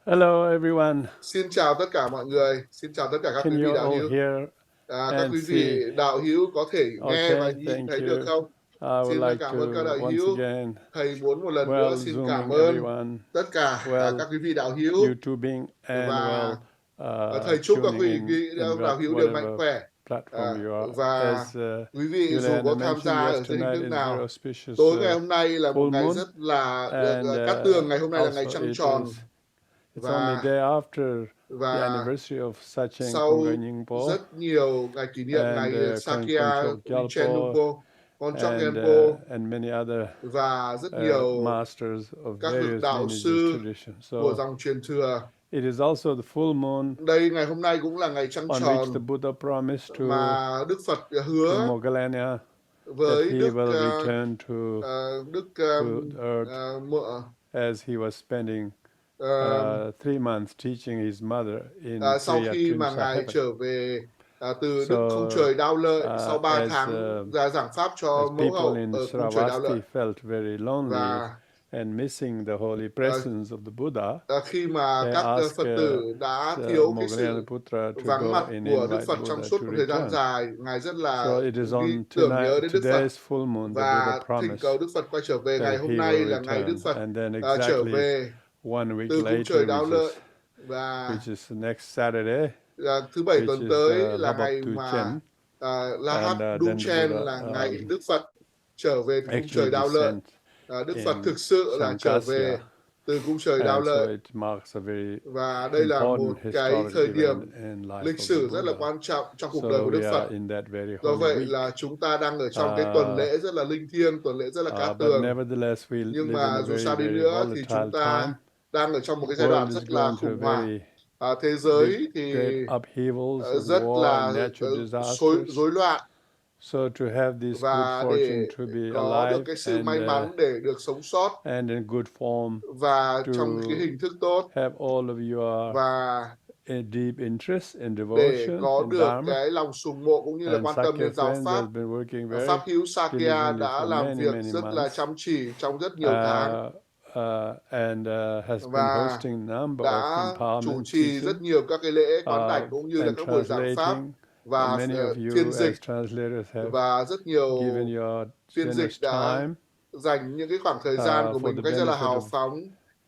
Hello, everyone. Xin chào tất cả mọi người, xin chào tất cả các Can quý vị you đạo all hữu. hear Các and quý see? vị đạo hữu có thể nghe và Okay, nhìn thank thấy được you. không? I would Xin like cảm ơn các to đạo once hữu. again Thầy muốn một lần nữa well xin cảm zooming ơn everyone, tất cả well các quý vị đạo hữu YouTubing and và well thầy chúc các tuning quý in vị in đạo hữu đều mạnh whatever khỏe. platform you are. Và As quý vị dù Juliana có tham mentioned, gia yes, ở dưới hình tonight thức is a very nào, auspicious tối ngày hôm nay là một full ngày moon, rất là and cát tường. Ngày hôm nay là ngày also trăng it tròn is it's only và day after the và anniversary of Sakya sau Friends rất nhiều ngày kỷ niệm and ngày Sakya Khyentse Rinpoche Wangpo con chóc Wangpo and many other và rất nhiều masters of các vị various đạo lineages sư traditions. của So dòng truyền thừa. it is also the full moon Đây ngày hôm nay cũng là ngày trăng on which the tròn Buddha promised mà Đức Phật to hứa Moggallana that với he Đức will return Đức to earth as he was spending 3 months teaching his mother in sau khi mà Kriyatunsa Ngài heaven. trở về từ Đức Khung So Trời Đao Lợi sau 3 as tháng ra giảng pháp cho as mẫu people hậu in ở Khung Trời Đao Sravasti Lợi felt very lonely và and missing the holy presence of the Buddha, khi mà they các asked Phật tử đã the thiếu cái Moggallana sự Putra to vắng go mặt and của Đức invite Phật trong Buddha suốt to một thời gian return. dài, Ngài rất là So it is on tưởng nhớ đến Đức Phật today's full moon the Buddha và thỉnh cầu promised Đức Phật quay trở về. Ngày that he hôm nay will là ngày Đức return, Phật and then trở exactly về 1 week từ Cung Trời later, Đao Lợi và which is next Saturday, thứ Bảy which tuần is tới the là ngày Labok mà Tuchen, Lahat and then the Duchen Buddha là ngày Đức Phật trở về từ Cung actually Trời Đao Lợi. descent Đức Phật in thực sự là trở Sankasya, về từ Cung Trời Đao and so Lợi it marks a very và đây là một important cái historic thời điểm event in life lịch of the sử rất là Buddha. quan trọng trong cuộc đời So của Đức we Phật. are in that very Do holy vậy week. là chúng ta đang ở trong cái tuần lễ rất là linh thiêng, tuần lễ rất là cát But tường. nevertheless, we Nhưng live in mà a dù very, sao đi very nữa thì chúng volatile ta time. đang ở trong một The cái giai đoạn world is rất là going khủng through hoảng. very Thế big, giới thì great upheavals and rất war là and natural disasters. rối loạn So to have this good và fortune để to be có được alive cái sự may mắn để được sống sót and in good form, và to trong cái hình thức tốt have all of your và deep interest in để devotion có in được Dharma. cái lòng sùng mộ cũng như là And quan tâm Sakya đến giáo Friends pháp. has been working very Pháp Hữu Sakya diligently đã for làm many, việc many rất là months. chăm chỉ trong rất nhiều tháng And has been và hosting a number of đã chủ empowerment trì rất teaching nhiều các cái lễ quán đảnh cũng như là and các buổi giảng pháp translating. và Many of phiên you dịch as translators have và rất nhiều given your phiên dịch generous đã time dành những cái khoảng thời gian của for mình the một cách rất là benefit hào of phóng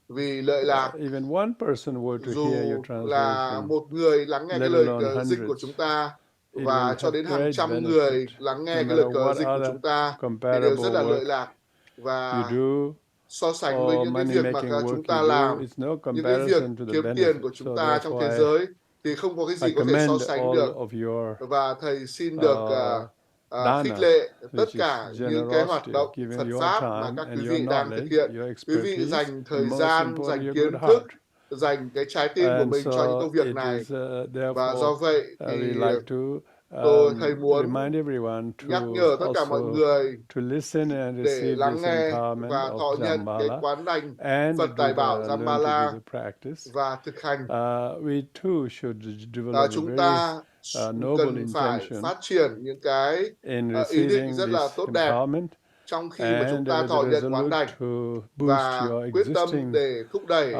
vì lợi lạc. even one person were to hear your Dù là translation, một người lắng nghe cái let lời alone dịch của hundreds, chúng ta it will và cho have đến hàng great trăm benefit. người lắng No nghe cái lời matter what dịch của other chúng ta thì đều rất comparable là work lợi lạc. you Và do so sánh với or những cái money việc mà making work chúng you ta do, làm, it's no những cái việc comparison to the kiếm tiền benefit. của chúng So ta trong thế therefore, giới thì không có cái I gì có thể so commend sánh all được. of your Và thầy xin được khích dana, lệ tất which is cả những cái hoạt generosity of động giving Phật your Pháp mà time các quý and your vị đang thực knowledge, hiện. your Quý vị expertise, dành and thời most gian, important, dành your kiến good thức, heart. dành cái trái tim của And mình cho những so công việc it này. is Và do therefore vậy we thì like to thầy muốn remind everyone nhắc to nhở tất cả mọi also người to listen and để receive lắng this nghe empowerment và of thọ nhận cái Dzambala quán đảnh and Phật Tài Bảo learn to do Dzambala the practice. và thực hành. We too should develop a Chúng very ta noble cần phải intention phát triển những cái in ý định receiving rất là this tốt đẹp empowerment trong khi mà chúng and ta with thọ nhận quán resolute đảnh to boost và your quyết tâm existing để thúc đẩy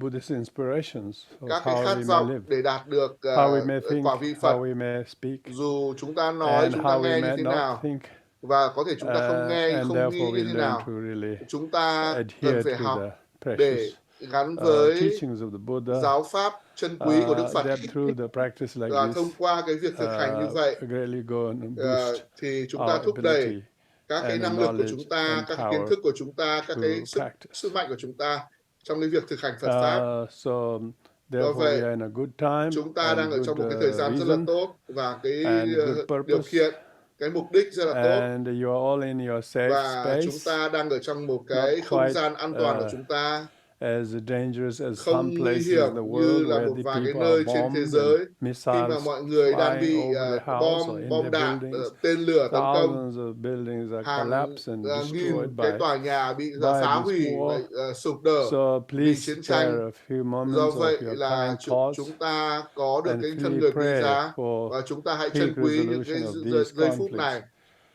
Buddhist inspirations of các cái how khát we may vọng live, để đạt được how we may think, quả vị how Phật. we may speak, Dù chúng ta nói, and chúng ta how we nghe như may thế not nào think, và có thể chúng ta không nghe, and không nghĩ therefore như we thế learn nào. to really Chúng ta cần adhere phải to học the để precious gắn với teachings of the Buddha, giáo pháp chân quý của Đức Phật. that through the practice like Và this, thông qua cái việc thực hành như vậy greatly go and boost thì chúng ta our thúc đẩy ability các cái and năng lực của knowledge chúng ta, and các cái kiến power thức của chúng ta, các cái to practice. sức mạnh của chúng ta trong cái việc thực hành Phật Pháp. So Do therefore vậy, we are in a good time chúng ta and đang ở good trong một cái thời gian rất là reason tốt và cái and good điều purpose, kiện, cái mục đích rất là tốt. and you are all in your safe Và chúng space, ta đang ở trong một not cái không quite gian an toàn của chúng ta, as dangerous as không some nguy places hiểm in the như world là where một the vài cái people are nơi trên thế bombed and giới khi mà missiles mọi người đang flying bị over the house or in bom their đạn, buildings. tên lửa tấn công, Thousands of buildings are hàng collapsed and destroyed nghìn cái tòa nhà bị phá by this hủy war. và sụp đổ So vì please chiến spare tranh. a few Do moments of vậy your là kind thoughts chúng ta có được and cái thân freely người quý pray giá for và chúng ta hãy quick trân quý những resolution cái of these giây phút conflicts này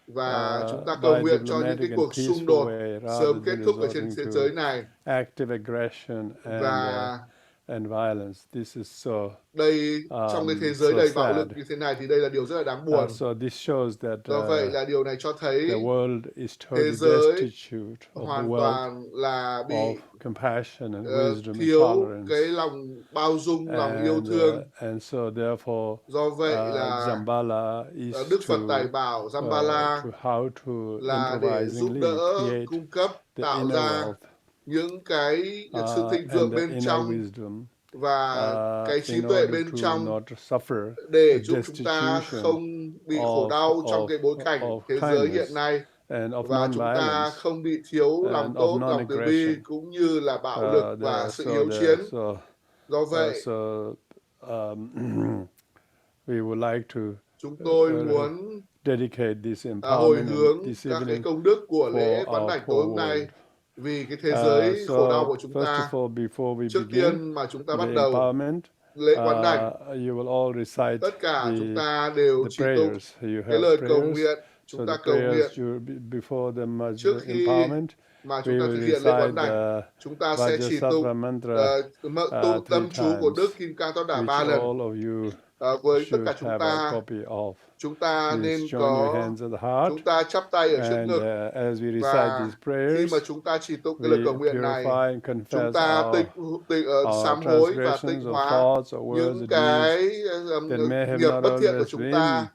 và chúng ta by cầu a nguyện cho những cái diplomatic and cuộc xung peaceful đột way rather sớm kết than thúc ở trên resorting thế to giới này. active aggression and Và and violence. This is so Đây trong cái thế giới so đầy bạo lực sad. như thế này thì đây là điều rất là đáng buồn. So this shows that Do vậy là điều này cho thấy the world is thế totally giới destitute of the hoàn wealth toàn là bị of compassion and wisdom and thiếu tolerance. cái lòng bao dung, lòng yêu thương. And so therefore, Do vậy là Dzambala is Đức Phật Tài Bảo Dzambala to how to là để giúp improvisingly đỡ, create cung cấp, the tạo inner ra wealth những cái sự thịnh and vượng the bên inner trong wisdom và cái trí in tuệ order bên to trong not suffer để the giúp chúng ta destitution không bị khổ đau trong cái bối cảnh of thế giới hiện kindness nay and of và chúng ta non-violence không bị thiếu lòng and of tốt, lòng từ bi non-aggression. cũng như là bạo lực và sự hiếu chiến. Do vậy, we would like to chúng tôi muốn dedicate this hồi empowerment hướng this các cái evening công đức của lễ for quán our đảnh poor tối hôm nay world. vì cái thế giới khổ đau của chúng First ta. of all, before we Trước begin tiên mà chúng ta the bắt đầu empowerment, lễ quán đảnh, you will all recite tất cả chúng the ta đều chỉ tụng prayers. You cái have lời cầu prayers. nguyện. So Chúng the ta cầu nguyện prayers before the trước khi empowerment, mà chúng we ta will thực hiện lễ quán recite đảnh. Chúng ta sẽ chỉ tụng Vajrasattva mantra tụng 3 tâm chú của times, Đức Kim Cang Táo Đà which 3 lần. all of you Với tất should cả chúng have a ta, copy of. chúng ta nên Please join your có, hands at the heart, chúng ta chắp tay ở trước and ngực as we recite và these khi prayers, mà chúng ta chỉ tụng cái lời cầu we nguyện này, purify and chúng confess ta our sám hối và tịnh transgressions of hóa thoughts or words những or cái deeds that may have nghiệp not bất thiện của always chúng been ta,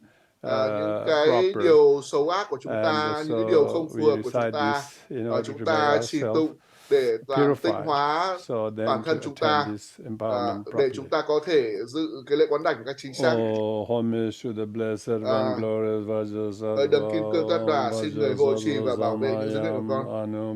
những cái proper. điều xấu ác của chúng And ta, những cái so điều không phù we hợp của chúng recite ta. this in order Chúng to make ta chỉ ourselves tụng để làm tịnh purified, hóa so bản then to thân chúng attend ta, this empowerment để properly. chúng ta có thể dự cái lễ quán đảnh một cách chính xác. Homage to the blessed one glorious Vajrasattva. Hỡi đấng Kim Cương Tát Đà, xin người hộ trì và bảo vệ những dữ nguyện của con.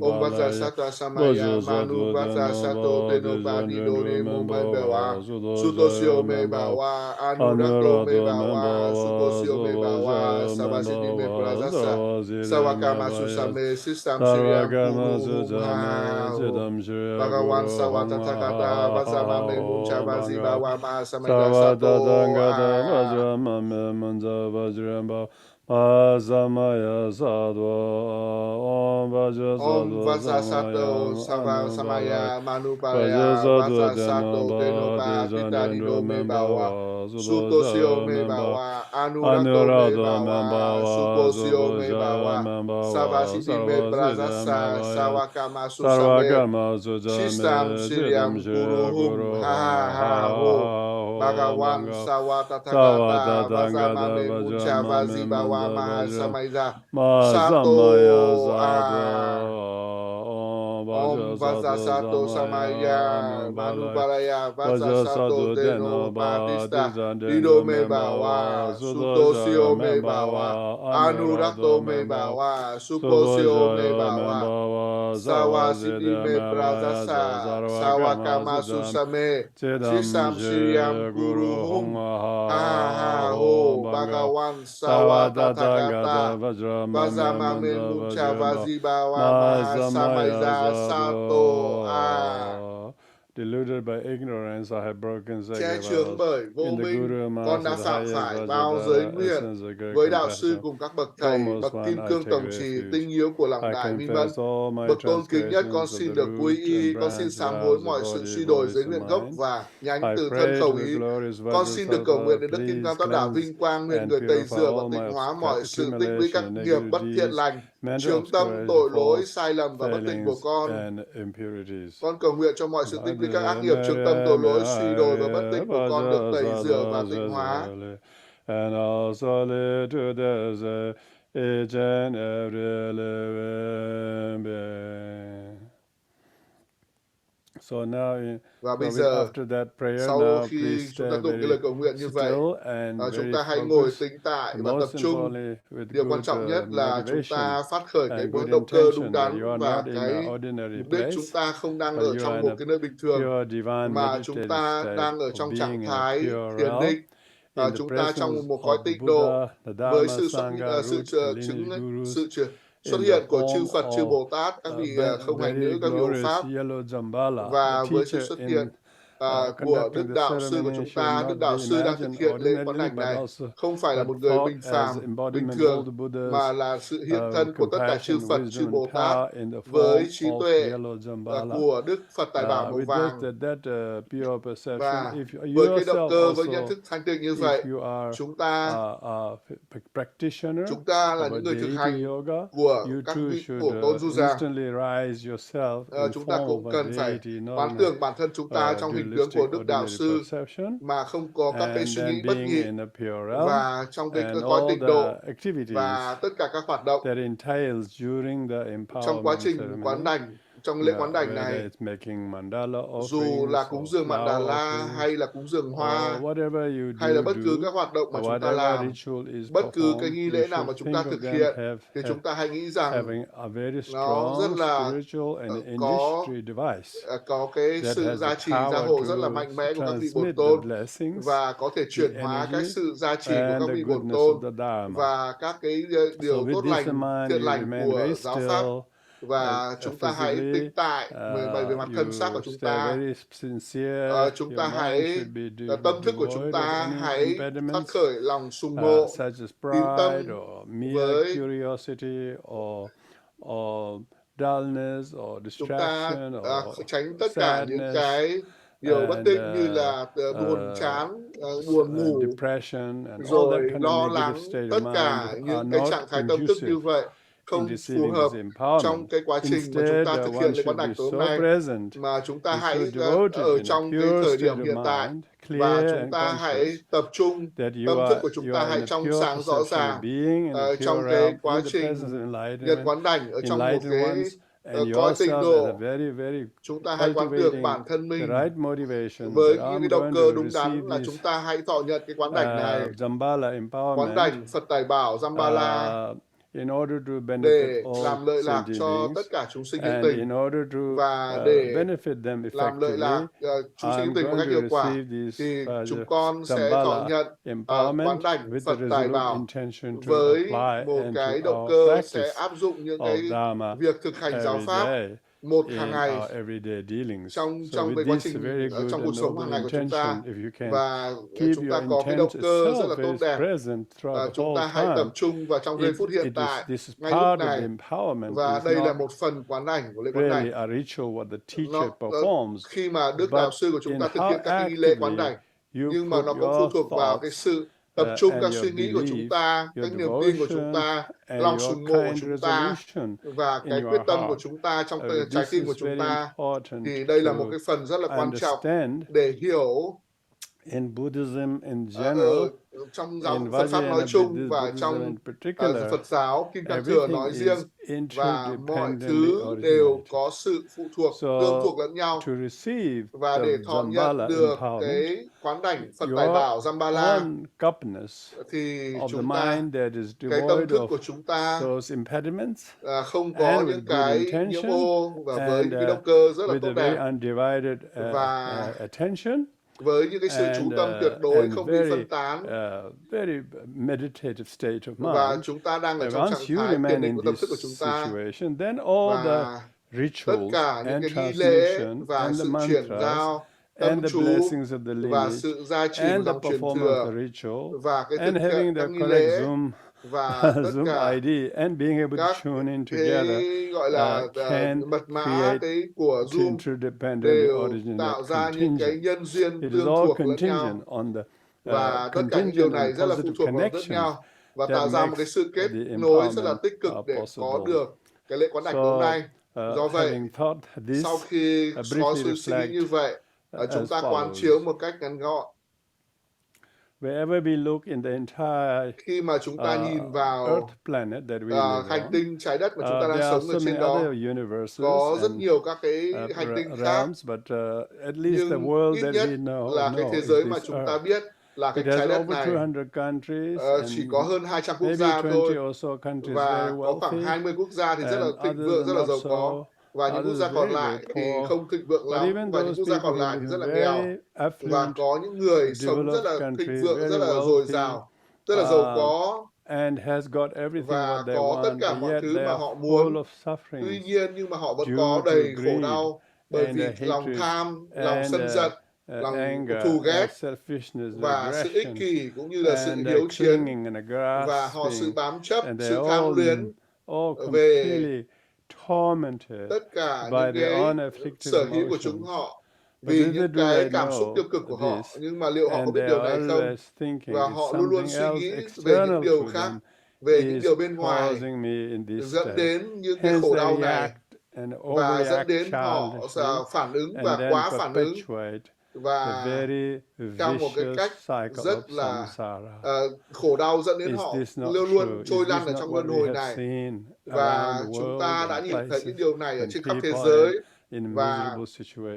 Om Vajrasattva Samaya Manu Vajrasattva Tenopani Dore Mumai Bewa Sutosio Me Bawa Anurakto Me Bawa Suposio Me Bawa Sabasiti Me Prajasa Sawakama Susame Sistam Siriam Guru Bhagavan Sawatathakata Vajama Me Muncha Vajiva Wama Samaya Sato Samaya Sadva Om Vajrasattva Samaya Manupaya Vajrasattva Tenopa Pitanido Me Bawa Sutosio Me Bawa Anurakto Me Bawa Suposio Me Bawa Savasiti Me Prajasa Sawakama Susame Sistam Siriam Guruhum Ha Ho Bhagavan Sawatathakata Vajama Me Muncha Vajiva Wama Samaya Sato Om Vajrasattva Samaya Manupalaya Vajrasattva Tenopa Tista Dido Me Bawa Sutosio Me Bawa Anurakto Me Bawa Suposio Me Bawa Sawasiti Me Prajasa Sawakama Susame Sisam Siriam Guruhum Ha Ho Bhagavan Sawatathakata Vajama Me Muncha Vajiva Wama Samaya Sato Deluded by ignorance, I have broken che chướng bởi vô minh, con đã phạm phải bao giới nguyện với đạo sư cùng các bậc thầy, bậc kim cương tổng trì, tinh yếu của lòng đại minh mẫn. Bậc tôn kính nhất, con xin được quy y, con xin sám hối mọi sự suy đồi giới nguyện gốc và nhánh từ thân khẩu ý. Con xin được cầu nguyện đến Đức Kim Cang Tát Đà vinh quang, nguyện người tẩy rửa và tịnh hóa mọi sự tích lũy các nghiệp bất thiện lành, chướng tâm, tội lỗi, sai lầm và bất tịnh của con. Con cầu nguyện cho mọi sự tích lũy các ác nghiệp, chướng tâm, tội lỗi, suy đồi và bất tịnh của con được tẩy rửa và tịnh hóa. And also lead to the each and every living being. So now, và bây giờ, after that prayer, sau khi chúng ta tụng cái lời cầu nguyện như vậy, chúng ta hãy ngồi tĩnh tại và tập trung. Điều quan trọng nhất là chúng ta phát khởi cái động cơ đúng đắn và cái mục đích chúng ta không đang ở trong một cái nơi bình thường, mà chúng ta đang ở trong trạng thái thiền định. Chúng ta trong một cõi tịnh độ với sự xuất hiện của chư Phật, chư Bồ Tát, các vị không hành nữ, các vị hộ Pháp, và với sự xuất hiện của Đức Đạo Sư của chúng ta. Đức Đạo Sư đang thực hiện lễ quán đảnh này không phải là một người bình phàm, bình thường, mà là sự hiện thân của tất cả chư Phật, chư Bồ Tát với trí tuệ của Đức Phật Tài Bảo màu vàng. Và với cái động cơ, với nhận thức thanh tịnh như vậy, chúng ta là những người thực hành của các vị Tổ tôn du già. Chúng ta cũng cần phải quán tưởng bản thân chúng ta trong hình tướng của Đức Đạo Sư mà không có các cái suy nghĩ bất nhị, và trong cái cõi tịnh độ và tất cả các hoạt động trong quá trình quán đảnh, trong lễ quán đảnh này, dù là cúng dường mandala hay là cúng dường hoa hay là bất cứ các hoạt động mà chúng ta làm, bất cứ cái nghi lễ nào mà chúng ta thực hiện, thì chúng ta hãy nghĩ rằng nó rất là có cái sự gia trì, gia hộ rất là mạnh mẽ của các vị Bổn Tôn, và có thể chuyển hóa cái sự gia trì của các vị Bổn Tôn và các cái điều tốt lành, thiện lành của giáo pháp. Và chúng ta hãy tĩnh tại về mặt thân xác của chúng ta. Chúng ta hãy, tâm thức của chúng ta hãy phát khởi lòng sùng mộ, tín tâm với chúng ta, tránh tất cả những cái điều bất tịnh như là buồn chán, buồn ngủ, rồi lo lắng, tất cả những cái trạng thái tâm thức như vậy không phù hợp trong cái quá trình mà chúng ta thực hiện lễ quán đảnh tối hôm nay, mà chúng ta hãy ở trong cái thời điểm hiện tại, và chúng ta hãy tập trung, tâm thức của chúng ta hãy trong sáng rõ ràng trong cái quá trình nhận quán đảnh ở trong một cái cõi tịnh độ. Chúng ta hãy quán tưởng bản thân mình với những cái động cơ đúng đắn, là chúng ta hãy thọ nhận cái quán đảnh này, quán đảnh Phật Tài Bảo Dzambala, để làm lợi lạc cho tất cả chúng sinh hữu tình, và để làm lợi lạc chúng sinh hữu tình một cách hiệu quả, thì chúng con sẽ thọ nhận quán đảnh Phật Tài Bảo với một cái động cơ sẽ áp dụng những cái việc thực hành giáo pháp một hàng ngày trong cái quá trình trong cuộc sống hàng ngày của chúng ta. Và chúng ta có cái động cơ rất là tốt đẹp. Chúng ta hãy tập trung vào trong giây phút hiện tại ngay lúc này, và đây là một phần quán đảnh của lễ quán đảnh. Khi mà Đức Đạo Sư của chúng ta thực hiện các nghi lễ quán đảnh, nhưng mà nó cũng phụ thuộc vào cái sự tập trung các suy nghĩ của chúng ta, các niềm tin của chúng ta, lòng sùng mộ của chúng ta, và cái quyết tâm của chúng ta trong trái tim của chúng ta. Thì đây là một cái phần rất là quan trọng để hiểu trong giáo Phật Pháp nói chung, và trong Phật giáo Kim Cang Thừa nói riêng, và mọi thứ đều có sự phụ thuộc, tương thuộc lẫn nhau. Và để thọ nhận được cái quán đảnh Phật Tài Bảo Dzambala, thì chúng ta, cái tâm thức của chúng ta không có những cái nhiễm ô, và với những cái động cơ rất là tốt đẹp, và với những cái sự chú tâm tuyệt đối, không bị phân tán, và chúng ta đang ở trong trạng thái thiền định của tâm thức của chúng ta, và tất cả những cái nghi lễ và sự chuyển giao tâm chú và sự gia trì của dòng truyền thừa, và cái thực hiện các nghi lễ, và tất cả các cái gọi là mật mã cái của Zoom đều tạo ra những cái nhân duyên tương thuộc lẫn nhau, và tất cả những điều này rất là phụ thuộc vào lẫn nhau, và tạo ra một cái sự kết nối rất là tích cực để có được cái lễ quán đảnh hôm nay. Do vậy, sau khi có sự suy nghĩ như vậy, chúng ta quán chiếu một cách ngắn gọn. Khi mà chúng ta nhìn vào hành tinh trái đất mà chúng ta đang sống ở trên đó, có rất nhiều các cái hành tinh khác, nhưng ít nhất là cái thế giới mà chúng ta biết là cái trái đất này chỉ có hơn 200 quốc gia thôi, và có khoảng 20 quốc gia thì rất là thịnh vượng, rất là giàu có, và những quốc gia còn lại thì không thịnh vượng lắm, và những quốc gia còn lại thì rất là nghèo. Và có những người sống rất là thịnh vượng, rất là dồi dào, rất là giàu có, và có tất cả mọi thứ mà họ muốn. Tuy nhiên, nhưng mà họ vẫn có đầy khổ đau, bởi vì lòng tham, lòng sân giận, lòng thù ghét và sự ích kỷ cũng như là sự hiếu chiến, và họ sự bám chấp, sự tham luyến về tất cả những cái sở hữu của chúng họ vì những cái cảm xúc tiêu cực của họ. Nhưng mà liệu họ có biết điều này không? Và họ luôn luôn suy nghĩ về những điều khác, về những điều bên ngoài dẫn đến những cái khổ đau này, và dẫn đến họ phản ứng và quá phản ứng, và theo một cái cách rất là khổ đau, dẫn đến họ luôn luôn trôi lăn ở trong luân hồi này. Và chúng ta đã nhìn thấy những điều này ở trên khắp thế giới, và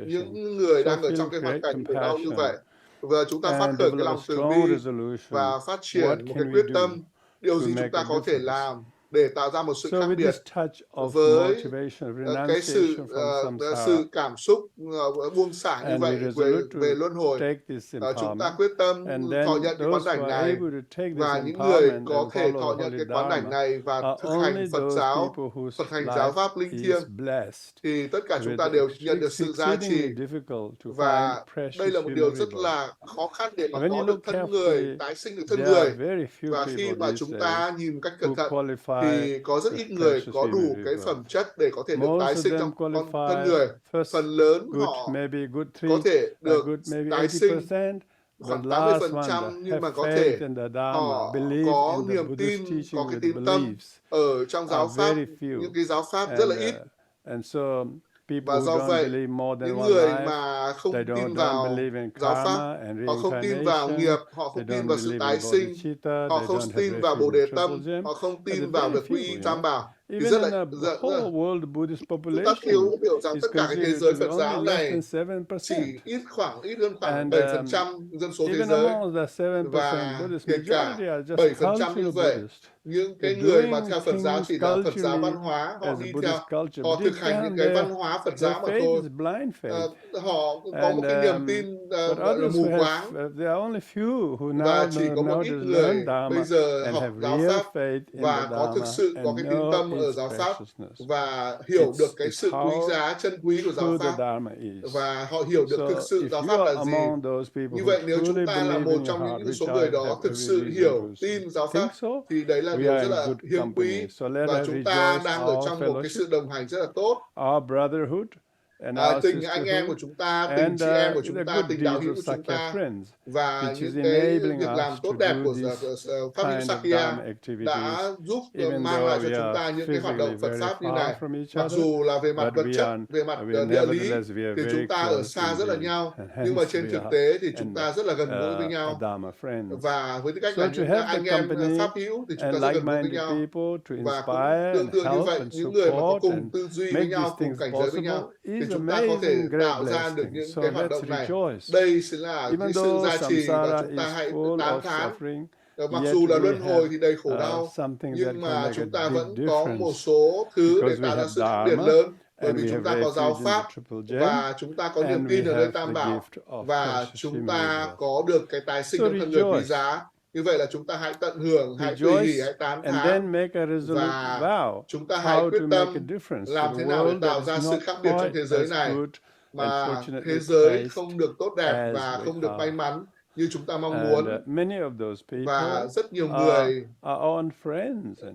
những người đang ở trong cái hoàn cảnh khổ đau như vậy. Và chúng ta phát khởi cái lòng từ bi và phát triển một cái quyết tâm, điều gì chúng ta có thể làm để tạo ra một sự khác biệt với cái sự cảm xúc buông xả như vậy về luân hồi. Chúng ta quyết tâm thọ nhận cái quán đảnh này, và những người có thể thọ nhận cái quán đảnh này và thực hành Phật giáo, Phật hành giáo pháp linh thiêng, thì tất cả chúng ta đều nhận được sự giá trị. Và đây là một điều rất là khó khăn để mà có được thân người, tái sinh được thân người. Và khi mà chúng ta nhìn cách cẩn thận thì có rất ít người có đủ cái phẩm chất để có thể được tái sinh trong thân người. Phần lớn họ có thể được tái sinh khoảng 80%, nhưng mà có thể họ có niềm tin, có cái tín tâm ở trong giáo pháp, những cái giáo pháp rất là ít. Và do vậy, những người mà không tin vào giáo pháp, họ không tin vào nghiệp, họ không tin vào sự tái sinh, họ không tin vào Bồ Đề Tâm, họ không tin vào việc quy y Tam Bảo. Thì rất là chúng ta hiểu rằng tất cả cái thế giới Phật giáo này chỉ ít hơn khoảng 7% dân số thế giới, và kể cả 7% như vậy, những cái người mà theo Phật giáo chỉ là Phật giáo văn hóa, họ đi theo, họ thực hành những cái văn hóa Phật giáo mà thôi. Họ có một cái niềm tin gọi là mù quáng, và chỉ có một ít người bây giờ học giáo pháp và có thực sự có cái tín tâm ở giáo pháp, và hiểu được cái sự quý giá, chân quý của giáo pháp, và họ hiểu được thực sự giáo pháp là gì. Như vậy nếu chúng ta là một trong những số người đó thực sự hiểu, tin giáo pháp, thì đấy là điều rất là hiếm quý, và chúng ta đang ở trong một cái sự đồng hành rất là tốt. Tình anh em của chúng ta, tình chị em của chúng ta, tình đạo hữu của chúng ta, và những cái việc làm tốt đẹp của Pháp Hữu Sakya đã giúp mang lại cho chúng ta những cái hoạt động Phật Pháp như này. Mặc dù là về mặt vật chất, về mặt địa lý thì chúng ta ở xa rất là nhau, nhưng mà trên thực tế thì chúng ta rất là gần gũi với nhau. Và với tư cách là những anh em Pháp hữu thì chúng ta rất gần gũi với nhau. Và cũng tương tự như vậy, những người mà có cùng tư duy với nhau, cùng cảnh giới với nhau, thì chúng ta có thể tạo ra được những cái hoạt động này. Đây sẽ là cái sự gia trì, và chúng ta hãy tán thán. Mặc dù là luân hồi thì đầy khổ đau, nhưng mà chúng ta vẫn có một số thứ để tạo ra sự khác biệt lớn. Bởi vì chúng ta có giáo pháp, và chúng ta có niềm tin ở nơi Tam Bảo, và chúng ta có được cái tái sinh trong thân người quý giá. Như vậy là chúng ta hãy tận hưởng, hãy tùy hỷ, hãy tán thán, và chúng ta hãy quyết tâm làm thế nào để tạo ra sự khác biệt trong thế giới này, mà thế giới không được tốt đẹp và không được may mắn như chúng ta mong muốn. Và rất nhiều người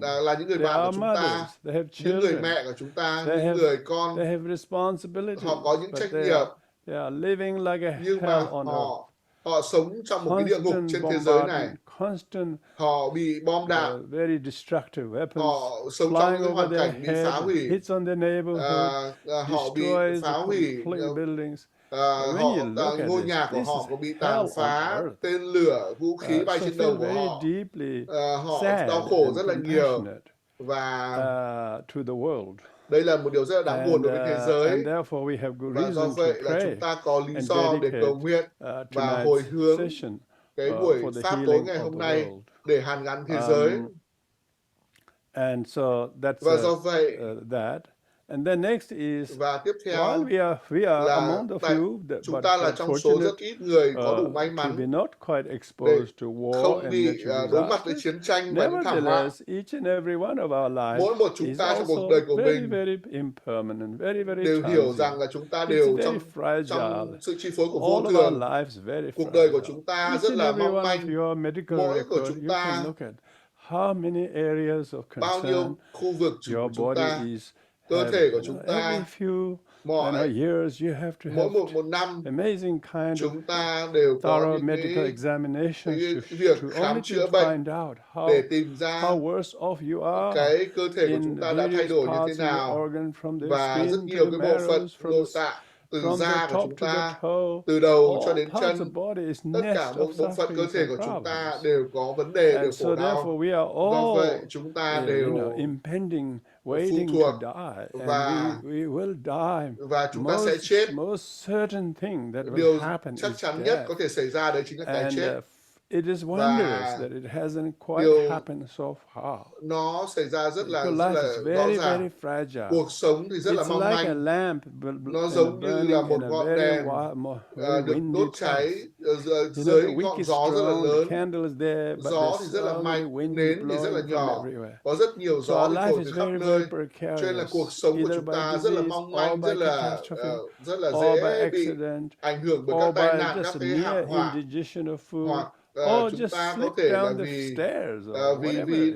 là những người bạn của chúng ta, những người mẹ của chúng ta, những người con, họ có những trách nhiệm, nhưng mà họ sống trong một cái địa ngục trên thế giới này. Họ bị bom đạn, họ sống trong những hoàn cảnh bị phá hủy, họ bị phá hủy, ngôi nhà của họ có bị tàn phá, tên lửa, vũ khí bay trên đầu của họ. Họ đau khổ rất là nhiều, và đây là một điều rất là đáng buồn đối với thế giới. Và do vậy là chúng ta có lý do để cầu nguyện và hồi hướng cái buổi Pháp tối ngày hôm nay để hàn gắn thế giới. Và do vậy And then next is, và tiếp theo while we are là among the few, chúng ta là trong số rất ít người có đủ may to mắn be not quite để exposed to war không and bị natural đối mặt với disasters. chiến tranh và những thảm họa. Nevertheless, each and every one of our lives Mỗi một chúng is ta trong cuộc also đời của very, mình very impermanent, very, very đều hiểu rằng transient. là chúng ta It's đều very trong fragile. sự chi phối của All vô of our thường. lives very Cuộc đời của fragile. chúng ta Each rất and là every mong one manh. of your medical Mỗi của record, chúng you can ta, look at how many areas of bao nhiêu concern khu vực của your chúng body ta, is cơ having. thể của chúng Every ta, few mỗi years you have to have một năm amazing kind of chúng ta đều có thorough những medical cái examinations việc to khám only chữa to bệnh find out để tìm ra how worse off you are cái cơ thể của in chúng ta đã thay various đổi như thế parts of your nào, organ, from the và rất skin to nhiều the cái bộ phận marrows, nội tạng, từ from the da của top chúng to the ta, toe. từ đầu cho All đến parts of chân, body is tất cả nest of bộ phận cơ sufferings thể and của chúng ta problems. đều có vấn đề, đều And khổ so đau. therefore we are Do vậy all chúng ta đều impending, phụ waiting to thuộc, die, và and we will die. và chúng ta sẽ chết. Most certain thing that will Điều happen chắc is chắn nhất death. có thể xảy ra đấy chính là cái And chết. it is Và wondrous that it hasn't quite điều happened so far. nó xảy ra rất là Your life is rõ very, ràng. very fragile. Cuộc sống thì rất là It's mong like a manh. lamp Nó giống như là một ngọn đèn very được windy đốt cháy place. dưới The wick ngọn is gió rất là strong, lớn. the candle is there, but Gió there's thì rất là so mạnh, many wind nến thì rất là blowing from nhỏ, everywhere. có rất nhiều So gió our thì life thổi is từ khắp very, nơi. very Cho nên là cuộc precarious, sống của either chúng by ta rất là disease mong or manh, by rất là catastrophe, dễ by bị accident, ảnh hưởng bởi các or tai by nạn, just các a cái mere thảm họa, indigestion of food, hoặc or chúng just ta có slip thể là down the stairs, or whatever. vì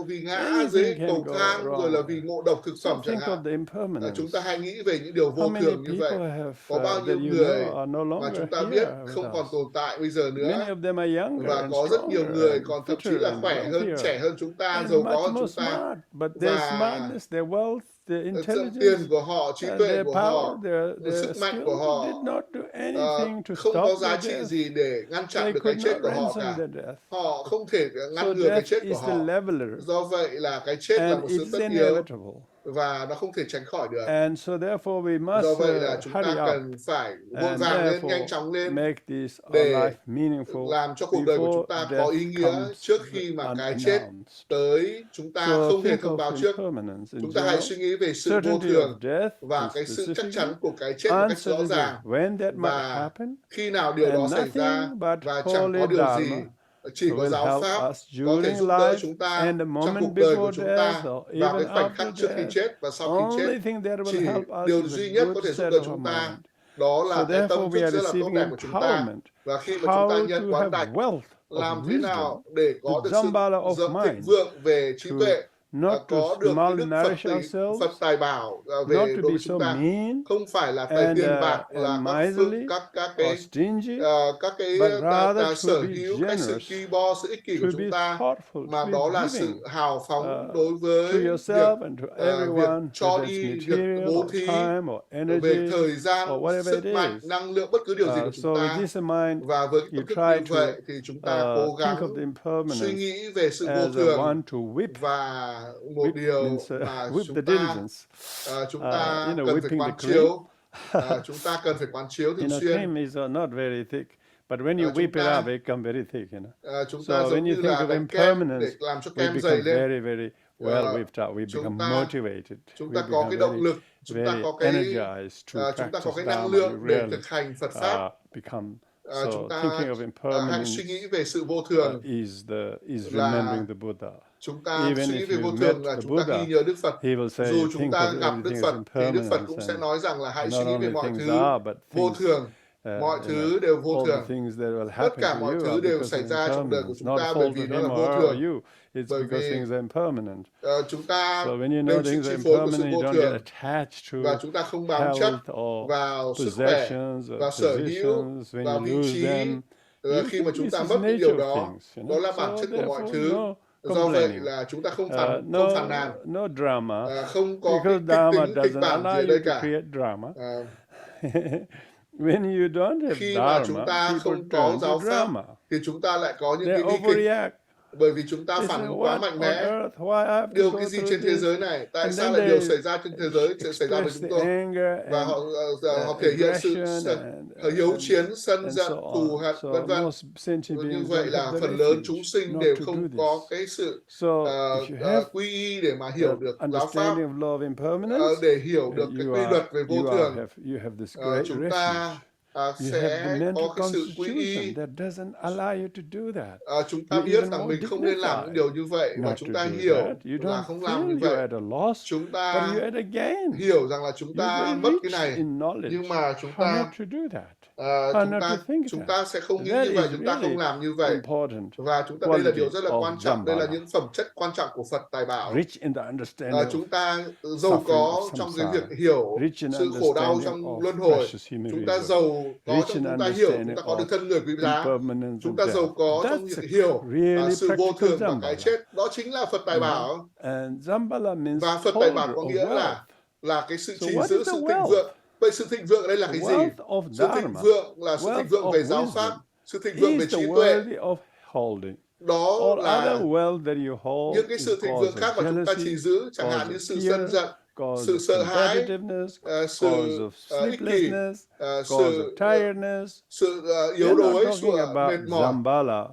vì ngã Anything dưới can cầu go thang, rồi là wrong. vì ngộ độc thực So phẩm chẳng think of hạn. the impermanence. Chúng ta hay nghĩ về những điều How vô many thường như vậy. people have Có bao that nhiêu you người know are no mà longer chúng ta here biết with không còn us? tồn tại bây giờ nữa, Many of them are younger và and có rất nhiều stronger người and còn thậm chí fitter là and khỏe hơn, wealthier trẻ hơn chúng ta, and giàu có much hơn more chúng ta, smart. But their và smartness, their wealth, their tiền intelligence, của họ, trí and tuệ their của power, họ, their sức mạnh của skill did họ not do anything to không stop có giá their trị death. gì để ngăn chặn They được cái could chết not của họ ransom cả. their death. Họ không thể So ngăn ngừa cái death chết của is the họ. leveler, Do vậy là cái chết là and một sự it's tất yếu, inevitable. và nó không thể tránh khỏi được. And so therefore we Do must vậy là chúng hurry ta up cần phải vội and vàng lên, therefore nhanh chóng lên, make this our để life meaningful làm cho cuộc đời của chúng before ta có death ý nghĩa comes trước khi mà cái chết unannounced. tới chúng ta So không hề think thông of báo trước. impermanence in Chúng ta hãy general, suy nghĩ về sự vô certainty thường of death và and cái sự chắc specifically, chắn của cái chết một cách rõ uncertainty ràng, of when that might và happen, khi nào điều đó and xảy ra, nothing but và chẳng có holy điều gì, Dharma chỉ có will giáo help pháp us có thể during giúp đỡ life chúng ta and the trong moment cuộc đời của before chúng death ta, or và even cái khoảnh after khắc trước khi death. chết và sau khi chết. Only thing that will Chỉ help us điều is duy a nhất good có thể giúp set đỡ of chúng our ta, mind. đó là So cái therefore tâm we thức are rất là tốt receiving đẹp của chúng ta. empowerment Và khi mà chúng ta how nhận to quán have đảnh, wealth làm of thế wisdom, nào để có the được sự Dzambala of thịnh mind, vượng về trí to tuệ, not to có được cái đức malnourish ourselves, Phật Tài Bảo not về to đối be với so chúng ta. mean Không phải là về tiền bạc, and là miserly các or stingy, các cái but rather to sở be hữu, cái sự generous, ki bo, sự ích kỷ của to chúng be ta, thoughtful, mà to đó be là giving sự hào phóng đối to với việc yourself and to việc everyone, cho whether it's đi, việc material bố or thí time or về energy thời gian, or whatever sức it mạnh, is. năng lượng, bất cứ điều gì của chúng So with ta. this in mind, Và với you tâm thức try như to vậy thì chúng ta cố think gắng of the suy impermanence nghĩ về sự vô as a thường, one to whip. và một Whip điều means mà whip chúng the ta diligence. chúng ta cần phải Whipping quán the cream. chiếu, chúng ta cần phải quán chiếu thường xuyên. Cream is not very thick, but when you whip it up, it becomes very thick. Chúng So ta when giống you như think là of đánh kem để impermanence, làm cho we kem dày become lên. very, very well whipped up. We become motivated. Chúng We ta có become cái động lực, chúng ta very có cái energized to chúng ta có practice cái năng Dharma. lượng You để really thực hành Phật pháp. become Chúng so ta thinking of hãy impermanence suy nghĩ về sự vô thường, is là remembering the Buddha. chúng ta Even suy nghĩ if về you vô met thường là the chúng ta Buddha, ghi nhớ Đức Phật. he will say, Dù chúng think ta of gặp Đức everything Phật as thì Đức Phật impermanence, cũng sẽ and nói rằng là hãy suy not nghĩ về only mọi things thứ are, but vô things, thường. Mọi thứ đều vô all thường. the things that will Tất happen cả to mọi you thứ are đều because xảy of ra trong đời của impermanence, chúng not ta bởi fault vì of nó là him vô or thường. you. It's Bởi because vì things are impermanent. chúng ta So when you know đều chịu things chi are phối của sự impermanent, vô you don't get thường, attached và to chúng ta không bám chấp health or vào sức khỏe possessions và or sở hữu, positions. When vào you vị lose trí. them, you Khi mà think chúng this ta is mất những nature điều of đó, things. đó là bản So chất của mọi therefore, thứ. no Do vậy complaining. là chúng ta không phàn nàn, No drama, không có because cái Dharma kịch doesn't bản gì allow ở đây you to cả. create drama. When you don't have Khi mà chúng Dharma, ta people không có turn to giáo pháp drama. thì chúng ta lại có những They cái bi kịch. overreact. Bởi vì chúng ta phản ứng quá mạnh mẽ. Điều cái gì trên thế giới này? Tại sao lại điều xảy ra trên thế giới xảy ra với chúng tôi? Và họ thể hiện sự hiếu chiến, sân giận, thù hận, vân vân. Như vậy là phần lớn chúng sinh đều không có cái sự quy y để mà hiểu được giáo pháp, để hiểu được cái quy luật về vô thường. Chúng ta sẽ có cái sự quy y. Chúng ta biết rằng mình không nên làm những điều như vậy, và chúng ta hiểu là không làm như vậy. Chúng ta hiểu rằng là chúng ta mất cái này, nhưng mà chúng ta sẽ không nghĩ như vậy, chúng ta không làm như vậy. Và chúng ta, đây là điều rất là quan trọng, đây là những phẩm chất quan trọng của Phật Tài Bảo. Chúng ta giàu có trong cái việc hiểu sự khổ đau trong luân hồi. Chúng ta giàu có trong chúng ta hiểu, chúng ta có được thân người quý giá. Chúng ta giàu có trong việc hiểu sự vô thường và cái chết. Đó chính là Phật Tài Bảo. Và Phật Tài Bảo có nghĩa là cái sự trì giữ, sự thịnh vượng. Vậy sự thịnh vượng ở đây là cái gì? Sự thịnh vượng là sự thịnh vượng về giáo pháp, sự thịnh vượng về trí tuệ. Đó là những cái sự thịnh vượng khác mà chúng ta trì giữ, chẳng hạn như sự sân giận, sự sợ hãi, sự ích kỷ, sự yếu đuối, sự mệt mỏi.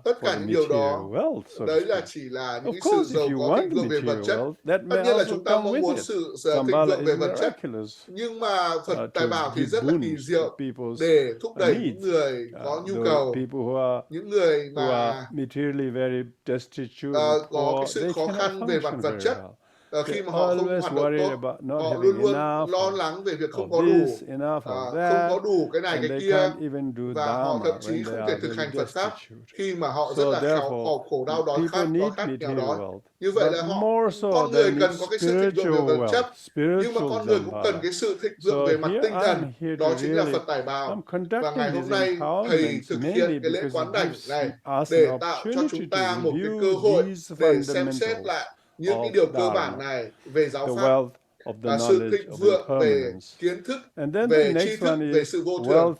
Tất cả những điều đó, đấy là chỉ là những cái sự giàu có thịnh vượng về vật chất. Tất nhiên là chúng ta mong muốn sự thịnh vượng về vật chất, nhưng mà Phật Tài Bảo thì rất là kỳ diệu để thúc đẩy những người có nhu cầu, những người mà có cái sự khó khăn về mặt vật chất. Khi mà họ không hoạt động tốt, họ luôn luôn lo lắng về việc không có đủ, không có đủ cái này cái kia, và họ thậm chí không thể thực hành Phật Pháp khi mà họ rất là khổ đau đói khát, có khát nghèo đói. Như vậy là con người cần có cái sự thịnh vượng về vật chất, nhưng mà con người cũng cần cái sự thịnh vượng về mặt tinh thần, đó chính là Phật Tài Bảo. Và ngày hôm nay Thầy thực hiện cái lễ quán đảnh này để tạo cho chúng ta một cái cơ hội để xem xét lại những cái điều cơ bản này về giáo pháp, sự thịnh vượng về kiến thức, về tri thức, về sự vô thường,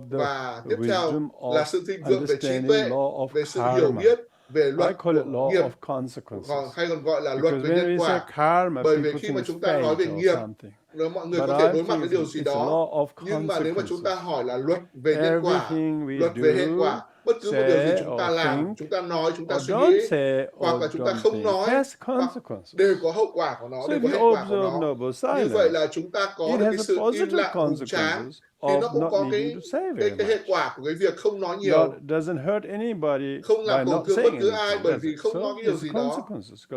và tiếp theo là sự thịnh vượng về trí tuệ, về sự hiểu biết về luật của nghiệp, hay còn gọi là luật về nhân quả. Bởi vì khi mà chúng ta nói về nghiệp, mọi người có thể đối mặt với điều gì đó, nhưng mà nếu mà chúng ta hỏi là luật về nhân quả, luật về hệ quả, bất cứ một điều gì chúng ta làm, chúng ta nói, chúng ta suy nghĩ, hoặc là chúng ta không nói, đều có hậu quả của nó, đều có hệ quả của nó. Như vậy là chúng ta có được cái sự im lặng hùng tráng, thì nó cũng có cái hệ quả của cái việc không nói nhiều, không làm tổn thương bất cứ ai, bởi vì không nói cái điều gì đó.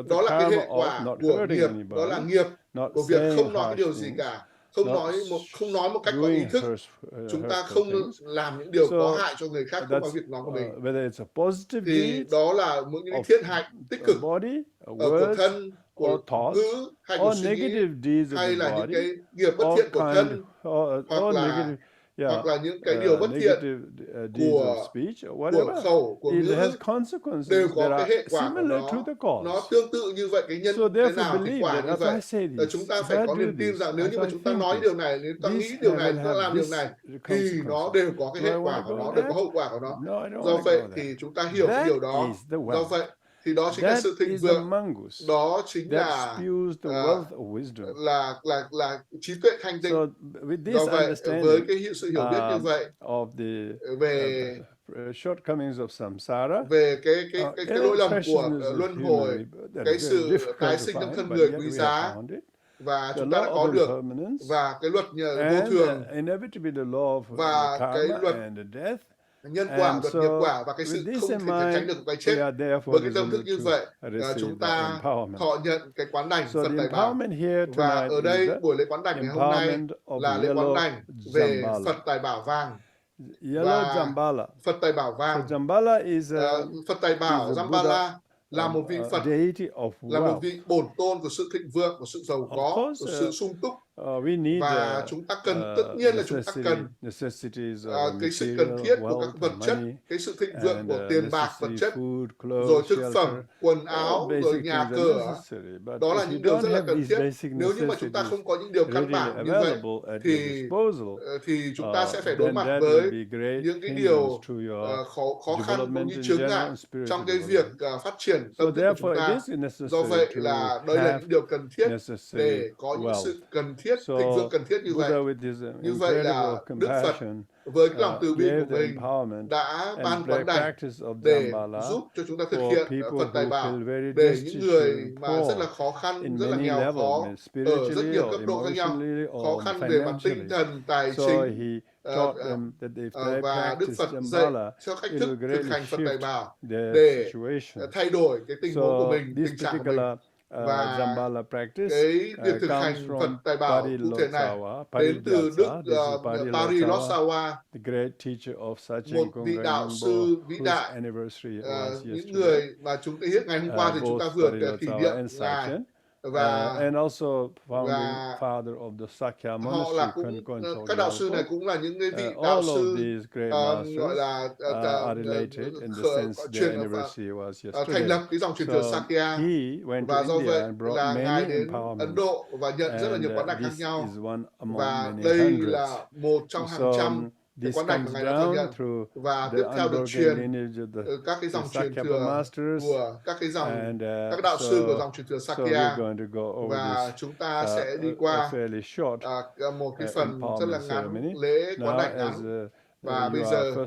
Đó là cái hệ quả của nghiệp, đó là nghiệp của việc không nói cái điều gì cả. Không nói một cách có ý thức. Chúng ta không làm những điều có hại cho người khác, không có việc nói của mình. Thì đó là những thiên hạnh tích cực của thân, của ngữ, hay của suy nghĩ, hay là những cái nghiệp bất thiện của thân, hoặc là những cái điều bất thiện của khẩu, của ngữ, đều có cái hệ quả của nó. Nó tương tự như vậy, cái nhân thế nào thì quả như vậy. Chúng ta phải có niềm tin rằng nếu như mà chúng ta nói điều này, nếu ta nghĩ điều này, chúng ta làm điều này, thì nó đều có cái hệ quả của nó, đều có hậu quả của nó. Do vậy thì chúng ta hiểu cái điều đó. Do vậy thì đó chính là sự thịnh vượng, đó chính là trí tuệ thanh tịnh. Do vậy, với cái sự hiểu biết như vậy về cái lỗi lầm của luân hồi, cái sự tái sinh trong thân người quý giá, và chúng ta đã có được, và cái luật vô thường, và cái luật nhân quả, luật nghiệp quả, và cái sự không thể tránh được cái chết. Với cái tâm thức như vậy, chúng ta thọ nhận cái quán đảnh Phật Tài Bảo. Và ở đây buổi lễ quán đảnh ngày hôm nay là lễ quán đảnh về Phật Tài Bảo Vàng và Phật Tài Bảo Vàng. Phật Tài Bảo Dzambala là một vị Phật, là một vị bổn tôn của sự thịnh vượng, của sự giàu có, của sự sung túc, Và chúng ta cần, tất nhiên là chúng ta cần cái sự cần thiết của các vật chất, cái sự thịnh vượng của tiền bạc, vật chất, rồi thực phẩm, quần áo, rồi nhà cửa. Đó là những điều rất là cần thiết. Nếu như mà chúng ta không có những điều căn bản như vậy thì chúng ta sẽ phải đối mặt với những cái điều khó khăn cũng như chướng ngại trong cái việc phát triển tâm thức của chúng ta. Do vậy là đây là những điều cần thiết để có những sự cần thiết, thịnh vượng cần thiết như vậy. Như vậy là Đức Phật với cái lòng từ bi của mình đã ban quán đảnh để giúp cho chúng ta thực hiện Phật Tài Bảo, để những người mà rất là khó khăn, rất là nghèo khó ở rất nhiều cấp độ khác nhau, khó khăn về mặt tinh thần, tài chính, và Đức Phật dạy cho cách thức thực hành Phật Tài Bảo để thay đổi cái tình huống của mình, tình trạng của mình. Và cái việc thực hành Phật Tài Bảo cụ thể này đến từ Đức Parilosawa, một vị đạo sư vĩ đại. Những người mà chúng ta ngày hôm qua thì chúng ta vừa kỷ niệm ngài, và họ là cũng các đạo sư này cũng là những cái vị đạo sư gọi là thành lập cái dòng truyền thừa Sakya. Và do vậy là ngài đến Ấn Độ và nhận rất là nhiều quán đảnh khác nhau, và đây là một trong hàng trăm cái quán đảnh mà ngài đã thừa nhận, và tiếp theo được truyền các cái dòng truyền thừa của các đạo sư của dòng truyền thừa Sakya. Và chúng ta sẽ đi qua một cái phần rất là ngắn, lễ quán đảnh ngắn. Và bây giờ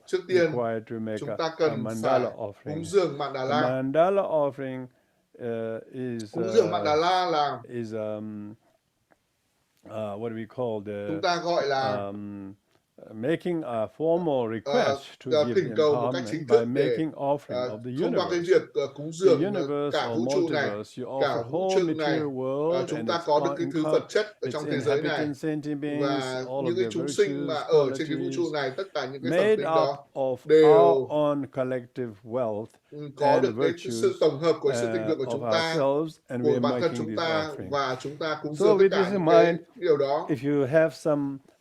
trước tiên chúng ta cần phải cúng dường Mandala. Cúng dường Mandala là chúng ta gọi là making a formal request to give thỉnh cầu một cách chính thức để thông qua cái việc cúng dường cả vũ trụ này, cả vũ trụ này, chúng ta có được cái thứ vật chất ở trong thế giới này, và những cái chúng sinh mà ở trên cái vũ trụ này, tất cả những cái phẩm tính đó đều có được cái sự tổng hợp của sự thịnh vượng của chúng ta, của bản thân chúng ta, và chúng ta cúng dường tất cả những cái điều đó.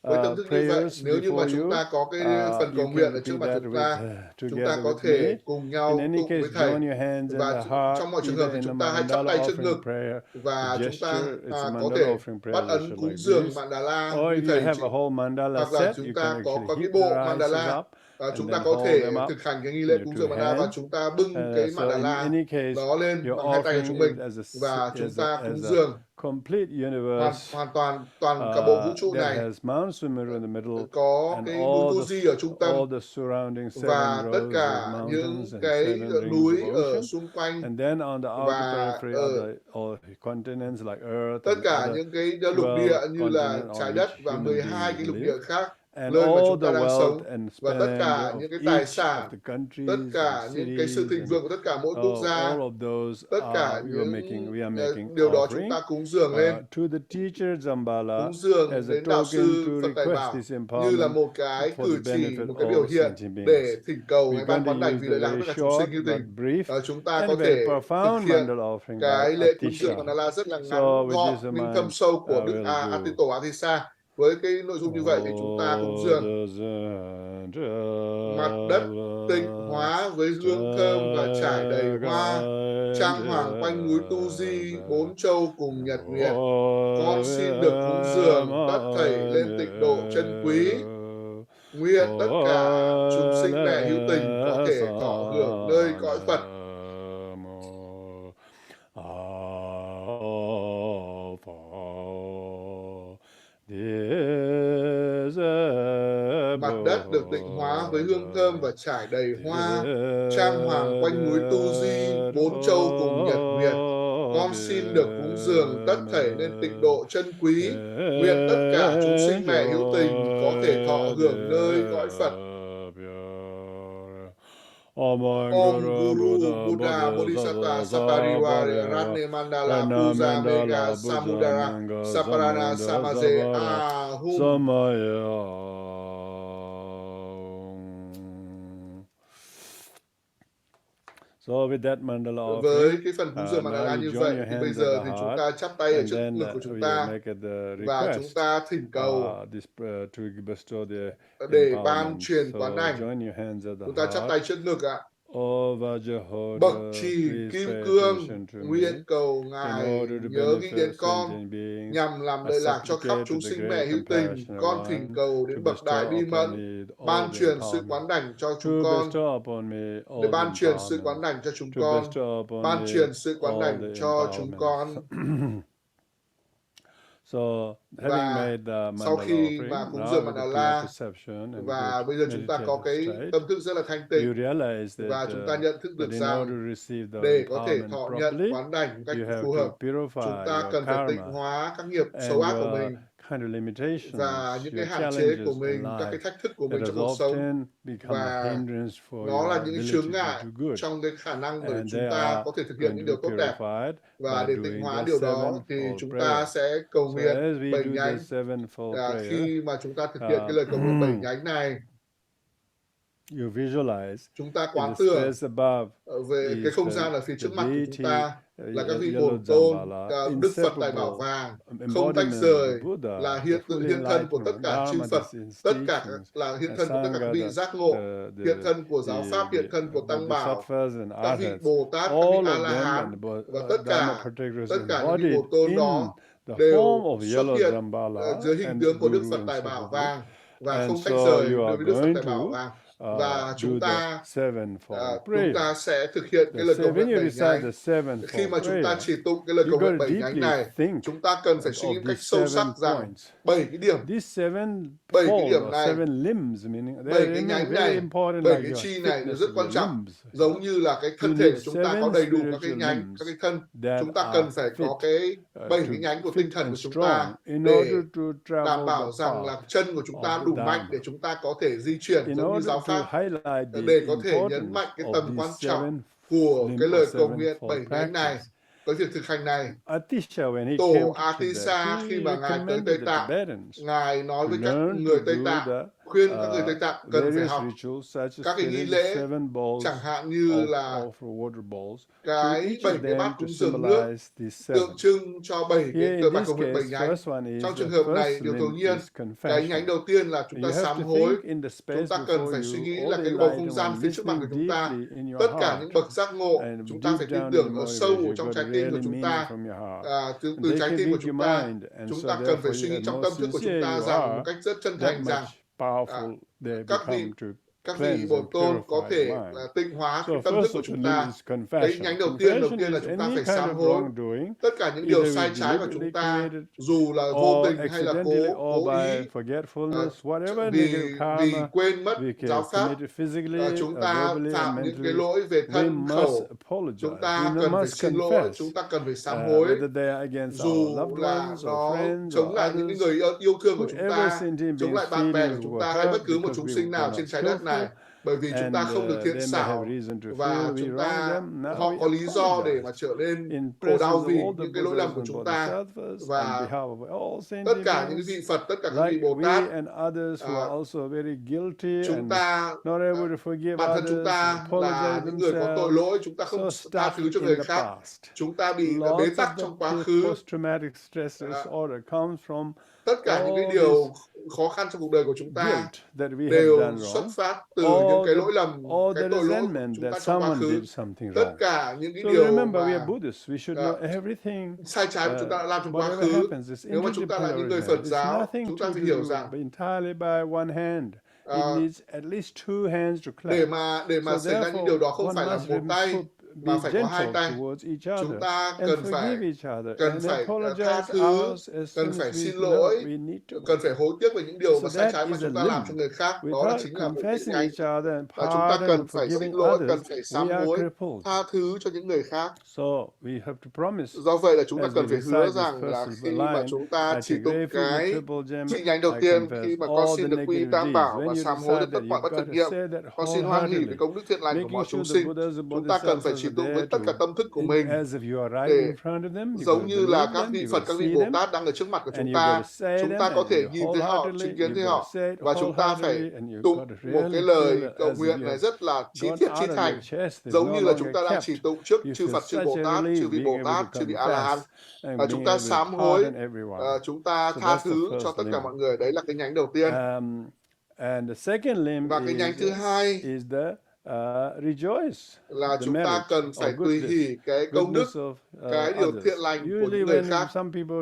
Với tâm thức như vậy, nếu như mà chúng ta có cái phần cầu nguyện ở trước mặt chúng ta có thể cùng nhau tụng với Thầy. Và trong mọi trường hợp thì chúng ta hãy chắp tay trước ngực, và chúng ta có thể bắt ấn cúng dường Mandala như Thầy chỉ. Hoặc là chúng ta có cái bộ Mandala, chúng ta có thể thực hành cái nghi lễ cúng dường Mandala, và chúng ta bưng cái Mandala đó lên bằng hai tay của chúng mình, và chúng ta cúng dường hoàn toàn cả bộ vũ trụ này. Có cái núi Fuji ở trung tâm, và tất cả những cái núi ở xung quanh, và tất cả những cái lục địa như là trái đất và 12 cái lục địa khác, nơi mà chúng ta đang sống, và tất cả những cái tài sản, tất cả những cái sự thịnh vượng của tất cả mỗi quốc gia, tất cả những điều đó chúng ta cúng dường lên, cúng dường đến đạo sư Phật Tài Bảo như là một cái cử chỉ, một cái biểu hiện để thỉnh cầu ngài ban quán đảnh vì lợi lạc tất cả chúng sinh hữu tình. Chúng ta có thể thực hiện cái lễ cúng dường Mandala rất là ngắn gọn nhưng thâm sâu của Đức Tổ Atisa. Với cái nội dung như vậy thì chúng ta cúng dường mặt đất tịnh hóa với hương thơm và trải đầy hoa, trang hoàng quanh núi Tu Di, 4 châu cùng nhật nguyệt. Con xin được cúng dường tất thảy lên tịnh độ chân quý. Nguyện tất cả chúng sinh mẹ hữu tình có thể thọ hưởng nơi cõi Phật. Mặt đất được tịnh hóa với hương thơm và trải đầy hoa, trang hoàng quanh núi Tu Di, 4 châu cùng nhật nguyệt. Con xin được cúng dường tất thảy nên tịnh độ chân quý. Nguyện tất cả chúng sinh mẹ hữu tình có thể thọ hưởng nơi cõi Phật. Om Guru Buddha Bodhisattva Sapariwara Ratne Mandala Puja Mega Samudara Saparana Samaze Ahum. Với cái phần cúng dường mandala như vậy thì bây giờ thì chúng ta chắp tay ở trước ngực của chúng ta và chúng ta thỉnh cầu để ban truyền quán đảnh. Chúng ta chắp tay trước ngực ạ. Bậc trì kim cương, nguyện cầu Ngài nhớ nghĩ đến con nhằm làm lợi lạc cho khắp chúng sinh mẹ hữu tình. Con thỉnh cầu đến bậc đại bi mẫn ban truyền sự quán đảnh cho chúng con, để ban truyền sự quán đảnh cho chúng con, ban truyền sự quán đảnh cho chúng con. Và sau khi mà cúng dường mandala và bây giờ chúng ta có cái tâm thức rất là thanh tịnh và chúng ta nhận thức được rằng để có thể thọ nhận quán đảnh một cách phù hợp, chúng ta cần phải tịnh hóa các nghiệp xấu ác của mình và những cái hạn chế của mình, các cái thách thức của mình trong cuộc sống, và nó là những cái chướng ngại trong cái khả năng để chúng ta có thể thực hiện những điều tốt đẹp. Và để tịnh hóa điều đó thì chúng ta sẽ cầu nguyện 7 nhánh. Khi mà chúng ta thực hiện cái lời cầu nguyện 7 nhánh này, chúng ta quán tưởng về cái không gian ở phía trước mặt của chúng ta là các vị bổn tôn, Đức Phật Tài Bảo Vàng, không tách rời, là hiện thân của tất cả chư Phật, tất cả là hiện thân của tất cả các vị giác ngộ, hiện thân của giáo pháp, hiện thân của tăng bảo, các vị Bồ Tát, các vị A La Hán, và tất cả những vị bổn tôn đó đều xuất hiện dưới hình tướng của Đức Phật Tài Bảo Vàng và không tách rời đối với Đức Phật Tài Bảo Vàng. Và chúng ta sẽ thực hiện cái lời cầu nguyện 7 nhánh. Khi mà chúng ta chỉ tụng cái lời cầu nguyện 7 nhánh này, chúng ta cần phải suy nghĩ cách sâu sắc rằng 7 cái điểm này, 7 cái nhánh này, 7 cái chi này là rất quan trọng. Giống như là cái thân thể của chúng ta có đầy đủ các cái nhánh, các cái thân, chúng ta cần phải có cái 7 cái nhánh của tinh thần của chúng ta để đảm bảo rằng là chân của chúng ta đủ mạnh để chúng ta có thể di chuyển giống như giáo pháp, để có thể nhấn mạnh cái tầm quan trọng của cái lời cầu nguyện 7 nhánh này, cái việc thực hành này. Tổ Atisa khi mà Ngài tới Tây Tạng, Ngài nói với các người Tây Tạng, khuyên các người Tây Tạng cần phải học các cái nghi lễ, chẳng hạn như là cái 7 cái bát cúng dường nước tượng trưng cho 7 cái bài cầu nguyện 7 nhánh. Trong trường hợp này, điều tự nhiên, cái nhánh đầu tiên là chúng ta sám hối. Chúng ta cần phải suy nghĩ là cái bầu không gian phía trước mặt của chúng ta, tất cả những bậc giác ngộ, chúng ta phải tin tưởng ở sâu ở trong trái tim của chúng ta, từ trái tim của chúng ta cần phải suy nghĩ trong tâm thức của chúng ta rằng một cách rất chân thành rằng các vị bổn tôn có thể tịnh hóa cái tâm thức của chúng ta. Cái nhánh đầu tiên là chúng ta phải sám hối tất cả những điều sai trái của chúng ta, dù là vô tình hay là cố ý, vì quên mất giáo pháp, chúng ta phạm những cái lỗi về thân khẩu, chúng ta cần phải xin lỗi, chúng ta cần phải sám hối, dù là nó chống lại những người yêu thương của chúng ta, chống lại bạn bè của chúng ta hay bất cứ một chúng sinh nào trên trái đất này. Bởi vì chúng ta không được thiện xảo và họ có lý do để mà trở nên khổ đau vì những cái lỗi lầm của chúng ta. Và tất cả những vị Phật, tất cả các vị Bồ Tát, chúng ta, bản thân chúng ta là những người có tội lỗi, chúng ta không tha thứ cho người khác, chúng ta bị bế tắc trong quá khứ. Tất cả những cái điều khó khăn trong cuộc đời của chúng ta đều xuất phát từ những cái lỗi lầm, cái tội lỗi của chúng ta trong quá khứ. Tất cả những cái điều mà sai trái mà chúng ta đã làm trong quá khứ, nếu mà chúng ta là những người Phật giáo, chúng ta phải hiểu rằng để mà xảy ra những điều đó không phải là một tay mà phải có hai tay. Chúng ta cần phải tha thứ, cần phải xin lỗi, cần phải hối tiếc về những điều mà sai trái mà chúng ta làm cho người khác. Đó là chính là một cái nhánh. Và chúng ta cần phải xin lỗi, cần phải sám hối, tha thứ cho những người khác. Do vậy là chúng ta cần phải hứa rằng là khi mà chúng ta chỉ tụng cái chi nhánh đầu tiên, khi mà con xin được quy tam bảo và sám hối được tất mọi bất thực nghiệm, con xin hoan hỉ với công đức thiện lành của mọi chúng sinh, chúng ta cần phải chỉ chỉ tụng với tất cả tâm thức của mình, để giống như là các vị Phật, các vị Bồ Tát đang ở trước mặt của chúng ta có thể nhìn thấy họ, chứng kiến thấy họ, và chúng ta phải tụng một cái lời cầu nguyện này rất là chí thiết chí thành, giống như là chúng ta đang chỉ tụng trước chư Phật, chư Bồ Tát, chư vị Bồ Tát, chư vị A-la-hán. Chúng ta sám hối, chúng ta tha thứ cho tất cả mọi người. Đấy là cái nhánh đầu tiên. Và cái nhánh thứ hai là chúng ta cần phải tùy hỷ cái công đức, cái điều thiện lành của những người khác.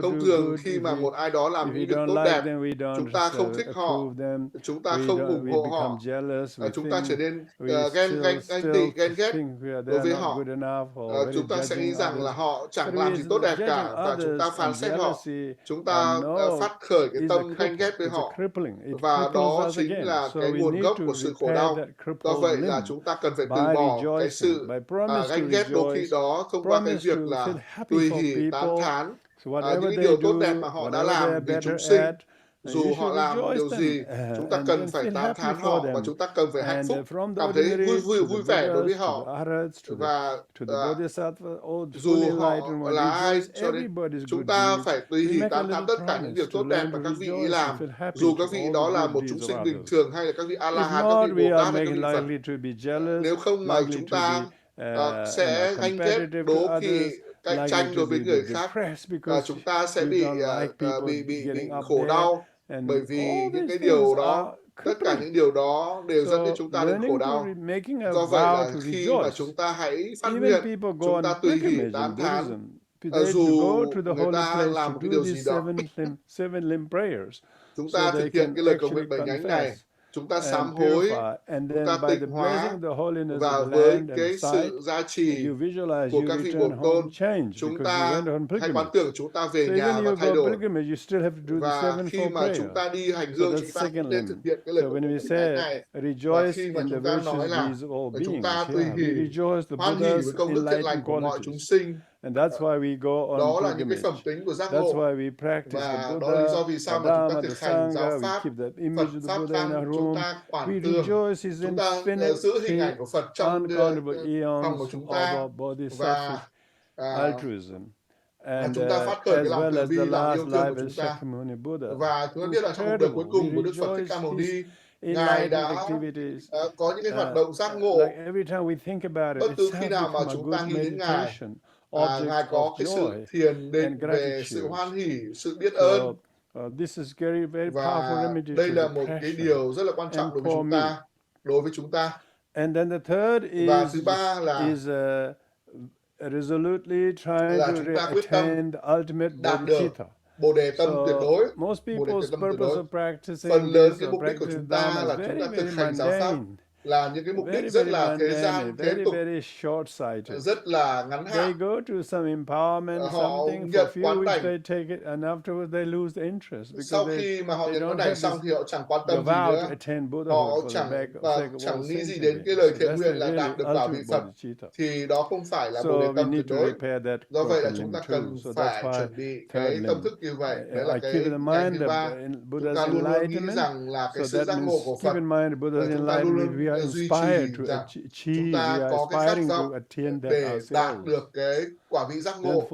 Thông thường khi mà một ai đó làm những việc tốt đẹp, chúng ta không thích họ, chúng ta không ủng hộ họ, chúng ta trở nên ganh tị, ghen ghét đối với họ. Chúng ta sẽ nghĩ rằng là họ chẳng làm gì tốt đẹp cả, và chúng ta phán xét họ, chúng ta phát khởi cái tâm ganh ghét với họ, và đó chính là cái nguồn gốc của sự khổ đau. Do vậy là chúng ta cần phải từ bỏ cái sự ganh ghét đố kỵ đó thông qua cái việc là tùy hỷ, tán thán những cái điều tốt đẹp mà họ đã làm vì chúng sinh. Dù họ làm điều gì, chúng ta cần phải tán thán họ, và chúng ta cần phải hạnh phúc, cảm thấy vui vẻ đối với họ. Và dù họ là ai, cho nên chúng ta phải tùy hỷ tán thán tất cả những việc tốt đẹp mà các vị ý làm, dù các vị đó là một chúng sinh bình thường, hay là các vị A-la-hán, các vị Bồ Tát, hay các vị Phật. Nếu không mà chúng ta sẽ ganh ghét, đố kỵ, cạnh tranh đối với người khác, chúng ta sẽ bị khổ đau, bởi vì những cái điều đó, tất cả những điều đó đều dẫn đến chúng ta đến khổ đau. Do vậy là khi mà chúng ta hãy phát nguyện, chúng ta tùy hỷ tán thán, dù người ta làm một cái điều gì đó, chúng ta thực hiện cái lời cầu nguyện 7 nhánh này, chúng ta sám hối, chúng ta tịnh hóa, và với cái sự gia trì của các vị Bồ Tôn, chúng ta hãy quán tưởng chúng ta về nhà và thay đổi. Và khi mà chúng ta đi hành hương, chúng ta nên thực hiện cái lời cầu nguyện này. Và khi mà chúng ta nói là chúng ta tùy hỷ, hoan hỷ với công đức thiện lành của mọi chúng sinh, đó là những cái phẩm tính của giác ngộ. Và đó là lý do vì sao mà chúng ta thực hành giáo Pháp, Phật Pháp Tăng, chúng ta quán tưởng, chúng ta giữ hình ảnh của Phật trong phòng của chúng ta, và chúng ta phát khởi cái lòng từ bi, lòng yêu thương của chúng ta. Và chúng ta biết là trong cuộc đời cuối cùng của Đức Phật Thích Ca Mâu Ni, Ngài đã có những cái hoạt động giác ngộ. Bất cứ khi nào mà chúng ta nghĩ đến Ngài, Ngài có cái sự thiền định về sự hoan hỷ, sự biết ơn. Và đây là một cái điều rất là quan trọng đối với chúng ta. Và thứ ba là chúng ta quyết tâm đạt được Bồ Đề tâm tuyệt đối. Phần lớn cái mục đích của chúng ta là chúng ta thực hành giáo Pháp là những cái mục đích rất là thế gian, thế tục, rất là ngắn hạn. Họ nhận quán đảnh, sau khi mà họ nhận quán đảnh xong thì họ chẳng quan tâm gì nữa, họ chẳng nghĩ gì đến cái lời thiện nguyện là đạt được quả vị Phật, thì đó không phải là Bồ Đề tâm tuyệt đối. Do vậy là chúng ta cần phải chuẩn bị cái tâm thức như vậy. Đấy là cái nhánh thứ ba. Chúng ta luôn luôn nghĩ rằng là cái sự giác ngộ của Phật, chúng ta luôn luôn duy trì rằng chúng ta có cái khát vọng để đạt được cái quả vị giác ngộ.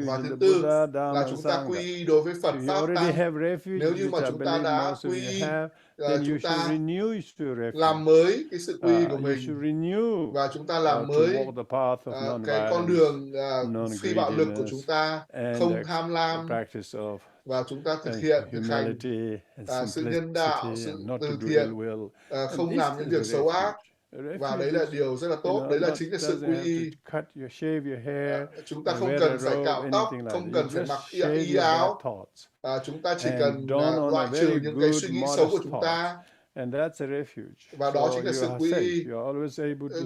Và thứ tư là chúng ta quy y đối với Phật Pháp Tăng. Nếu như mà chúng ta đã quy y, chúng ta làm mới cái sự quy y của mình, và chúng ta làm mới cái con đường phi bạo lực của chúng ta, không tham lam, và chúng ta thực hành sự nhân đạo, sự từ thiện, không làm những việc xấu ác. Và đấy là điều rất là tốt, đấy là chính là sự quy y. Chúng ta không cần phải cạo tóc, không cần phải mặc y áo, chúng ta chỉ cần loại trừ những cái suy nghĩ xấu của chúng ta. Và đó chính là sự quy y.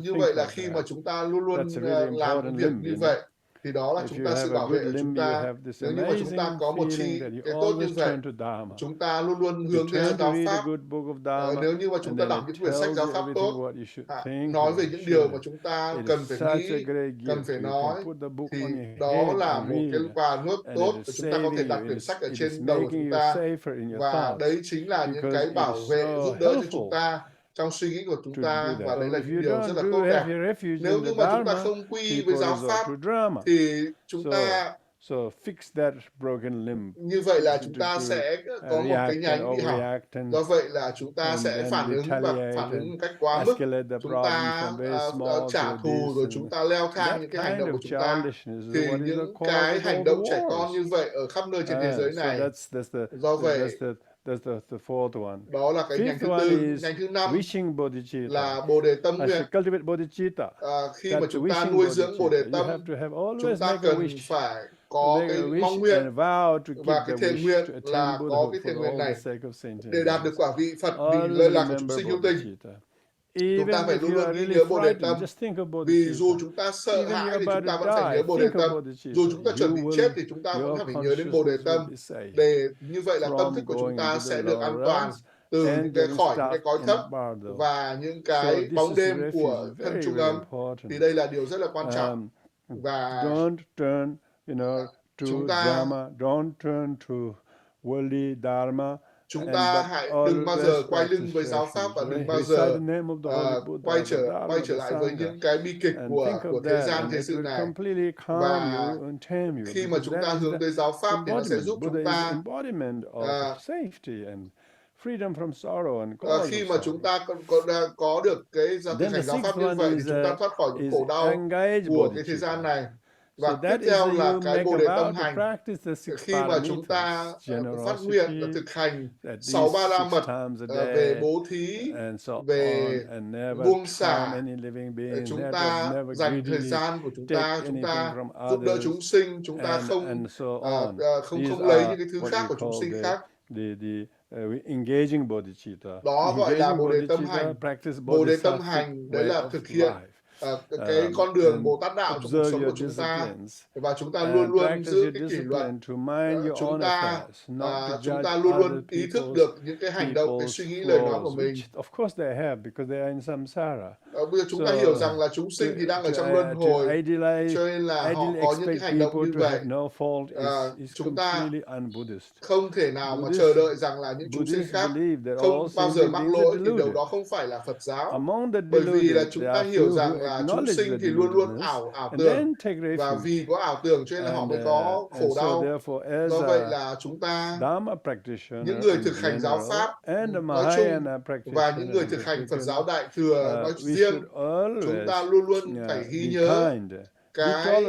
Như vậy là khi mà chúng ta luôn luôn làm những việc như vậy, thì đó là chúng ta sự bảo vệ của chúng ta. Nếu như mà chúng ta có một chi cái tốt như vậy, chúng ta luôn luôn hướng đến giáo Pháp. Nếu như mà chúng ta đọc những quyển sách giáo Pháp tốt, nói về những điều mà chúng ta cần phải nghĩ, cần phải nói, thì đó là một cái quà nước tốt để chúng ta có thể đặt quyển sách ở trên đầu của chúng ta. Và đấy chính là những cái bảo vệ giúp đỡ cho chúng ta. trong suy nghĩ của chúng to ta, do that. và đấy là If những you điều rất don't là do tốt have đẹp. your refuge Nếu in như the mà chúng ta Dharma, không quy với people giáo resort pháp to drama. thì chúng ta So fix that broken limb. như vậy là to chúng ta sẽ có một cái react and nhánh bị hỏng. overreact Do vậy là chúng ta sẽ and phản ứng và retaliate phản ứng and một cách quá mức. escalate the Chúng problem ta from very small trả to thù this, rồi and chúng ta leo thang that những cái hành kind động of của chúng ta. childishness is Thì what is the những cause cái of hành all the động trẻ con wars. như vậy ở khắp nơi trên thế giới So này. that's Do vậy, the fourth one. đó là cái nhánh Fifth thứ one tư. is Nhánh thứ năm wishing bodhicitta. là bồ đề tâm I nguyện. should cultivate bodhicitta. Khi That mà chúng ta wishing nuôi dưỡng bồ đề bodhicitta, you tâm, have to have chúng always ta make a cần wish. phải có Make cái a wish mong nguyện and vow to và keep cái the thệ wish nguyện to attain là có Buddhahood cái thệ for nguyện all the này sake of sentient để đạt được beings. quả vị Phật vì Always lợi lạc của chúng remember sinh hữu tình. bodhicitta. Chúng ta Even phải if luôn you luôn are ghi really nhớ bồ đề frightened, tâm. just think of Vì bodhicitta. dù chúng ta sợ Even hãi you're thì about chúng ta to vẫn phải nhớ die, bồ đề think of tâm. bodhicitta. Dù chúng ta chuẩn bị chết thì chúng ta vẫn Your phải nhớ đến bồ đề consciousness tâm. will be saved Để như vậy là tâm thức from của chúng going ta into the sẽ được an lower toàn realms từ những and cái getting khỏi những cái stuck cõi in thấp bardo. và những So cái this bóng is đêm refuge của is thân very, trung very âm. important. Thì đây là điều rất là quan trọng. Và Don't turn, to chúng ta drama. Don't turn to worldly dharma. chúng And ta but hãy đừng bao always giờ quay lưng practice với giáo pháp và refuge. đừng bao Recite giờ the name of the Holy Buddha, the quay Dharma, trở the lại với Sangha, những cái bi kịch and think của of thế that, gian and thế it sự will này. completely calm Và you and tame you. khi mà Because chúng that ta is hướng the tới giáo pháp thì nó sẽ giúp embodiment. chúng Buddha is ta embodiment of safety and freedom from sorrow and cause khi of mà sorrow. chúng ta có được cái thực Then the hành giáo sixth pháp như one vậy thì is chúng ta thoát khỏi những khổ đau engage của cái thế gian bodhicitta. này. So Và tiếp that is theo là you cái make bồ a đề vow tâm to hành. practice the six Khi mà chúng ta paramitas, phát nguyện và generosity, thực hành at 6 least ba la 6 mật times a về day, bố thí, and so về on, and never buông harm xả. any living being, Chúng ta never dành thời greedily gian của chúng take ta anything from giúp đỡ others, chúng sinh, chúng ta and so on. These không lấy những are cái thứ what khác we của chúng call sinh khác. the engaging bodhicitta. Đó gọi là Engaging bồ đề tâm bodhicitta, hành. practice Bồ đề tâm bodhisattvic hành đấy way là of thực hiện life. cái con đường Bồ Tát đạo trong cuộc Observe sống của your chúng ta, disciplines, và chúng ta and luôn luôn practice giữ your cái kỷ luật. discipline to mind your Chúng own ta affairs, not to judge luôn other luôn ý thức people's được những cái hành động, cái suy nghĩ, lời nói của flaws, mình. which of course they have because they are in samsara. Bây giờ chúng ta hiểu rằng là chúng sinh thì đang ở trong luân hồi, cho nên là họ có những cái hành động như vậy. No fault is Chúng ta completely un-Buddhist. không thể nào mà chờ đợi rằng là những chúng sinh khác không bao giờ mắc lỗi, thì điều đó không phải là Phật giáo. Bởi vì là chúng ta hiểu rằng là chúng sinh thì luôn luôn ảo tưởng, và vì có ảo tưởng cho nên là họ mới có khổ đau. Do vậy là chúng ta, những người thực hành giáo pháp nói chung và những người thực hành Phật giáo Đại Thừa nói riêng, chúng ta luôn luôn phải ghi nhớ cái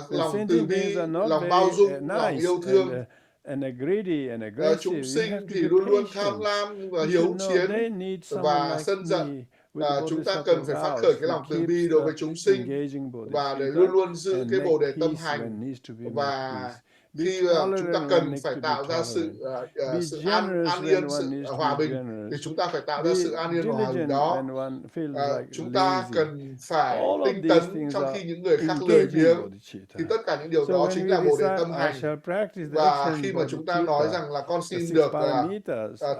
lòng từ bi, lòng bao dung, lòng yêu thương. Chúng sinh thì luôn luôn tham lam và hiếu chiến và sân giận. Chúng ta cần phải phát khởi cái lòng từ bi đối với chúng sinh, và để luôn luôn giữ cái bồ đề tâm hành. Và khi chúng ta cần phải tạo ra sự an yên, sự hòa bình, thì chúng ta phải tạo ra sự an yên và hòa bình đó. Chúng ta cần phải tinh tấn trong khi những người khác lười biếng, thì tất cả những điều đó chính là bồ đề tâm hành. Và khi mà chúng ta nói rằng là con xin được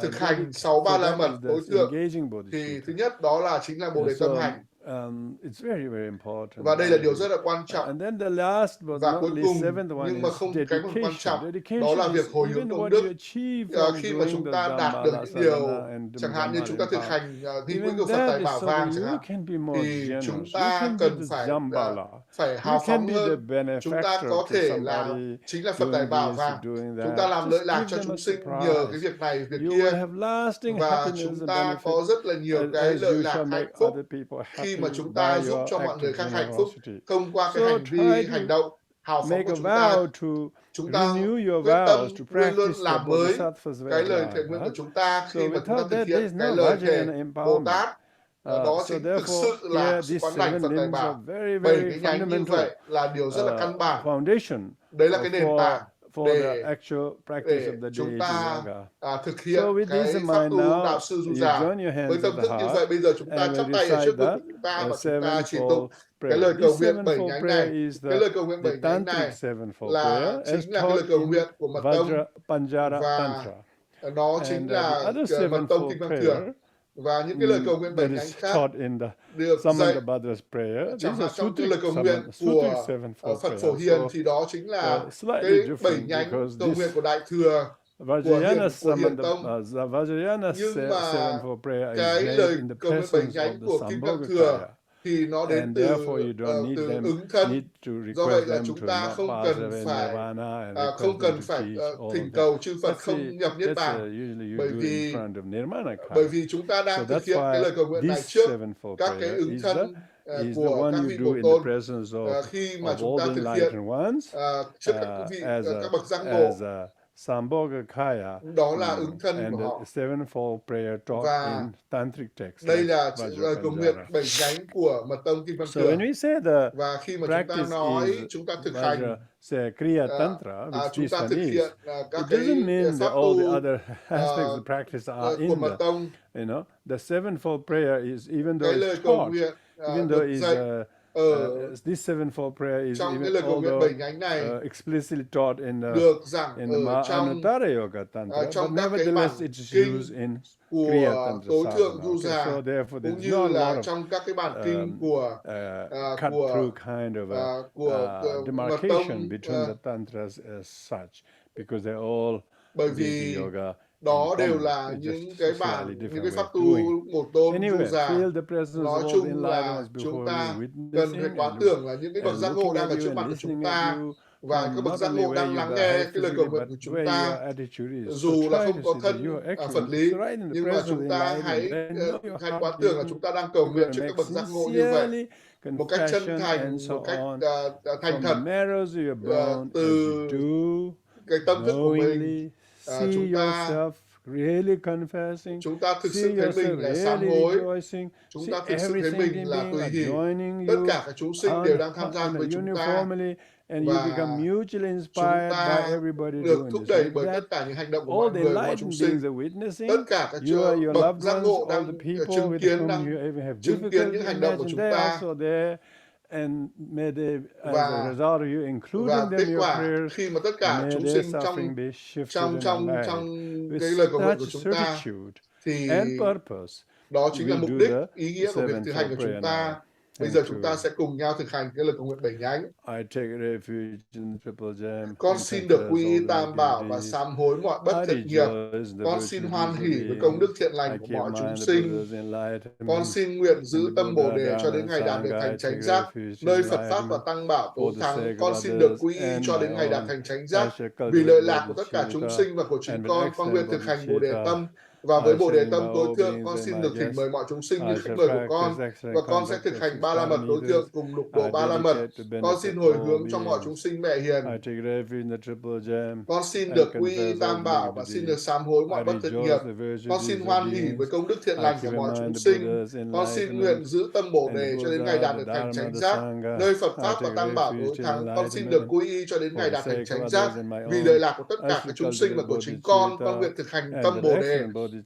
thực hành 6 ba la mật tối thượng, thì thứ nhất đó là chính là bồ đề tâm hành. Và đây là điều rất là quan trọng. Và cuối cùng, nhưng mà không kém phần quan trọng, đó là việc hồi hướng công đức. Khi mà chúng ta đạt được những điều, chẳng hạn như chúng ta thực hành nghi quỹ của Phật Tài Bảo Vàng chẳng hạn, thì chúng ta cần phải hào phóng hơn. Chúng ta có thể là chính là Phật Tài Bảo Vàng, chúng ta làm lợi lạc cho chúng sinh nhờ cái việc này, việc kia, và chúng ta có rất là nhiều cái lợi lạc hạnh phúc khi mà chúng ta giúp cho mọi người khác hạnh phúc thông qua cái hành vi, hành động hào phóng của chúng ta. Chúng ta quyết tâm luôn luôn làm mới cái lời thệ nguyện của chúng ta khi mà chúng ta thực hiện cái lời thề Bồ Tát. Đó chính thực sự là sự quán đảnh Phật Tài Bảo. 7 cái nhánh như vậy là điều rất là căn bản. Đấy là cái nền tảng để chúng ta thực hiện cái pháp tu đạo sư du già. Với tâm thức như vậy, bây giờ chúng ta chắp tay ở trước ngực của chúng ta và chúng ta chỉ tụng cái lời cầu nguyện 7 nhánh này. Cái lời cầu nguyện 7 nhánh này là chính là cái lời cầu nguyện của Mật Tông, và nó chính là Mật Tông Kinh Văn Thừa. Và những cái lời cầu nguyện 7 nhánh khác được dạy chẳng hạn trong cái lời cầu nguyện của Phật Phổ Hiền, thì đó chính là cái 7 nhánh cầu nguyện của Đại Thừa. của hiển tông. Vajrayana Nhưng mà sevenfold prayer is cái made lời in the cầu nguyện bảy presence nhánh of the của Kim Cang Thừa Sambhogakaya. thì nó đến And từ therefore you don't need từ them, ứng thân. need to Do vậy request là them chúng to ta not không pass cần away phải nirvana and không request cần them to phải teach all thỉnh of cầu that. chư Phật không nhập niết bàn, Usually you bởi do in vì front of Nirmanakaya. chúng ta đang So thực that's hiện cái why lời cầu nguyện này this trước sevenfold các cái prayer ứng is thân the của one các you vị do Bồ in the Tôn. presence of Khi mà chúng all ta the thực hiện enlightened ones trước các quý vị các bậc giác ngộ, as a Sambhogakaya, đó là ứng thân and của the họ. sevenfold prayer taught Và in tantric texts đây like là lời cầu nguyện Vajrapandara. bảy nhánh của mật tông Kim Cang So when Thừa. we say the Và khi mà chúng ta practice nói is chúng ta thực hành, say Kriya Tantra, which chúng this ta one thực is, hiện các it cái doesn't mean that pháp all the tu other aspects of the practice are của in mật tông. the sevenfold prayer is, even though Cái it's lời cầu taught, nguyện even được though dạy this sevenfold prayer is trong even cái lời cầu nguyện bảy nhánh này explicitly taught in được giảng the Anuttara Yoga Tantra, but trong các cái nevertheless bản it's kinh used in Kriya của Tantra tối thượng sadhana. du Okay? già, So therefore cũng there's như not a lot là of trong các cái bản kinh của cut through kind of mật demarcation tông, between the tantras as such, because they're all bởi doing vì yoga in đó đều common. là It's những just cái slightly bản, những different cái way pháp of tu doing it. một tôn du Anyway, già. feel the presence Nói of all the chung enlightened là ones chúng before ta you, cần phải witnessing quán tưởng là những cái bậc giác ngộ looking đang at ở you trước and mặt của listening chúng at ta, you và from các bậc not giác only ngộ where đang you lắng are nghe here cái lời physically, cầu nguyện but của chúng where ta, your attitude is. So dù là try không to có see that thân you are Phật actually lý, right in the nhưng mà presence of chúng the ta enlightened. They know your hãy heart quán tưởng là chúng ta đang cầu you're nguyện going trước to các make bậc giác ngộ như vậy, sincerely một cách chân confession thành, and so một cách on thành from the thật, marrows of your bone từ as you do, cái tâm thức của mình. knowingly see Chúng ta yourself really confessing, thực see sự thấy mình yourself là sám really hối, rejoicing, chúng see ta thực sự every thấy mình sentient là being tùy are hỷ, joining tất you cả các chúng sinh đều đang tham gia với chúng ta, uniformly, and you become và mutually chúng inspired by ta everybody được doing thúc this. đẩy With bởi that, tất cả những hành động của all mọi the người, mọi chúng enlightened sinh. beings are Tất witnessing. cả các You are your bậc loved giác ones, ngộ all the đang people chứng with kiến, whom đang you even have chứng kiến difficulty, những hành động của imagine chúng they're ta, also there. And may they, as a và result of you including them kết in your quả prayers, khi mà tất cả may chúng their sinh suffering be shifted trong and allayed. cái With lời cầu nguyện của such chúng ta, certitude thì and purpose, đó chính là we mục do đích, the ý nghĩa của việc thực hành sevenfold của chúng prayer ta. now. Bây giờ chúng ta sẽ cùng nhau thực hành cái lời cầu nguyện bảy nhánh. I take refuge in the triple gem. Con xin được quy y tam bảo và sám hối mọi bất thiện nghiệp. Con xin hoan hỷ với công đức thiện lành của mọi chúng sinh. Con xin nguyện giữ tâm Bồ Đề cho đến ngày đạt được thành chánh giác, nơi Phật Pháp và Tăng Bảo tối thắng. Con xin được quy y cho đến ngày đạt thành chánh giác. Vì lợi lạc của tất cả chúng sinh và của chính con nguyện thực hành Bồ Đề tâm. Và với Bồ Đề tâm tối thượng, con xin được thỉnh mời mọi chúng sinh như khách mời của con. Và con sẽ thực hành ba la mật tối thượng cùng lục độ ba la mật. Con xin hồi hướng cho mọi chúng sinh mẹ hiền. Con xin được quy y tam bảo và xin được sám hối mọi bất thiện nghiệp. Con xin hoan hỷ với công đức thiện lành của mọi chúng sinh. Con xin nguyện giữ tâm Bồ Đề cho đến ngày đạt được thành chánh giác, nơi Phật Pháp và Tăng Bảo tối thắng. Con xin được quy y cho đến ngày đạt thành chánh giác. Vì lợi lạc của tất cả các chúng sinh và của chính con nguyện thực hành tâm Bồ Đề.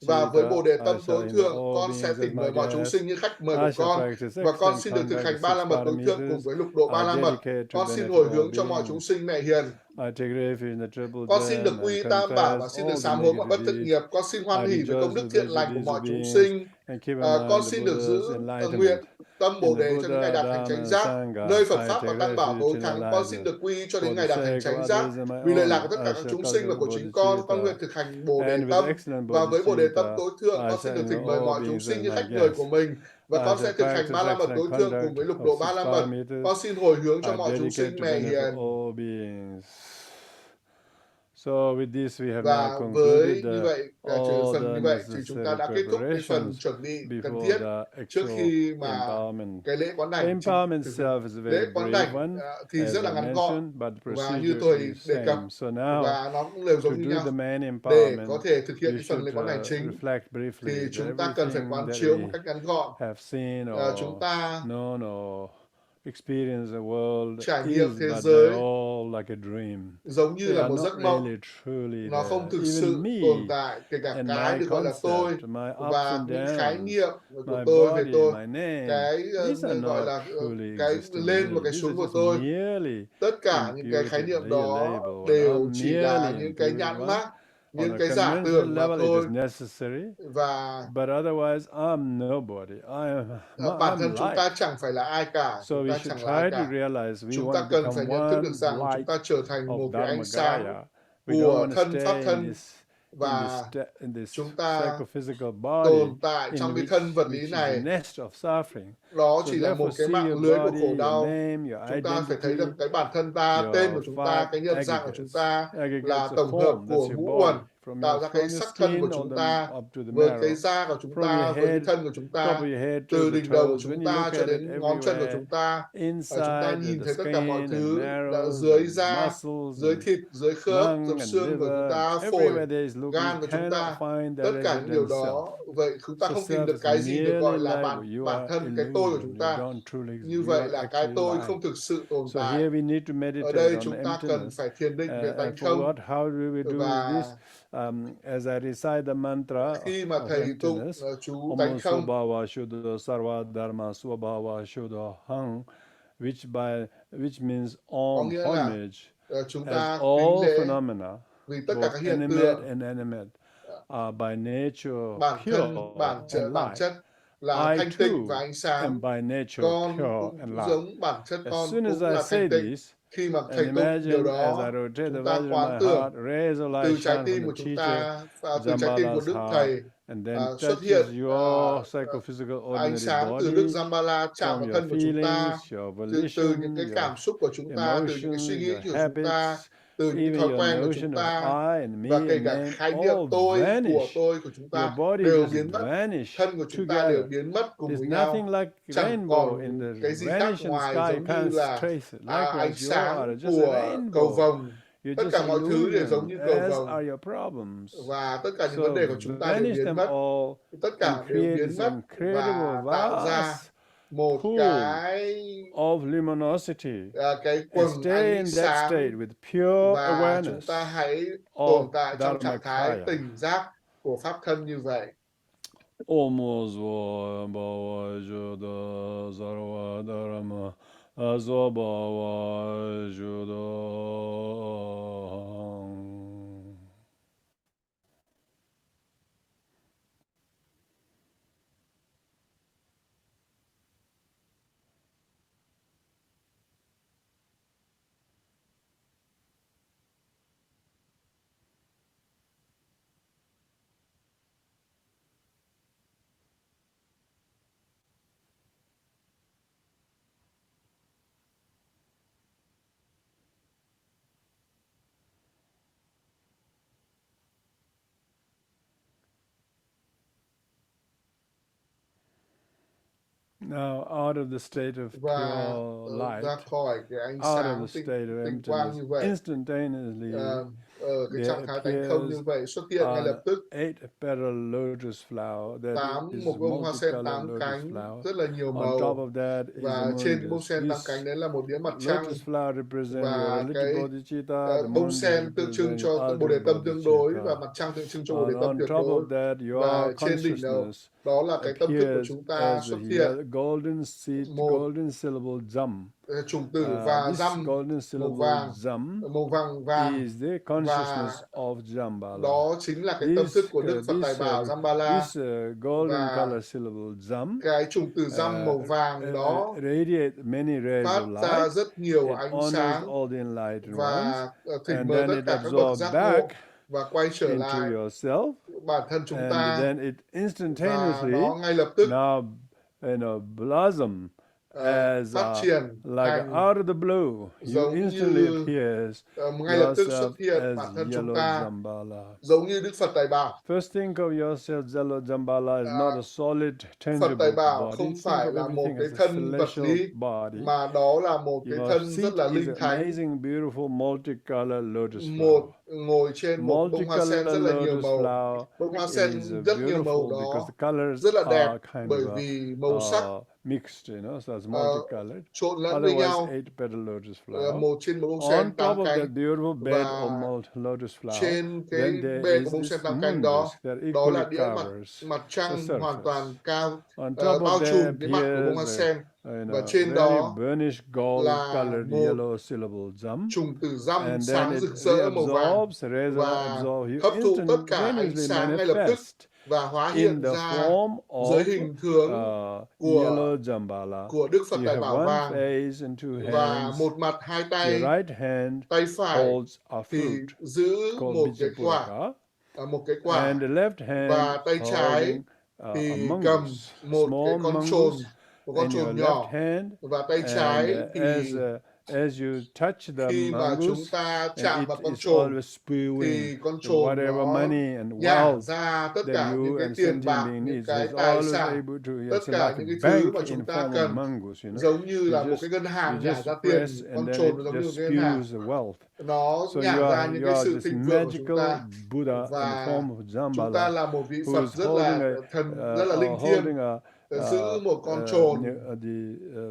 Và với Bồ Đề tâm tối thượng, con sẽ thỉnh mời mọi chúng sinh như khách mời của con. Và con xin được thực hành ba la mật tối thượng cùng với lục độ ba la mật. Con xin hồi hướng cho mọi chúng sinh mẹ hiền. Con xin được quy y tam bảo và xin được sám hối mọi bất thiện nghiệp. Con xin hoan hỷ với công đức thiện lành của mọi chúng sinh. Con xin được giữ nguyện tâm Bồ Đề cho đến ngày đạt thành chánh giác, nơi Phật Pháp và Tăng Bảo tối thắng. Con xin được quy y cho đến ngày đạt thành chánh giác. Vì lợi lạc của tất cả các chúng sinh và của chính con nguyện thực hành Bồ Đề tâm. Và với Bồ Đề tâm tối thượng, con xin được thỉnh mời mọi chúng sinh như khách mời của mình. Và con sẽ thực hành ba la mật tối thượng cùng với lục độ ba la mật. Con xin hồi hướng cho mọi chúng sinh mẹ hiền. So with this we have và now với concluded như vậy, phần như vậy thì chúng ta đã kết thúc cái phần chuẩn bị cần thiết trước khi mà cái lễ quán đảnh. Lễ quán đảnh thì rất là ngắn gọn và như tôi đề cập, và nó cũng đều giống như nhau. Để có thể thực hiện cái phần lễ quán đảnh chính thì chúng ta cần phải quán chiếu một cách ngắn gọn. Chúng ta trải nghiệm thế giới giống như là một giấc mộng, nó không thực sự tồn tại, kể cả cái được gọi là tôi và những khái niệm của tôi về tôi, cái gọi là cái lên và cái xuống của tôi. Tất cả những cái khái niệm đó đều chỉ là những cái nhãn mác, những cái giả tưởng mà thôi. Và bản thân chúng ta chẳng phải là ai cả, chúng ta chẳng là ai cả. Chúng ta cần phải nhận thức được rằng chúng ta trở thành một cái ánh sáng của thân pháp thân, và in this chúng ta psychophysical body tồn tại in trong cái thân vật lý which is này. a nest of suffering. Đó So chỉ là một therefore, cái see mạng your lưới của body, khổ your đau. name, your Chúng ta phải thấy được identity, cái bản thân ta, tên của your chúng ta, five cái nhận dạng của chúng aggregates. ta Aggregates là of tổng hợp form, của that's your ngũ body. uẩn, From tạo ra cái your sắc thân skin của all chúng the ta, up to the với cái marrow. da của chúng From ta, your với cái head, thân của chúng top ta, of your head to từ the đỉnh đầu của toes. When chúng you ta look cho at it đến ngón chân của everywhere, chúng ta. Chúng ta inside nhìn the thấy tất cả mọi skin and thứ là marrows dưới and da, muscles dưới and thịt, dưới khớp, lung dọc and xương của chúng liver, ta, phổi, everywhere there is look, you gan của chúng cannot ta. find the Tất cả những điều resident self. đó, vậy chúng ta So không tìm self được is cái gì được merely gọi là like you bản are thân, cái tôi của illusion. chúng You ta. don't truly Như exist. You vậy are là cái actually tôi lying. không thực sự tồn So tại. here we need to Ở meditate đây on chúng ta cần emptiness. phải thiền định về And tánh for không. what? How do we do this? Và As I recite the mantra khi mà of thầy tụng emptiness, chú Om tánh không, Swabhava Shuddha Sarva Dharma Swabhava Shuddha Hang, which means có Om nghĩa là homage, chúng as ta kính all lễ phenomena, vì tất cả both các hiện animate tượng, and inanimate, are by nature bản thân, pure bản and light. chất là I thanh tịnh và too ánh sáng. am by nature Con pure cũng and light. giống bản chất As con soon as cũng I là say thanh tịnh. this, Khi mà and thầy tụng điều imagine as I đó, rotate the chúng ta Vajra in quán my tưởng heart, raise a light từ trái shine from tim the của chúng teacher, ta, từ trái tim của Dzambala's Đức heart, Thầy and then xuất hiện touches your psychophysical ánh ordinary sáng từ Đức body Dzambala chạm from vào your thân của chúng ta, feelings, your từ những volition, cái your cảm xúc của chúng ta, từ những cái suy emotions, nghĩ your của chúng ta, habits, từ những cái even thói your quen của chúng notion of ta, I and và me kể and cả name khái niệm all tôi vanish. của chúng Your ta body đều just biến mất. vanish Thân của chúng ta đều together. biến mất cùng There's với nothing nhau. like Chẳng rainbow còn in the cái gì khác vanishing ngoài sky. You giống như can't là trace it. ánh Likewise, you sáng are just a của cầu rainbow. vồng. You're Tất just cả mọi thứ đều giống illusion, như cầu as vồng. are your problems. Và tất cả những So vấn đề của chúng ta đều vanish biến them mất. all Tất and cả đều create biến this mất incredible và tạo ra vast một pool cái of luminosity. cái quần And stay ánh in that sáng, state with pure và chúng awareness ta hãy of tồn tại trong trạng thái Dharmakaya. tỉnh giác của pháp thân như vậy. Om Swabhava Shuddha Sarva Dharma Swabhava Shuddha Hang. Now, out of the state of pure light, ra khỏi cái ánh out of sáng the state of tinh quang emptiness, như vậy, instantaneously ở cái there trạng thái tánh không như appears vậy xuất hiện ngay lập tức 8-petal lotus flower, that is một bông hoa sen multicolored 8 lotus cánh flower. rất là nhiều On màu, top of that is và the moon trên bông disk. sen 8 This cánh đấy là một đĩa mặt trăng, lotus flower represent your và relative cái bodhicitta, the bông moon disk sen tượng trưng represent cho your bồ đề ultimate tâm tương đối, và bodhicitta. mặt trăng tượng trưng cho bồ đề And tâm on tuyệt top đối. of that, Và your trên đỉnh đầu, consciousness đó là cái tâm thức của appears chúng ta as xuất a hiện, golden seed, một golden syllable Dzam. chủng tử và This dăm golden màu syllable vàng, Dzam is the và consciousness of Dzambala. đó chính là cái tâm thức của Đức Phật Tài Bảo Dzambala. This golden Và color syllable Dzam cái chủng tử dăm màu vàng đó radiate many rays phát of ra light. rất nhiều It ánh honors sáng all the enlightened ones, và thỉnh and mời then tất it cả các bậc absorbs giác back ngộ và quay trở into lại yourself, bản thân chúng and ta, then it và instantaneously nó ngay lập tức now blossom as phát triển like thành out of the blue. You giống instantly như appears ngay lập tức yourself xuất hiện as bản thân chúng yellow ta Dzambala. giống như Đức Phật Tài Bảo. First, think of yourself, yellow Dzambala, is not a solid, Phật tangible Tài Bảo body. không Think phải of là một everything cái as a thân vật celestial lý, body. mà đó là một cái Your thân rất seat là is linh an thánh. amazing, beautiful, multicolored lotus flower. Một ngồi trên một bông hoa sen rất là nhiều Multicolored màu. flower Bông hoa sen is rất nhiều màu beautiful because đó the colors rất là đẹp, are kind bởi of vì màu sắc mixed, so it's multicolored. trộn lẫn với Otherwise, nhau. 8-petal lotus flower. Một trên một bông On sen 8 top of that cánh, beautiful bed và of lotus flower, trên cái then there bề của is bông sen this 8 cánh moon đó, disk that đó là equally đĩa covers mặt the trăng hoàn toàn surface. cao, On top bao of that trùm cái mặt của bông hoa appears sen, và trên very đó burnished gold là colored một yellow syllable Dzam. chủng tử dăm And then sáng it rực rỡ màu vàng, reabsorbs, và absorbs, you hấp thụ tất cả ánh instantaneously sáng ngay lập tức manifest và hóa in hiện the ra form dưới of hình tướng yellow Dzambala. của Đức Phật You Tài have Bảo one vàng, face and two và hands. một mặt hai tay, Your right hand tay phải holds a thì fruit giữ called một cái quả, Bijapuraka. một cái quả, and the left hand và tay trái holding a thì cầm mongoose, một cái small con trồn, mongoose một con in your trồn left nhỏ, hand, và tay and trái thì as you touch the khi mà chúng mongoose, ta and chạm it vào con is trồn always spewing thì con trồn whatever nó money and nhả wealth ra tất that cả những you cái and tiền sentient bạc, being những needs. cái It's tài always sản, able to. tất It's cả like a những cái thứ bank mà in chúng ta form of cần, mongoose, giống như là một cái ngân you hàng nhả just ra tiền. press and Con then trồn it nó giống như just một cái ngân hàng, spews the wealth. nó So nhả ra những you cái are sự this thịnh vượng của chúng magical ta, Buddha in the và form of chúng ta Dzambala, là một vị who Phật is rất holding là thần, rất là linh thiêng, holding giữ một con trồn, the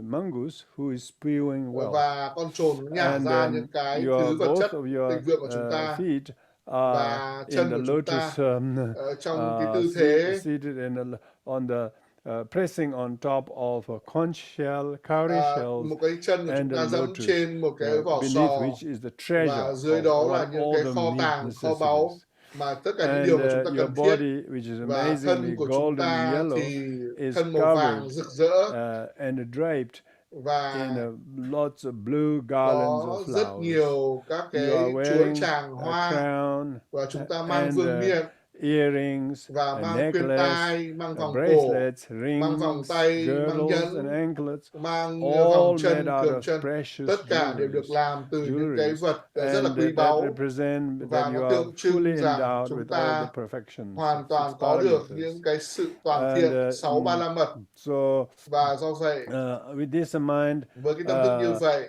mongoose who is spewing wealth. và con trồn nhả And ra những cái thứ vật both chất of your thịnh vượng của chúng ta, feet are và in chân the của chúng ta lotus, trong cái tư thế seated on the pressing on top of a conch shell, cowrie shells, một cái chân của chúng and the ta dẫm lotus, trên một cái vỏ beneath sò, which is the treasure và dưới of đó là những all cái the kho tàng, kho báu, necessities. mà tất cả những And điều mà chúng ta your cần thiết. body, which is Và thân amazingly của chúng golden ta yellow, thì is thân màu vàng covered rực rỡ, and draped và in lots of blue garlands of có rất flowers. nhiều các You cái are chuỗi wearing tràng a hoa, crown và chúng ta mang and vương miện, earrings, và a mang khuyên necklace, tai, mang vòng cổ, bracelets, mang vòng rings, tay, mang girdles, and nhẫn, anklets, mang vòng all made chân, out cườm of chân. precious Tất cả đều được làm từ những cái vật rất là and quý that báu, represent và that you nó are tượng fully trưng rằng endowed chúng with all the ta perfections hoàn of toàn six có được parameters. những cái sự toàn And thiện, 6 ba la mật. so Và do vậy, with this in mind, với cái tâm thức như vậy,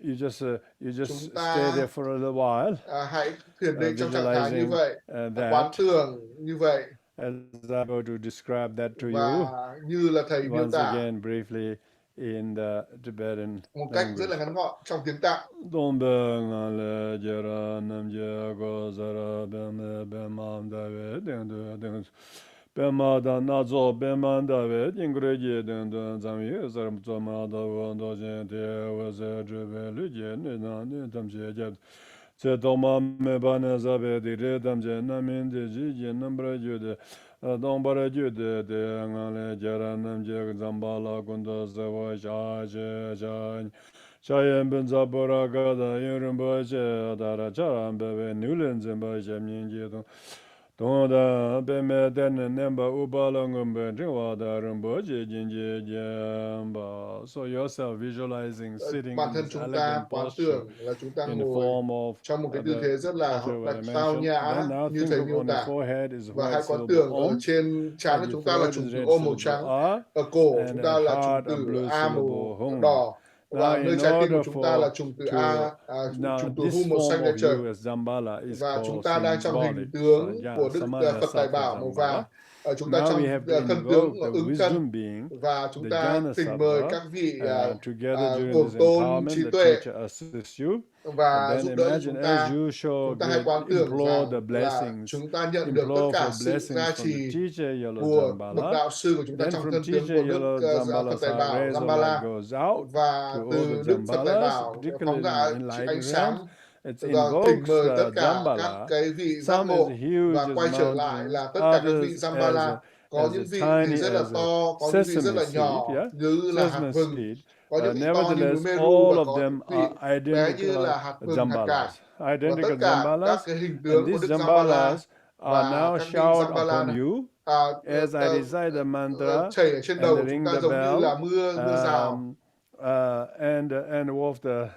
you just chúng stay there ta for a little while, hãy thiền định trong trạng thái như visualizing vậy, that, quán tưởng như vậy, as I go to describe that to và you như là thầy miêu once tả again briefly in the Tibetan một cách rất là language. ngắn gọn trong tiếng Tạng. Dombe ngale jera namje go zara beme bemam dave den bema da nazo bema dave ingreje den zami zaram zama da wondo jente waze jebelu je ne na ne damje je se doma me bana zabe dire damje namin de je nambra jude dombara jude de ngale jera namje Dzambala gunda zawa ja ja Shayan ben zabora gada yurun baje dara charan bebe nulen zimba jamyang Khyentse Donda beme den nemba ubalangum ben jwa darum baje jinje jamba. So yourself visualizing sitting Bản in thân this chúng ta elegant quán posture tưởng là chúng ta in the ngồi form of trong một cái tư the thế rất là posture what I tao mentioned. nhã Then now như think thầy of miêu on your tả, forehead is và white hãy quán syllable tưởng ở Om, trên trán at của your chúng ta là throat trùng is từ red Ô màu syllable trắng, A, ở cổ and chúng at ta là trùng heart a từ blue A syllable màu Hung. đỏ, và Now, nơi in trái tim của order chúng ta là for trùng từ to now trùng từ Hu this màu form xanh of da trời, you as Dzambala is và chúng called ta đang trong hình symbolic, tướng của Đức Samaya Phật Tài Sattva Bảo màu vàng. Dzambala. Chúng ta Now we trong have to thân tướng invoke the ứng thân, wisdom being, và chúng the ta Jnana thỉnh mời Sattva, các vị together during bổn this tôn empowerment, trí the tuệ, teacher assists you. And và then giúp đỡ cho imagine chúng as ta. you show Chúng ta hãy great, quán tưởng implore the rằng là blessings, chúng ta nhận được tất implore cả for sự blessings gia from the trì teacher Yellow của bậc Dzambala. đạo sư của chúng ta Then trong from thân tướng teacher của Đức Yellow Phật Tài Dzambala, Bảo rays of light Dzambala, goes out và to all the từ Đức Phật Tài Dzambalas, Bảo phóng particularly in ra the ánh enlightened sáng, realms. It và thỉnh invokes mời tất the cả các Dzambala. cái vị giác Some as ngộ, huge và as quay trở lại mountains, là tất cả các vị others Dzambala. Có những vị thì tiny rất là as a to, có những vị rất sesame là seed, nhỏ như là hạt sesame vừng, seed. có những vị to như núi Nevertheless, Meru, all và of có them những vị are bé như identical là hạt vừng, hạt cải, Dzambalas, và tất identical cả các Dzambalas, cái hình and tướng của these Đức Dzambala, Dzambalas are và now các vị showered Dzambala upon you as I recite the mantra chảy ở trên đầu and của chúng ring ta the giống như bell, là mưa rào. and wolf the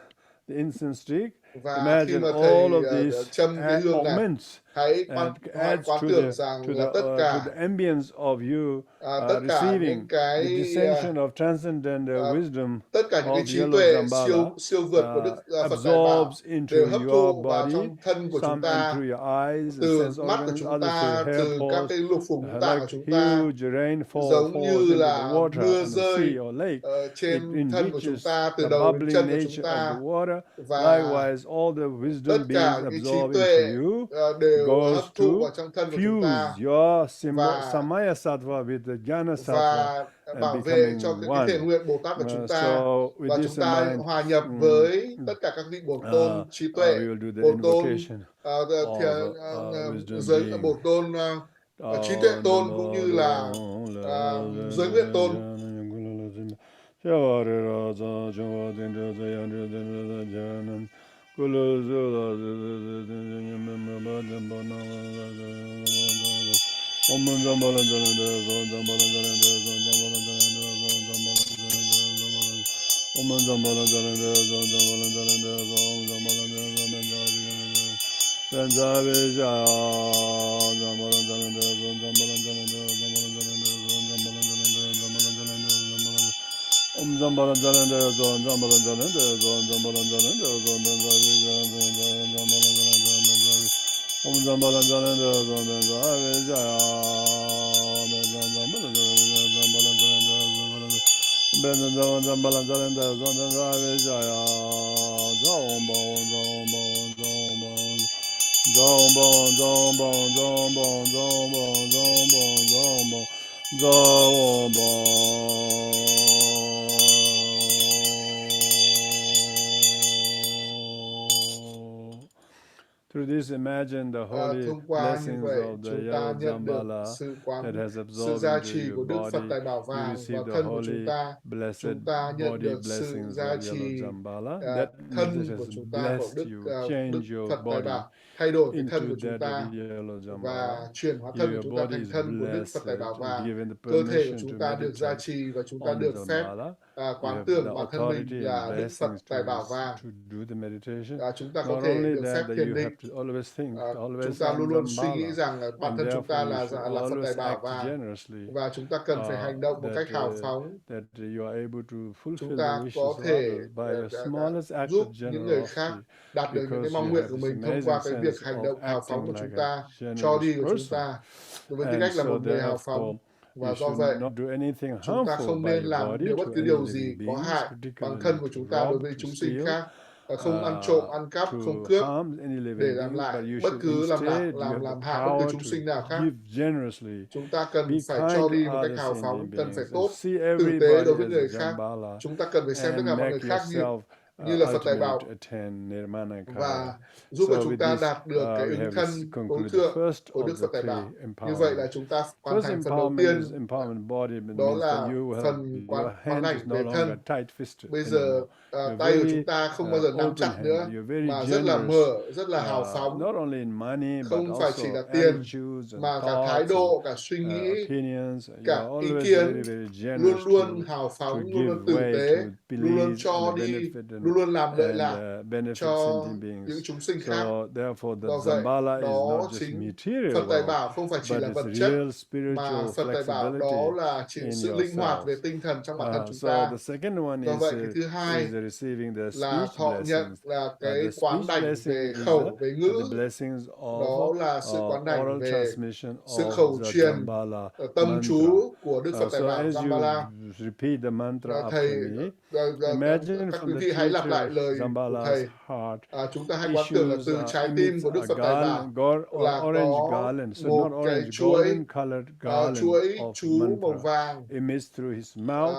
incense stick. Và khi Imagine mà all thầy of these châm cái hương này, augments hãy and adds quán to tưởng rằng là tất the cả ambience of you tất cả những receiving cái the descension of transcendent wisdom tất cả những cái of trí Yellow tuệ Dzambala siêu vượt của Đức Phật Tài Bảo absorbs into đều hấp your thu vào body, trong thân của chúng some in ta, through your eyes and từ sense mắt của organs, chúng others through ta, your hair từ các pores, cái lục phủ ngũ tạng like của chúng ta, huge rainfall giống falls như into the là water mưa and the rơi sea or lake. It trên thân của chúng enriches ta, từ the đầu đến bubbling chân của chúng nature of the ta, water. và Likewise, all the tất wisdom beings cả cái trí absorb into tuệ you đều hấp goes thụ vào to trong thân của chúng ta, fuse your và Samaya Sattva with the Jnana Sattva and bảo vệ cho becoming cái one. thể nguyện Bồ Tát của chúng ta, So with và this chúng in ta mind, hòa nhập với tất cả các vị bổn tôn trí tuệ, we will do the bổn tôn invocation of wisdom giới being. bổn tôn trí tuệ tôn, cũng như là giới nguyện tôn. Through this, imagine the holy thông qua như blessings vậy, of the chúng ta yellow nhận được Dzambala sự that quán, has sự absorbed gia into trì your của Đức Phật body. Tài Bảo You Vàng và receive the thân của holy, chúng ta. blessed Chúng ta nhận body được sự blessings gia of yellow trì Dzambala. That means it thân của has chúng ta của blessed you, Đức change your Phật Tài body Bảo, thay đổi cái thân into của chúng that of ta yellow Dzambala. và chuyển hóa thân của Your chúng ta body thành is thân của Đức Phật Tài blessed Bảo and Vàng. given the Cơ thể của permission chúng to ta được gia meditate trì và chúng ta on được phép Dzambala. You quán have tưởng the bản thân mình authority and là Đức Phật blessings Tài Bảo Vàng. to do the meditation. Chúng ta có Not thể only được phép that, that thiền you định. have to always think, Chúng always ta luôn on luôn suy nghĩ Dzambala, rằng bản and thân chúng ta therefore you should là Phật Tài always Bảo act Vàng generously, và chúng ta cần phải hành động một cách hào phóng. that you are able to Chúng fulfill the ta wishes có of thể others by your smallest act giúp of những người khác generosity, đạt được những cái because mong you nguyện have của this mình thông amazing qua cái việc sense hành of động hào phóng acting của like chúng a ta, cho generous đi của chúng person. ta với tư And cách là so một người hào phóng. therefore, Và you do should vậy, not do anything chúng ta harmful không by nên your làm body điều bất to cứ any điều gì living có beings, hại bằng particularly thân của to chúng ta đối rob, với to chúng sinh steal, khác, không ăn trộm, ăn cắp, to không cướp harm any living để làm beings, but lại you bất should cứ instead, you have làm the hại bất cứ power chúng to sinh nào khác. give generously. Chúng ta cần Be phải kind cho to đi một cách other hào sentient phóng, cần phải beings, and tốt, see tử tế đối everybody với as a người khác. Dzambala, Chúng ta cần phải xem tất and cả mọi make người khác yourself như là Phật Tài ultimate Bảo attain Nirmanakaya. và giúp cho So chúng with ta this, đạt được cái we ứng have thân tối concluded the thượng first của Đức of Phật the Tài three Bảo. Như vậy là empowerment. chúng ta hoàn First thành phần đầu empowerment is tiên, empowerment body. It đó means that là you have phần your quán hand is đảnh no về longer thân. tight-fisted Bây giờ anymore. You're tay của very chúng ta không bao giờ nắm chặt open-handed. nữa, You're very mà rất là generous, mở, rất là hào phóng. not only in money but Không phải chỉ also là tiền, attitudes and mà cả thái thoughts and độ, cả suy nghĩ, opinions. You cả are ý always kiến, very, very luôn generous luôn hào to phóng, luôn give luôn tử way tế, to luôn luôn please cho and đi, benefit luôn luôn làm lợi and lạc benefit cho sentient những beings. chúng sinh khác. So therefore, the Do vậy, Dzambala is đó not just chính material Phật Tài wealth, Bảo không phải chỉ but là it's vật chất, real mà spiritual Phật Tài Bảo đó flexibility là chỉ in sự linh hoạt yourself. về tinh thần trong bản thân chúng So ta. the second one Do vậy, cái thứ is hai receiving the là speech thọ nhận blessings. là cái The quán speech đảnh blessing về is khẩu, về the ngữ. blessings of Đó là sự quán đảnh oral về transmission sự of khẩu the truyền, Dzambala tâm mantra. chú của Đức Phật Tài So Bảo as you Dzambala. repeat the mantra Thầy, after me, imagine các from quý the vị hãy lặp lại teacher lời của Dzambala's Thầy. heart Chúng ta hãy quán tưởng là issues từ trái tim emits của Đức a Phật Tài Bảo là orange có garland, so not một cái orange, golden colored garland chuỗi of chú màu mantra vàng emits through his mouth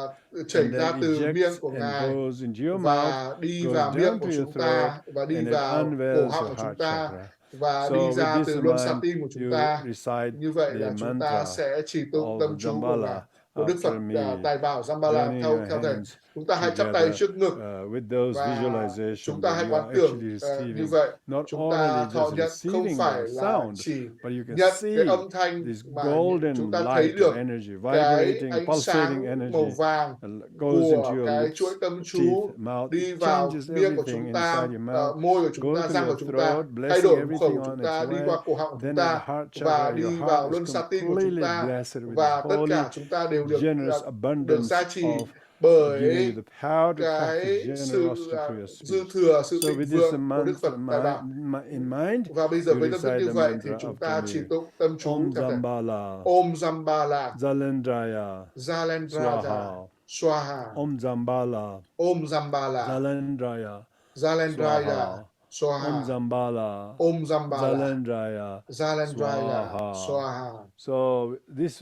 chảy and ra then từ miệng ejects của and Ngài goes into your mouth, và đi goes vào miệng down của to your chúng throat, ta và đi and it vào cổ unveils họng your của chúng heart ta chakra. và So đi with ra this từ in luân xa mind, tim của chúng you ta. recite Như vậy the là chúng ta mantra sẽ chỉ tụng of tâm chú Dzambala của Đức Phật after me, Tài Bảo Dzambala joining your theo Thầy. hands Chúng ta hãy chắp tay together trước ngực with those và chúng visualizations ta that hãy you quán are tưởng actually như receiving vậy. not Chúng only ta thọ just nhận không receiving phải the là sound, chỉ but you can nhận cái see âm thanh this mà chúng golden ta thấy light được of energy, cái vibrating, ánh pulsating sáng màu energy vàng goes into của your cái chuỗi lips, tâm teeth, chú mouth. đi It vào changes miệng của everything chúng inside ta, your mouth, môi của chúng go ta, to răng của your chúng ta, throat, thay blessing đổi khẩu everything của chúng on its ta, đi way. qua cổ họng của chúng Then at the ta heart và chakra, your đi heart vào is luân xa tim của chúng completely ta, blessed with this và tất holy, cả chúng ta đều generous được gia abundance trì of giving you bởi the power to practice cái sự generosity through your dư speech. thừa, sự So thịnh with this vượng của Đức Phật Tài Bảo. in mind, Và bây giờ you với tâm thức recite như the vậy thì mantra chúng after ta me. chỉ tụng tâm chú Om theo Thầy. Dzambala, Om Dzambala, Zalendraya, Zalendraya, Swaha. Swaha. Om Dzambala, Om Dzambala, Zalendraya, Zalendraya, Swaha. Om Swaha. Dzambala, Om Dzambala, Zalendraya, Zalendraya, Swaha. Swaha. So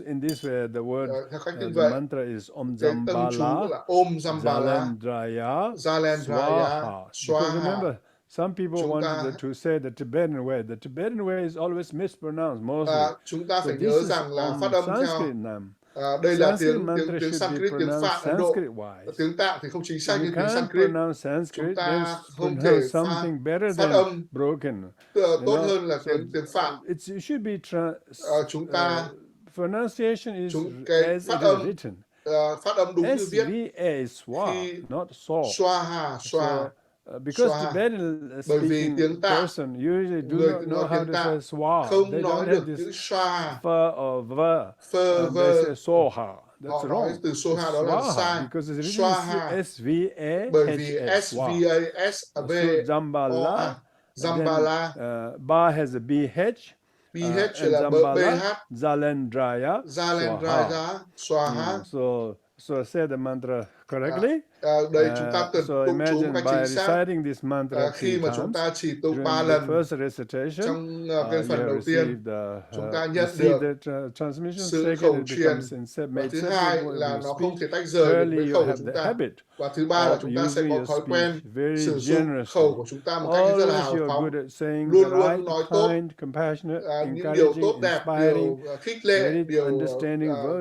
in this way, the word, Theo cách như the vậy, mantra is Om cái tâm chú Dzambala, là Om Dzambala, Zalendraya, Zalendraya, Swaha. Because Swaha. remember, some people Chúng wanted ta to say the Tibetan way. The Tibetan way is always mispronounced mostly. chúng ta So phải this nhớ is rằng là phát Om âm theo Sanskrit nam. Đây là tiếng Sanskrit, tiếng Phạn Ấn Độ. Tiếng Tạng thì không chính xác như tiếng Sanskrit. Chúng ta không thể phát âm tốt hơn là tiếng Phạn. Chúng ta cái phát âm đúng như viết khi Swaha. Bởi vì tiếng Tạng, người nói tiếng Tạng không nói được chữ Swaha, phơ vơ. Họ nói từ Soha đó là sai. Swaha, bởi vì S-V-A-S-V-O-A, Dzambala, Ba has a BH, là BH, Zalendraya, Swaha. So say the mantra correctly. Đây chúng ta cần so tụng chú một cách chính xác. This mantra Khi mà chúng ta chỉ tụng 3 lần trong cái phần đầu tiên, chúng ta nhận được sự khẩu truyền. Và thứ hai là nó không thể tách rời được với khẩu của chúng ta. Và thứ ba là chúng ta sẽ có thói quen sử dụng khẩu của chúng ta một cách rất là hào phóng, luôn luôn nói tốt, những điều tốt đẹp, điều khích lệ, điều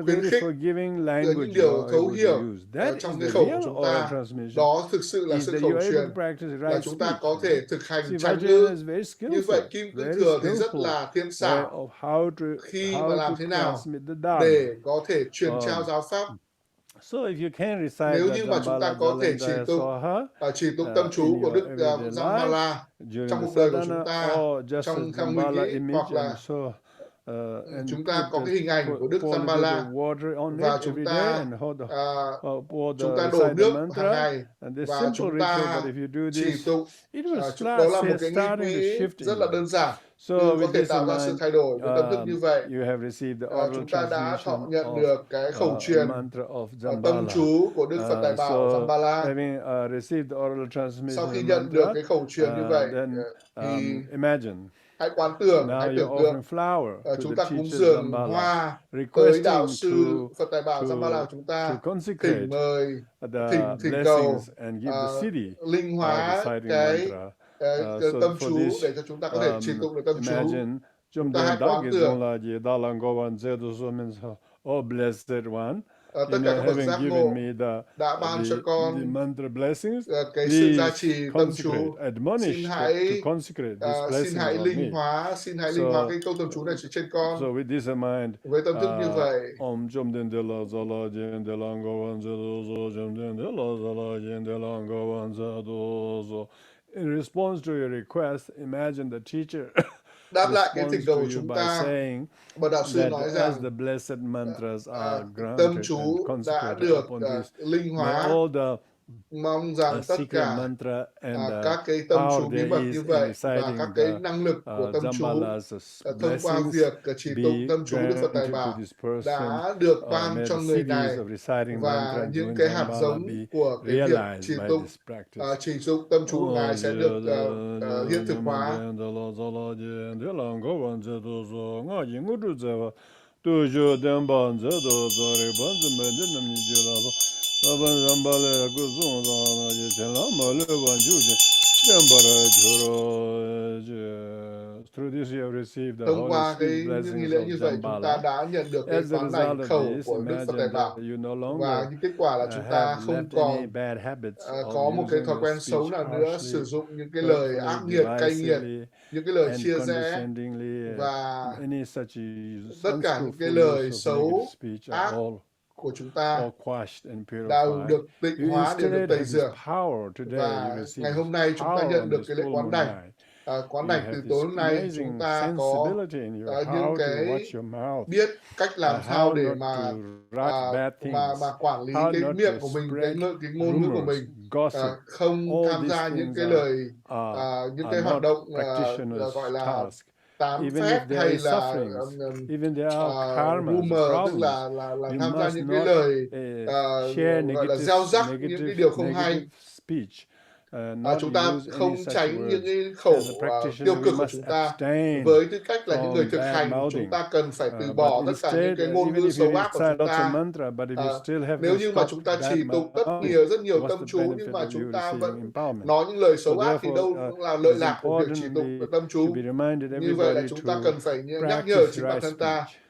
khuyến khích, những điều thấu hiểu trong cái khẩu của chúng ta. Đó thực sự là sự khẩu truyền, là chúng ta có thể thực hành chánh ngữ. Như vậy Kim Cương Thừa thì rất là thiên xảo khi mà làm thế nào để có thể truyền trao giáo pháp. Nếu như mà chúng ta có thể chỉ tụng tâm chú của Đức Dzambala trong cuộc đời của chúng ta, trong kham nghĩ, hoặc là chúng ta có cái hình ảnh của Đức Dzambala và chúng ta đổ nước hàng ngày và chúng ta chỉ tụng. Đó là một cái nghi rất là đơn giản, nhưng có thể tạo ra sự thay đổi với tâm thức như vậy. Chúng ta đã thọ nhận được cái khẩu truyền tâm chú của Đức Phật Tài Bảo Dzambala. Sau khi nhận được cái khẩu truyền như vậy thì hãy quán tưởng, hãy tưởng tượng chúng ta cúng dường hoa tới đạo sư Phật Tài Bảo Dzambala của chúng ta, thỉnh mời, thỉnh cầu linh hóa cái tâm chú để cho chúng ta có thể chỉ tụng được tâm chú. Chúng ta hãy quán tưởng tất cả các bậc giác ngộ đã ban cho con cái sự gia trì tâm chú. Xin hãy linh hóa cái câu tâm chú này trên con. Với tâm thức như vậy, in response to your request, imagine the teacher đáp lại cái thỉnh cầu của chúng ta, và đạo sư nói rằng tâm chú đã được linh hóa. Mong rằng tất cả các cái tâm chú bí mật như vậy và các cái năng lực của tâm chú thông qua việc chỉ tụng tâm chú Đức Phật Tài Bảo đã được ban cho người này, và những cái hạt giống của cái việc chỉ tụng tâm chú của Ngài sẽ được hiện thực hóa. Thông qua cái nghi lễ như vậy, chúng ta đã nhận được cái phán lành khẩu của Đức Phật Tài Bảo, và những kết quả là chúng ta không còn có một cái thói quen xấu nào nữa, sử dụng những cái lời ác nghiệt, cay nghiệt, những cái lời chia rẽ và tất cả những cái lời xấu ác của chúng ta đều được tịnh hóa, đều được tẩy rửa. Và ngày hôm nay chúng ta nhận được cái lễ quán đảnh. Quán đảnh từ tối hôm nay chúng ta có những cái biết cách làm sao để mà quản lý cái miệng của mình, cái ngôn ngữ của mình, không tham gia những cái lời, những cái hoạt động gọi là tán phét hay là rumor, tức là tham gia những cái lời gọi là gieo rắc những cái điều không hay. Chúng ta không tránh những cái khẩu tiêu cực của chúng ta. Với tư cách là những người thực hành, chúng ta cần phải từ bỏ tất cả những cái ngôn ngữ xấu ác của chúng ta. Nếu như mà chúng ta chỉ tụng rất nhiều tâm chú, nhưng mà chúng ta vẫn nói những lời xấu ác thì đâu cũng là lợi lạc của việc chỉ tụng tâm chú. Như vậy là chúng ta cần phải nhắc nhở chính bản thân ta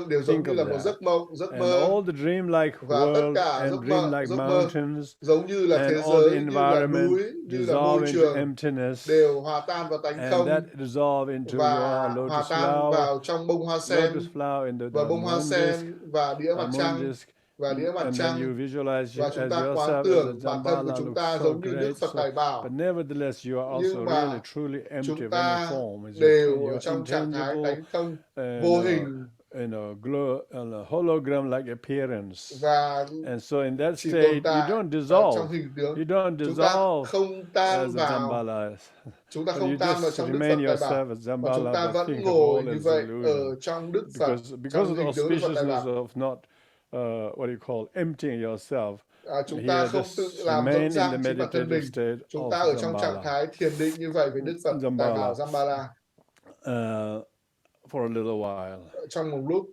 tượng đều giống như là một giấc mộng, giấc And mơ. all the dreamlike Và tất world cả and giấc dreamlike mơ mountains giống như là and thế all the giới, như là environment núi, như là môi dissolve into trường emptiness, đều hòa tan vào tánh and không that dissolve into và your hòa lotus tan flower, vào trong bông hoa sen into và the bông hoa moon disk. sen và đĩa mặt Moon trăng. disk và đĩa mặt and trăng, then you visualize và chúng as ta quán yourself as tưởng a bản thân của Dzambala chúng looks ta so giống như Đức great. Phật Tài Bảo. But nevertheless, you are also Nhưng really mà truly empty chúng of any ta form. đều ở You're trong trạng thái intangible tánh không, and vô hình, in a hologram-like appearance. và And so in that chỉ state, tồn you tại don't trong dissolve. hình tướng. You don't Chúng ta dissolve không tan as a vào, Dzambala. chúng ta But không you tan vào just trong Đức remain Phật Tài Bảo, yourself as mà chúng Dzambala, ta but vẫn think of ngồi all như as vậy illusion. ở trong Đức Phật, Because trong of the hình tướng Đức Phật Tài auspiciousness Bảo. of not what you call emptying yourself. Chúng ta Here, không tự just làm remain rỗng in rác the chính bản thân meditative mình. state Chúng of ta ở trong trạng Dzambala. thái thiền định như vậy với Đức Phật Tài Bảo Dzambala For a little while. trong một lúc.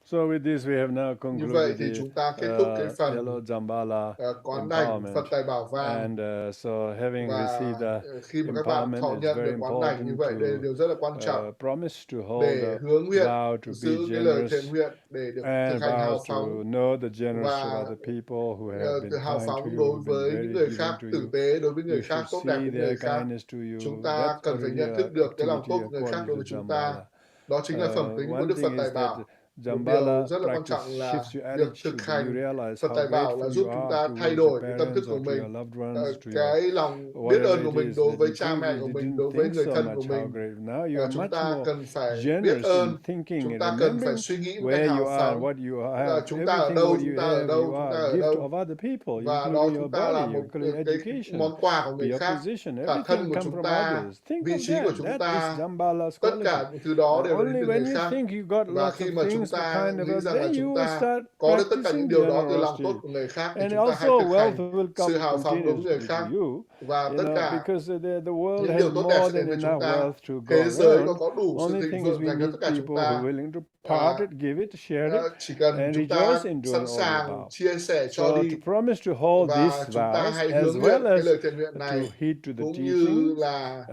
So with this, we have now Như concluded vậy thì chúng ta kết thúc cái phần Yellow Dzambala quán đảnh Phật empowerment. Tài Bảo Vàng. And so having Và received the khi mà các bạn empowerment, thọ it's nhận very được quán đảnh như important vậy, đây là to điều rất là quan trọng promise to hold để the hướng nguyện, vow to be giữ cái lời thệ generous nguyện để được thực and hành hào vows to phóng know the generosity và of other people who have been hào kind to phóng you, đối who've been với những very người giving khác, to tử you. tế đối với người You khác, should tốt đẹp see với người their khác. kindness to you. Chúng ta That's cần phải already nhận an thức được cái lòng activity tốt của người khác according đối to với chúng ta. Dzambala. Đó chính là phẩm tính của One Đức Phật thing Tài is that Bảo. Một Dzambala điều rất là quan practice trọng là shifts your việc attitude. thực You hành realize Phật how Tài Bảo là grateful giúp you chúng are ta towards thay your đổi cái tâm thức parents của or to mình, your loved ones, to cái your lòng biết whatever ơn của it mình is đối that với you cha mẹ của previously mình, didn't đối với think người so thân much của how mình. great. Now you are Chúng much ta more cần phải biết generous ơn, in thinking chúng and ta cần phải remembering suy nghĩ một cách where you hào are and phóng. what you have. Chúng ta ở Everything đâu, what chúng you ta ở have, đâu, you chúng ta are a ở gift đâu. of other people, Và đó including chúng your ta là body, một including cái education, món quà của người your khác. position. Cả Everything thân của comes chúng from ta, others. Think vị of trí của that. chúng That ta, is Dzambala's tất quality. cả những thứ đó đều đến Only từ when người you khác. think you got Và lots khi of mà chúng things for ta kind of nghĩ others, rằng là then chúng you will ta start có được tất cả những practicing điều đó từ lòng tốt generosity. của người khác, thì And chúng ta hãy also thực wealth hành will sự come hào phóng đối với người continuously khác. to you. Và tất cả Because the world những has điều tốt đẹp more sẽ đến than với chúng enough ta. wealth to go Thế giới around. có đủ sự Only thịnh thing is vượng we dành cho need tất cả chúng people who are ta. willing to part it, give it, share it, Chỉ cần and chúng rejoice ta in sẵn doing all the sàng above. chia sẻ cho So đi, to promise to hold và these chúng ta vows hãy as hướng nguyện well cái as lời thề nguyện to này, heed to the cũng như teachings là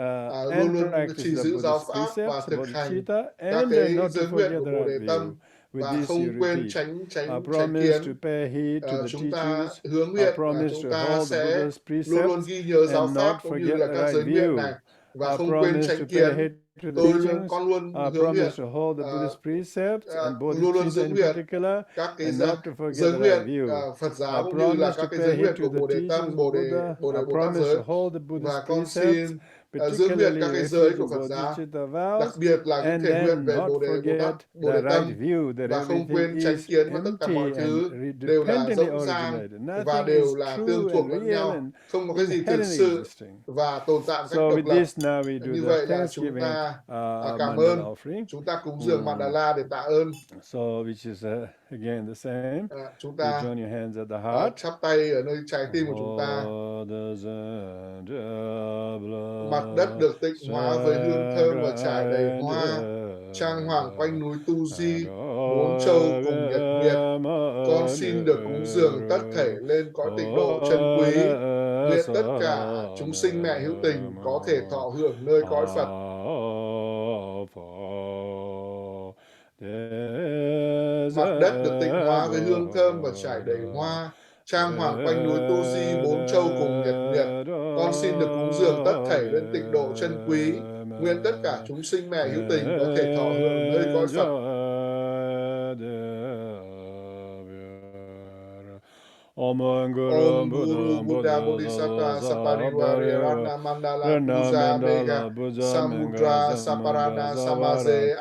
luôn and luôn practice chỉ the giữ giáo Buddhist pháp và precepts, thực hành bodhicitta, các and cái not to giới nguyện forget của the Bồ right Đề view. Tâm, With và this you không quên repeat, I tránh promise to kiến. pay heed to the Chúng ta teachings. hướng I nguyện là promise chúng to ta hold the sẽ Buddha's luôn luôn precepts ghi nhớ giáo and pháp not cũng như forget là the các right giới nguyện này, view. và I không quên promise tránh to pay kiến. heed to the teachings. Con luôn I hướng nguyện, promise to hold the Buddhist precepts and luôn luôn bodhicitta giữ in nguyện particular, các cái and not to forget giới the nguyện right view. Phật I giáo cũng như là promise to các cái pay giới heed nguyện to của the Bồ Đề teachings Tâm, of Bồ Buddha. I Tát promise giới, to hold the Buddhist và con precepts, xin giữ nguyện particularly các cái giới refuge của and Phật giáo, bodhicitta đặc vows, biệt là những and thể nguyện then về not forget Bồ the Đề Tâm, right view that và không everything quên tránh is kiến và tất cả mọi empty and thứ đều là dependently rỗng rang originated. và Nothing is đều là tương true thuộc and lẫn real nhau, and không có cái gì thực inherently sự existing. và tồn tại một cách So độc with lập. this now we do Như the vậy là chúng Thanksgiving ta cảm mandala ơn, offering. chúng ta cúng dường Mandala để tạ ơn. So which is again the same. Chúng You ta join your hands at the heart. chắp tay ở nơi trái tim của chúng ta. Mặt đất được tịnh hóa với hương thơm và trải đầy hoa. Trang hoàng quanh núi Tu Di, 4 châu cùng nhật nguyệt. Con xin được cúng dường tất thể lên cõi tịnh độ chân quý. Nguyện tất cả chúng sinh mẹ hữu tình có thể thọ hưởng nơi cõi Phật. Mặt đất được tịnh hóa với hương thơm và trải đầy hoa. Trang hoàng quanh núi Tu Di, 4 châu cùng nhật nguyệt. Con xin được cúng dường tất thảy lên tịnh độ chân quý. Nguyện tất cả chúng sinh mẹ hữu tình có thể thọ hưởng nơi cõi Phật. Om Guru Buddha Bodhisattva Saparivarya Mandala Puja Mega Samudra Saparana Samaze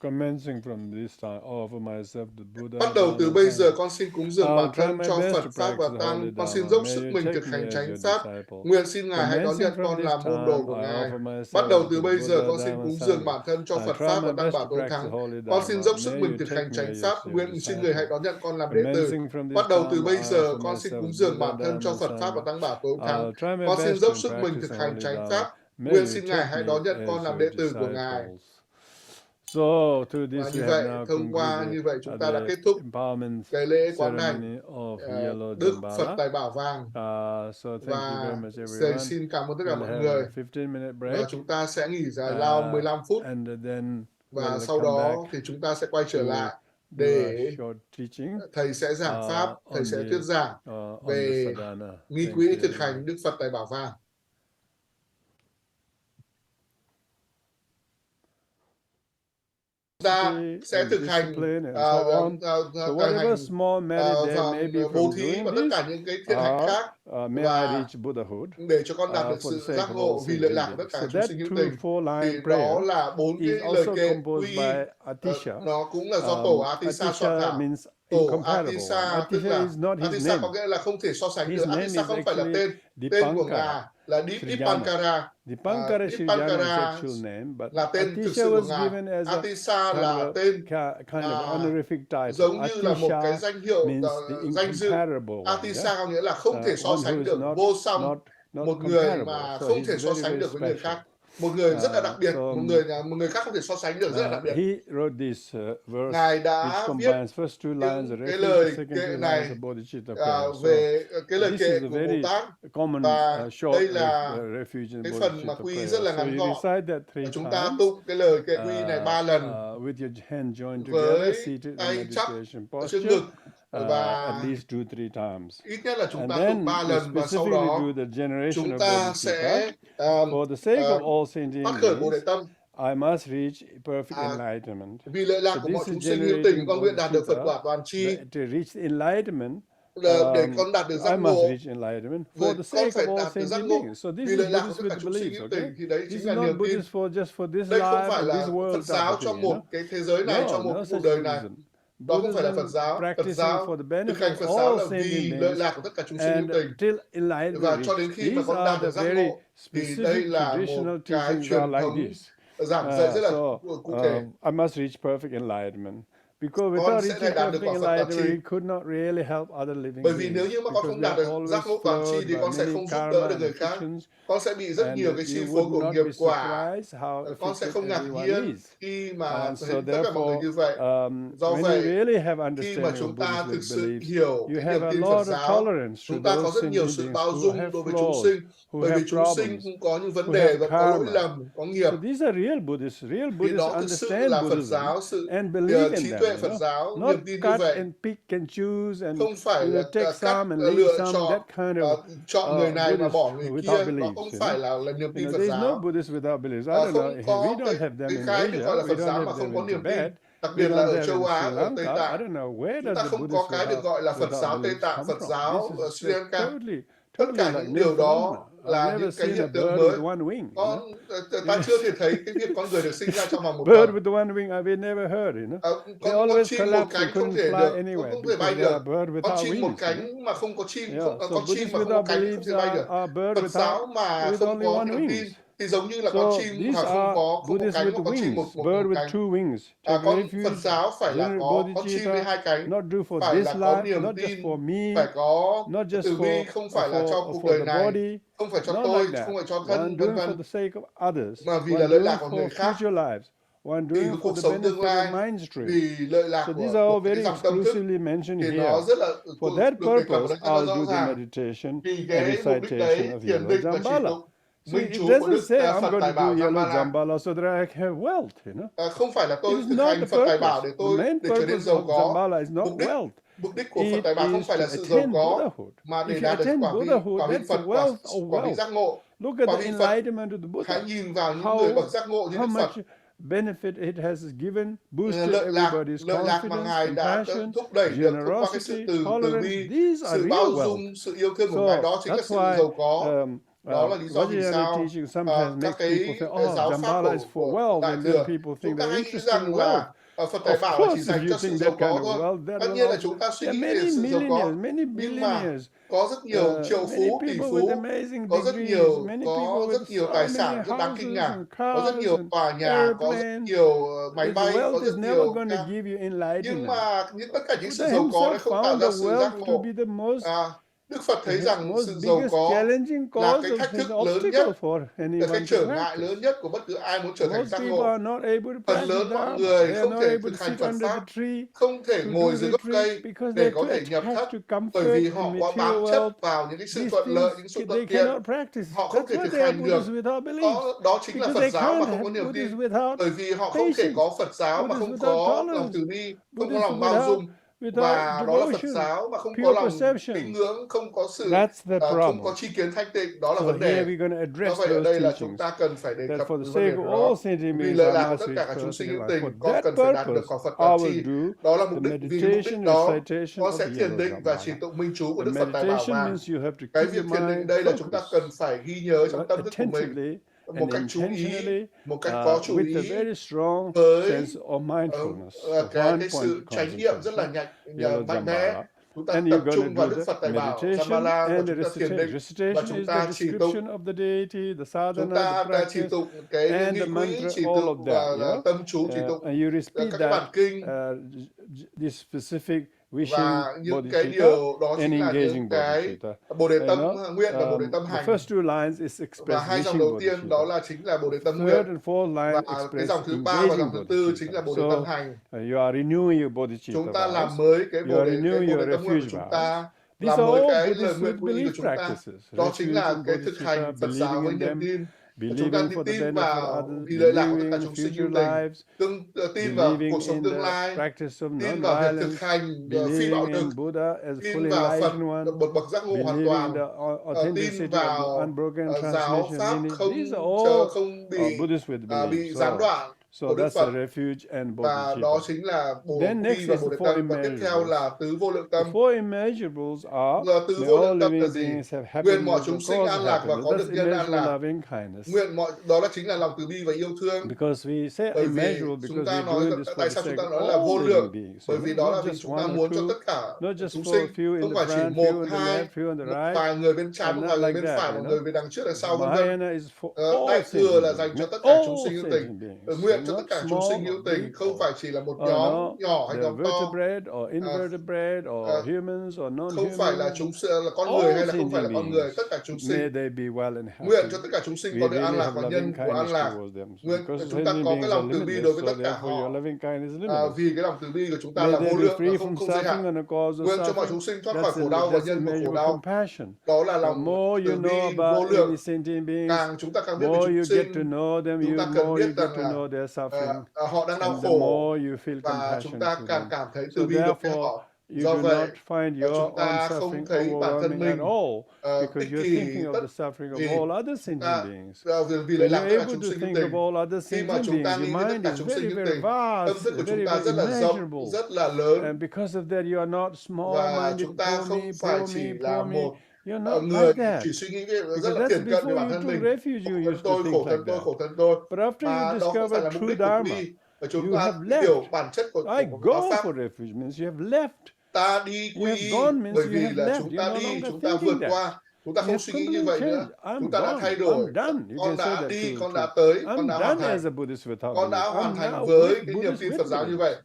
Commencing from this time, offer myself to Buddha. Bắt đầu từ bây giờ, con xin cúng dường bản thân cho Phật, Pháp và Tăng. Con xin dốc sức mình thực hành chánh Pháp. Nguyện xin Ngài hãy đón nhận con làm môn đồ của Ngài. Bắt đầu từ bây giờ, con xin cúng dường bản thân cho Phật, Pháp và Tăng Bảo Tối Thắng. Con xin dốc sức mình thực hành chánh Pháp. Nguyện xin Người hãy đón nhận con làm đệ tử. Bắt đầu từ bây giờ, con xin cúng dường bản thân cho Phật, Pháp và Tăng Bảo Tối Thắng. Con xin dốc sức mình thực hành chánh Pháp. Nguyện xin Ngài hãy đón nhận con làm đệ tử của Ngài. Và như vậy, thông qua như vậy chúng ta đã kết thúc cái lễ quán hành Đức Phật Tài Bảo Vàng. Và thầy xin cảm ơn tất cả mọi người. Và chúng ta sẽ nghỉ giải lao 15 phút. Và sau đó thì chúng ta sẽ quay trở lại để thầy sẽ giảng Pháp, thầy sẽ thuyết giảng về nghi quỹ thực hành Đức Phật Tài Bảo Vàng. Ta sẽ thực hành bố thí và tất cả những cái thiện hạnh khác và để cho con đạt được sự giác ngộ vì lợi lạc của tất cả chúng sinh hữu tình. Thì đó là 4 cái lời kệ quy y. Nó cũng là do tổ Atisa soạn thảo. Tổ Atisa tức là Atisa có nghĩa là không thể so sánh được. Atisa không phải là tên của Ngài là Dipankara. Dipankara là tên thực sự của Ngài. Atisa là tên giống như là một cái danh hiệu danh dự. Atisa có nghĩa là không thể so sánh được, vô song, một người mà không thể so sánh được với người khác. Một người rất là đặc biệt, một người khác không thể so sánh được, rất là đặc biệt. Ngài đã viết những cái lời kệ này về cái lời kệ của Bồ Tát, và đây là cái phần mà quy rất là ngắn gọn. Chúng ta tụng cái lời kệ quy này 3 lần với tay chắp trước ngực, và ít nhất là chúng ta tụng 3 lần, và sau đó chúng ta sẽ phát khởi Bồ Đề Tâm. Vì lợi lạc của mọi chúng sinh hữu tình, con nguyện đạt được Phật quả toàn tri. Để con đạt được giác ngộ, con phải đạt được giác ngộ vì lợi lạc của tất cả chúng sinh hữu tình, thì đấy chính là niềm tin. Đây không phải là Phật giáo cho một cái thế giới này, cho một cuộc đời này. Đó không phải là Phật giáo. Phật giáo, thực hành Phật giáo là vì lợi lạc của tất cả chúng sinh hữu tình. Và cho đến khi mà con đạt được giác ngộ, thì đây là một cái truyền thống giảng dạy rất là cụ thể. Con sẽ phải đạt được quả Phật toàn tri. Bởi vì nếu như mà con không đạt được giác ngộ toàn tri thì con sẽ không giúp đỡ được người khác. Con sẽ bị rất nhiều cái chi phối của nghiệp quả. Con sẽ không ngạc nhiên khi mà thấy tất cả mọi người như vậy. Do vậy, khi mà chúng ta thực sự hiểu cái niềm tin Phật giáo, chúng ta có rất nhiều sự bao dung đối với chúng sinh. Bởi vì chúng sinh cũng có những vấn đề và có lỗi lầm, có nghiệp. Thì đó thực sự là Phật giáo, sự trí tuệ Phật giáo, niềm tin như vậy. Không phải là cắt lựa chọn người này mà bỏ người kia. Đó không phải là niềm tin Phật giáo. Không có cái khái được gọi là Phật giáo mà không có niềm tin. Đặc biệt là ở châu Á, ở Tây Tạng, chúng ta không có cái được gọi là Phật giáo Tây Tạng, Phật giáo Sri Lanka. Tất cả những điều đó là những cái hiện tượng mới. Ta chưa thể thấy cái việc con người được sinh ra trong vòng một tầng. Con chim một cánh không thể được, không thể bay được. Con chim một cánh mà không có chim, con chim mà không có cánh không thể bay được. Phật giáo mà không có niềm tin thì giống như là con chim mà không có cánh, mà con chim một cánh. Con Phật giáo phải là có con chim với 2 cánh, phải là có niềm tin, phải có từ bi, không phải là cho cuộc đời này, không phải cho tôi, không phải cho thân, vân vân, mà vì là lợi lạc của người khác, vì cuộc sống tương lai, vì lợi lạc của cái dòng tâm thức, thì nó rất là được đề cập rất là rõ ràng. Thì cái mục đích đấy, thiền định và chỉ tụng minh chú của Đức Phật Tài Bảo Dzambala. Không phải là tôi thực hành Phật Tài Bảo để trở nên giàu có. Mục đích của Phật Tài Bảo không phải là sự giàu có, mà để đạt được quả vị Phật, quả vị giác ngộ. Quả vị Phật, hãy nhìn vào những người bậc giác ngộ như Đức Phật. Lợi lạc mà Ngài đã thúc đẩy được thông qua cái sự từ bi, sự bao dung, sự yêu thương của Ngài, đó chính là sự giàu có. Đó là lý do vì sao các cái giáo pháp của Đại Thừa, chúng ta hay nghĩ rằng là Phật Tài Bảo là chỉ dành cho sự giàu có thôi. Tất nhiên là chúng ta suy nghĩ về sự giàu có, nhưng mà có rất nhiều triệu phú, tỷ phú, có rất nhiều tài sản rất đáng kinh ngạc, có rất nhiều tòa nhà, có rất nhiều máy bay, có rất nhiều nhưng mà tất cả những sự giàu có đấy không tạo ra sự giác ngộ. Đức Phật thấy rằng sự giàu có là cái thách thức lớn nhất, là cái trở ngại lớn nhất của bất cứ ai muốn trở thành giác ngộ. Phần lớn mọi người không thể thực hành Phật Pháp, không thể ngồi dưới gốc cây để có thể nhập thất, bởi vì họ quá bám chấp vào những cái sự thuận lợi, những sự thuận tiện. Họ không thể thực hành được. Đó chính là Phật giáo mà không có niềm tin. Bởi vì họ không thể có Phật giáo mà không có lòng từ bi, không có lòng bao dung. Và đó là Phật giáo mà không có lòng kính ngưỡng, không có sự không có tri kiến thanh tịnh, đó là vấn đề. Do vậy ở đây là chúng ta cần phải đề cập vấn đề đó. Vì lợi lạc của tất cả các chúng sinh hữu tình, con cần phải đạt được quả Phật toàn tri. Đó là mục đích. Vì mục đích đó, con sẽ thiền định và chỉ tụng minh chú của Đức Phật Tài Bảo Vàng. Cái việc thiền định đây là chúng ta cần phải ghi nhớ trong tâm thức của mình một cách chú ý, một cách có chú ý, với cái sự chánh niệm rất là mạnh mẽ. Chúng ta tập trung vào Đức Phật Tài Bảo Dzambala và chúng ta thiền định và chúng ta chỉ tụng, chỉ tụng cái nghi quỹ, chỉ tụng và tâm chú, chỉ tụng các cái bản kinh. Và những cái điều đó chính là những cái Bồ Đề Tâm Nguyện và Bồ Đề Tâm Hành. Và hai dòng đầu tiên đó là chính là Bồ Đề Tâm Nguyện, và cái dòng thứ ba và dòng thứ tư chính là Bồ Đề Tâm Hành. Chúng ta làm mới cái Bồ Đề Tâm Nguyện của chúng ta, làm mới cái lời nguyện quy của chúng ta. Đó chính là cái thực hành Phật giáo với niềm tin. Chúng ta tin vào vì lợi lạc của tất cả chúng sinh hữu tình, tin vào cuộc sống tương lai, tin vào việc thực hành phi bạo lực, tin vào Phật một bậc giác ngộ hoàn toàn, tin vào giáo pháp không bị gián đoạn của Đức Phật. Và đó chính là Bồ Đề và Bồ Đề Tâm. Và tiếp theo là tứ vô lượng tâm. Tứ vô lượng tâm là gì? Nguyện mọi chúng sinh an lạc và có được nhân an lạc. Nguyện đó chính là lòng từ bi và yêu thương. Bởi vì chúng ta nói, tại sao chúng ta nói là vô lượng? Bởi vì đó là vì chúng ta muốn cho tất cả chúng sinh, không phải chỉ một, hai, một vài người bên trái, một vài người bên phải, một người bên đằng trước, đằng sau, vân vân. Đại thừa là dành cho tất cả chúng sinh hữu tình. Nguyện cho tất cả chúng sinh hữu tình, không phải chỉ là một nhóm nhỏ hay nhóm to, không phải là là con người hay là không phải là con người, tất cả chúng sinh. Nguyện cho tất cả chúng sinh có được an lạc và nhân của an lạc. Nguyện chúng ta có cái lòng từ bi đối với tất cả họ, vì cái lòng từ bi của chúng ta là vô lượng và không giới hạn. Nguyện cho mọi chúng sinh thoát khỏi khổ đau và nhân của khổ đau. Đó là lòng từ bi vô lượng. Càng chúng ta càng biết về chúng sinh, chúng ta cần biết rằng là họ đang đau khổ, và chúng ta càng cảm thấy từ bi đối với họ. Do vậy, chúng ta không thấy bản thân mình ích kỷ, vì lợi lạc tất cả chúng sinh hữu tình. Khi mà chúng ta nghĩ đến tất cả chúng sinh hữu tình, tâm thức của chúng ta rất là rộng, rất là lớn, và chúng ta không phải chỉ là một người chỉ suy nghĩ rất là thiển cận về bản thân mình, khổ thân tôi, mà đó không phải là mục đích của quy. Và chúng ta hiểu bản chất của giáo pháp. Ta đi quy y bởi vì là chúng ta đi, chúng ta vượt qua, chúng ta không suy nghĩ như vậy nữa. Chúng ta đã thay đổi, con đã đi, con đã tới, con đã hoàn thành. Con đã hoàn thành với cái niềm tin Phật giáo như vậy.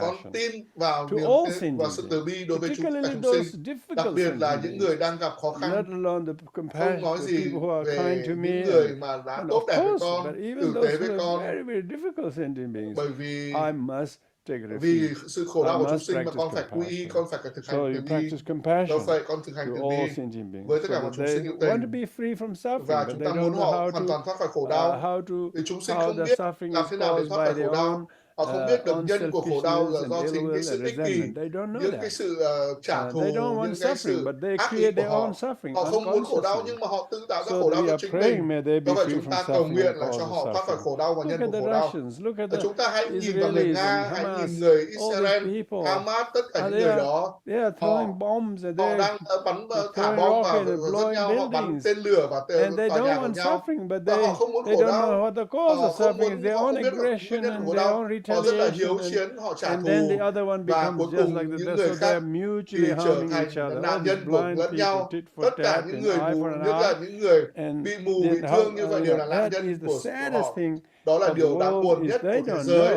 Con tin vào niềm tin và sự từ bi đối với tất cả chúng sinh, đặc biệt là những người đang gặp khó khăn. Không nói gì về những người mà đã tốt đẹp với con, tử tế với con, bởi vì sự khổ đau của chúng sinh mà con phải quy y, con phải thực hành từ bi. Do vậy con thực hành từ bi với tất cả mọi chúng sinh hữu tình, và chúng ta muốn họ hoàn toàn thoát khỏi khổ đau. Vì chúng sinh không biết làm thế nào để thoát khỏi khổ đau. Họ không biết được nhân của khổ đau là do chính cái sự ích kỷ, những cái sự trả thù, những cái sự ác ý của họ. Họ không muốn khổ đau nhưng mà họ tự tạo ra khổ đau cho chính mình. Do vậy chúng ta cầu nguyện là cho họ thoát khỏi khổ đau và nhân của khổ đau. Và chúng ta hãy nhìn vào người Nga, hãy nhìn người Israel, Hamas, tất cả những người đó. Họ đang thả bom vào dân nhau, họ bắn tên lửa vào tòa nhà của nhau. Và họ không muốn khổ đau, họ không biết nguyên nhân của khổ đau. Họ rất là hiếu chiến, họ trả thù, và cuối cùng những người khác thì trở thành nạn nhân của lẫn nhau. Tất cả những người mù, nhất là những người bị mù, bị thương như vậy đều là nạn nhân của họ. Đó là điều đáng buồn nhất của thế giới.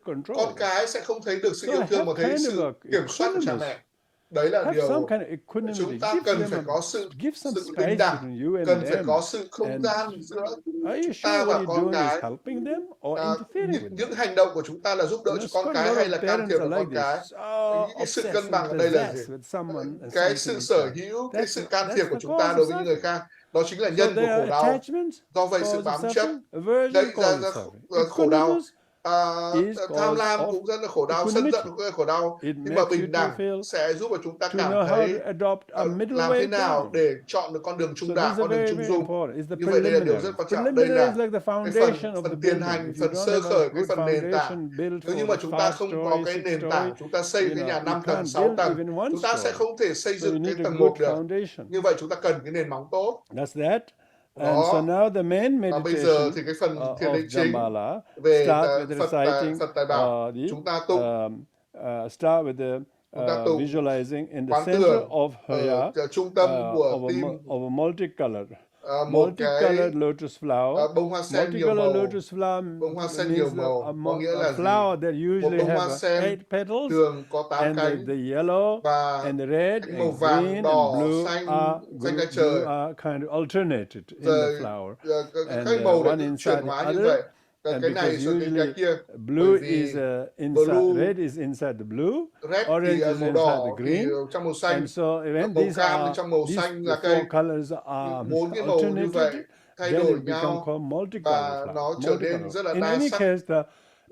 con cái sẽ không thấy được sự yêu thương mà thấy sự kiểm soát của cha mẹ. Đấy là điều chúng ta cần phải có sự bình đẳng, cần phải có sự không gian giữa chúng ta và con cái. Những hành động của chúng ta là giúp đỡ cho con cái hay là can thiệp vào con cái? Những cái sự cân bằng ở đây là gì? Cái sự sở hữu, cái sự can thiệp của chúng ta đối với những người khác, đó chính là nhân của khổ đau. Do vậy sự bám chấp gây ra khổ đau. Tham lam cũng rất là khổ đau, sân giận cũng rất là khổ đau, nhưng mà bình đẳng sẽ giúp cho chúng ta cảm thấy làm thế nào để chọn được con đường trung đạo, con đường trung dung. Như vậy đây là điều rất quan trọng. Đây là cái phần tiền hành, phần sơ khởi, cái phần nền tảng. Nếu như mà chúng ta không có cái nền tảng, chúng ta xây cái nhà 5 tầng, 6 tầng, chúng ta sẽ không thể xây dựng cái tầng 1 được. Như vậy chúng ta cần cái nền móng tốt. And so now the main bây giờ meditation thì cái phần thiền định chính Dzambala về start with reciting Phật Tài Bảo, chúng ta tụng, start with the visualizing in the quán center tưởng of Haya trung tâm của tim, of a multicolored lotus flower. bông hoa sen nhiều màu. Lotus flower bông hoa sen nhiều màu có nghĩa là flower that usually bông hoa have sen 8 petals, thường có 8 and cánh, the yellow và and the red cánh màu and vàng, green đỏ, and blue xanh, are cánh trời kind of alternated in the flower. Các màu để chuyển hóa như vậy. Cái này rồi cái kia. Blue is inside, red is inside the blue, red orange thì is màu inside đỏ, the green, trong màu xanh, and so when màu cam trong màu these xanh là four cây. colors are 4 cái màu như vậy alternated, thay then đổi it become nhau called và multicolor nó flower. trở nên rất là In đa any sắc. case, the